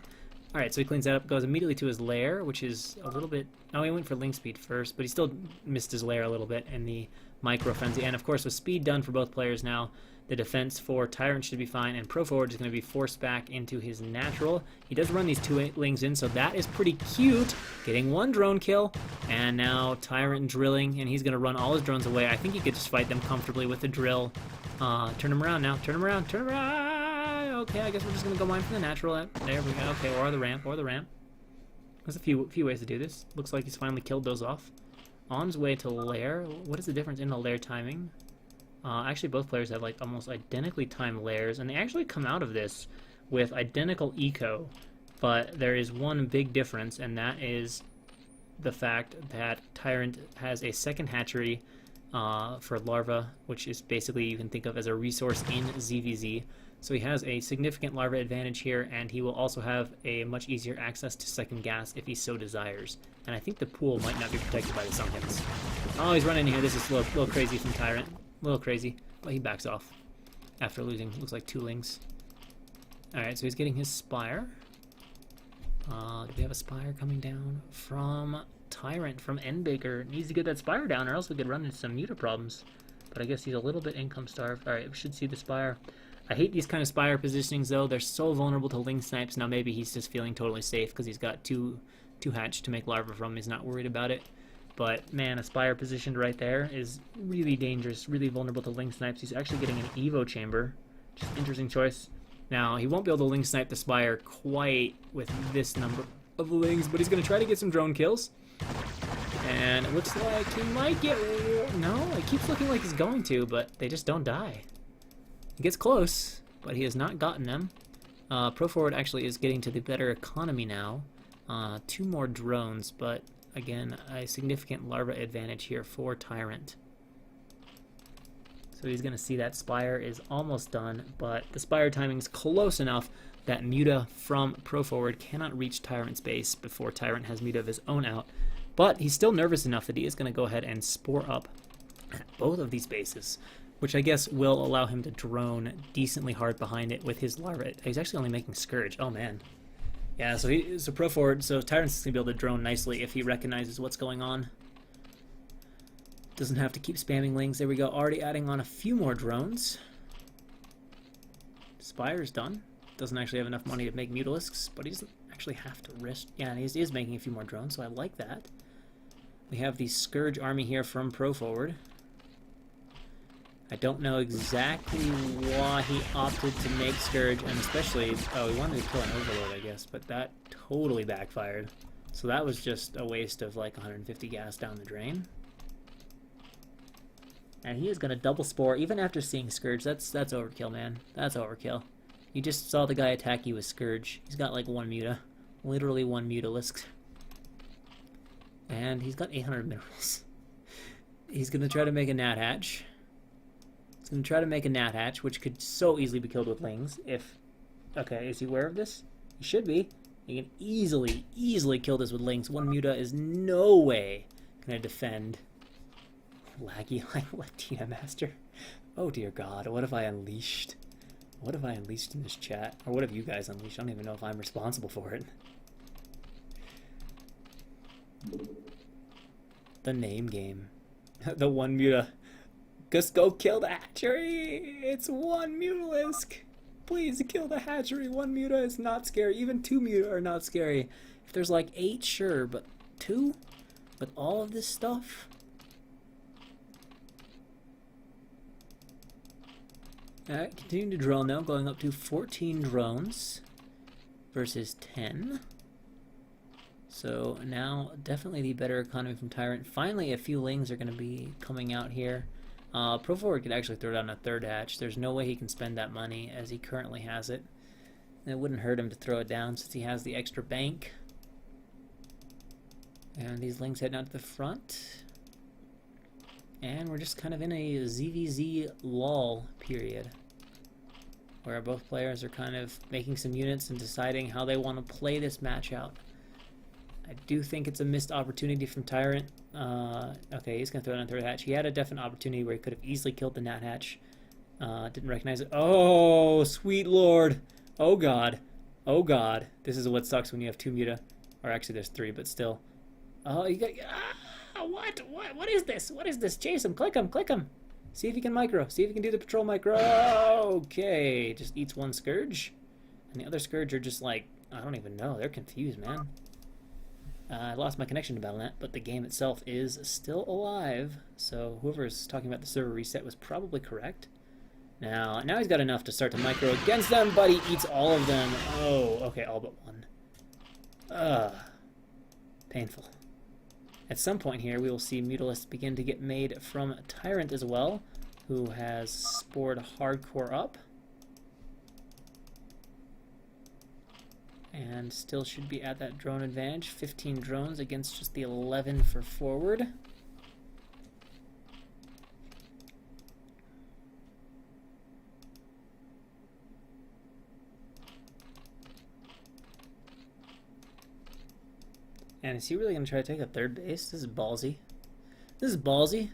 Alright, so he cleans that up, goes immediately to his lair, which is a little bit... Oh, he went for link speed first, but he still missed his lair a little bit in the micro frenzy. And of course, with speed done for both players now, the defense for Tyrant should be fine, and Pro Forward is going to be forced back into his natural. He does run these 2 lings in, so that is pretty cute. Getting 1 drone kill, and now Tyrant drilling, and he's going to run all his drones away. I think he could just fight them comfortably with the drill. Turn him around now. Turn him around. Turn him around. Okay, I guess we're just going to go mine for the natural. There we go. Okay, or the ramp. There's a few ways to do this. Looks like he's finally killed those off. On his way to lair. What is the difference in the lair timing? Actually, both players have like almost identically timed lairs, and they actually come out of this with identical eco. But there is one big difference, and that is the fact that Tyrant has a second hatchery for larva, which is basically you can think of as a resource in ZVZ. So he has a significant larva advantage here, and he will also have a much easier access to second gas if he so desires. And I think the pool might not be protected by the sunken. Oh, he's running in here. This is a little crazy from Tyrant. A little crazy, but he backs off after losing, looks like 2 lings. Alright, so he's getting his Spire. Do we have a Spire coming down from Tyrant, from Endbaker? Needs to get that Spire down or else we could run into some Muta problems. But I guess he's a little bit income starved. Alright, we should see the Spire. I hate these kind of Spire positionings though. They're so vulnerable to Ling snipes. Now maybe he's just feeling totally safe because he's got two hatch to make larva from. He's not worried about it. But man, a Spire positioned right there is really dangerous, really vulnerable to Ling snipes. He's actually getting an Evo chamber. Just interesting choice. Now, he won't be able to Ling snipe the Spire quite with this number of Lings, but he's going to try to get some drone kills. And it looks like he might get... No, it keeps looking like he's going to, but they just don't die. He gets close, but he has not gotten them. Pro Forward actually is getting to the better economy now. 2 more drones, but again, a significant larva advantage here for Tyrant. So he's going to see that Spire is almost done, but the Spire timing is close enough that Muta from Pro Forward cannot reach Tyrant's base before Tyrant has Muta of his own out. But he's still nervous enough that he is going to go ahead and spore up at both of these bases, which I guess will allow him to drone decently hard behind it with his larva. He's actually only making Scourge. Oh man. Yeah, so Pro Forward, so Tyrant's going to be able to drone nicely if he recognizes what's going on. Doesn't have to keep spamming Lings. There we go. Already adding on a few more drones. Spire's done. Doesn't actually have enough money to make Mutalisks, but he doesn't actually have to risk. Yeah, and he is making a few more drones, so I like that. We have the Scourge army here from Pro Forward. I don't know exactly why he opted to make Scourge, and especially... Oh, he wanted to kill an Overlord, I guess, but that totally backfired. So that was just a waste of like 150 gas down the drain. And he is going to double spore even after seeing Scourge. That's overkill, man. That's overkill. You just saw the guy attack you with Scourge. He's got like 1 Muta. Literally 1 Mutalisk. And he's got 800 minerals. He's going to try to make a Nat Hatch. He's going to try to make a Nat Hatch, which could so easily be killed with Lings if... Okay, is he aware of this? He should be. He can easily kill this with Lings. 1 Muta is no way going to defend... Laggy like Latina Master. Oh dear God, what have I unleashed? What have I unleashed in this chat? Or what have you guys unleashed? I don't even know if I'm responsible for it. The name game. The 1 Muta. Just go kill the hatchery! It's 1 Mutalisk! Please kill the hatchery! 1 Muta is not scary. Even 2 Muta are not scary. If there's like 8, sure, but 2? With all of this stuff? Alright, continuing to drone now, going up to 14 drones versus 10. So now definitely the better economy from Tyrant. Finally a few Lings are going to be coming out here. Pro Forward could actually throw down a 3rd hatch. There's no way he can spend that money as he currently has it. And it wouldn't hurt him to throw it down since he has the extra bank. And these Lings heading out to the front. And we're just kind of in a ZVZ lull period, where both players are kind of making some units and deciding how they want to play this match out. I do think it's a missed opportunity from Tyrant. Okay, he's going to throw it on 3rd hatch. He had a definite opportunity where he could have easily killed the Nat Hatch. Didn't recognize it. Oh, sweet lord. Oh god. Oh god. This is what sucks when you have 2 Muta. Or actually there's 3, but still. Oh, you got... What is this? What is this? Chase him, click him, click him. See if he can micro. See if he can do the patrol micro. Okay, just eats 1 Scourge. And the other Scourge are just like, I don't even know. They're confused, man. I lost my connection to Battle.net, but the game itself is still alive. So whoever's talking about the server reset was probably correct. Now he's got enough to start to micro against them, but he eats all of them. Oh, okay, all but 1. Painful. At some point here, we will see Mutalisks begin to get made from Tyrant as well, who has spored hardcore up. And and still should be at that drone advantage. 15 drones against just the 11 for forward. And is he really going to try to take a third base? This is ballsy. This is ballsy.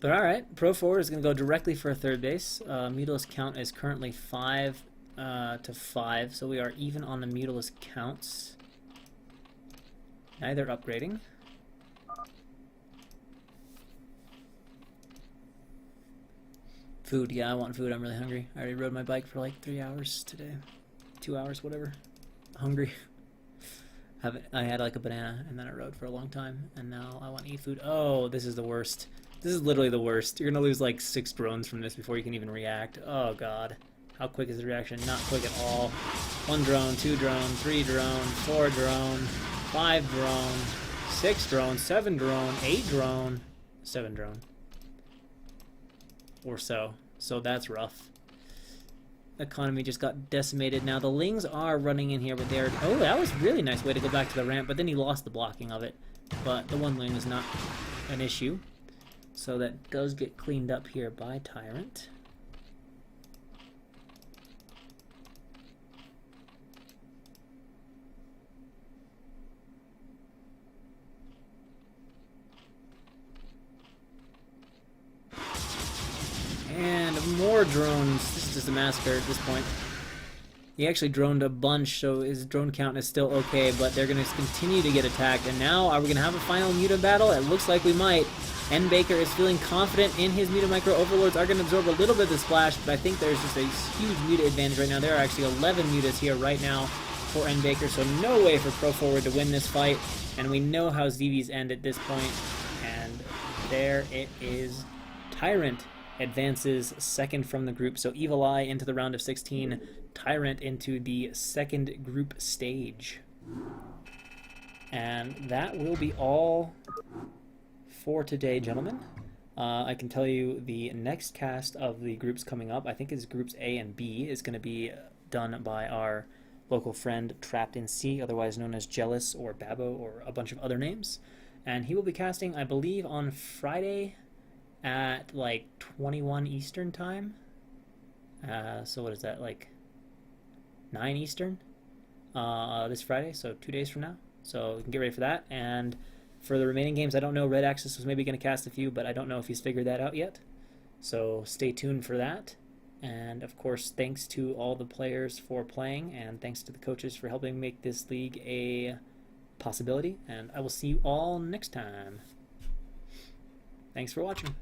But alright, Pro Forward is going to go directly for a third base. Mutalist count is currently 5 to 5, so we are even on the Mutalist counts. Neither upgrading. Food, yeah, I want food. I'm really hungry. I already rode my bike for like 3 hours today. 2 hours, whatever. Hungry. I had like a banana and then I rode for a long time and now I want to eat food. Oh, this is the worst. This is literally the worst. You're gonna lose like 6 drones from this before you can even react. Oh god. How quick is the reaction? Not quick at all. 1 drone, 2 drone, 3 drone, 4 drone, 5 drone, 6 drone, 7 drone, 8 drone, 7 drone. Or so. So that's rough. Economy just got decimated. Now the Lings are running in here, but they're... Oh, that was a really nice way to go back to the ramp, but then he lost the blocking of it. But the 1 Ling is not an issue. So that does get cleaned up here by Tyrant. And more drones. This is just a massacre at this point. He actually droned a bunch, so his drone count is still okay, but they're going to continue to get attacked. And now, are we going to have a final Muta battle? It looks like we might. N. Baker is feeling confident in his Muta Micro. Overlords are going to absorb a little bit of the splash, but I think there's just a huge Muta advantage right now. There are actually 11 Mutas here right now for N. Baker, so no way for Pro Forward to win this fight. And we know how ZVs end at this point. And there it is. Tyrant advances second from the group. So Evil Eye into the round of 16, Tyrant into the second group stage. And that will be all for today, gentlemen. I can tell you the next cast of the groups coming up, I think is groups A and B, is going to be done by our local friend Trapped in Sea, otherwise known as Jealous or Babbo or a bunch of other names. And he will be casting, I believe, on Friday at like 21 Eastern time. So what is that, like 9 Eastern this Friday, so 2 days from now. So we can get ready for that. And for the remaining games, I don't know. Red Axis was maybe going to cast a few, but I don't know if he's figured that out yet. So stay tuned for that. And of course, thanks to all the players for playing, and thanks to the coaches for helping make this league a possibility. And I will see you all next time. Thanks for watching.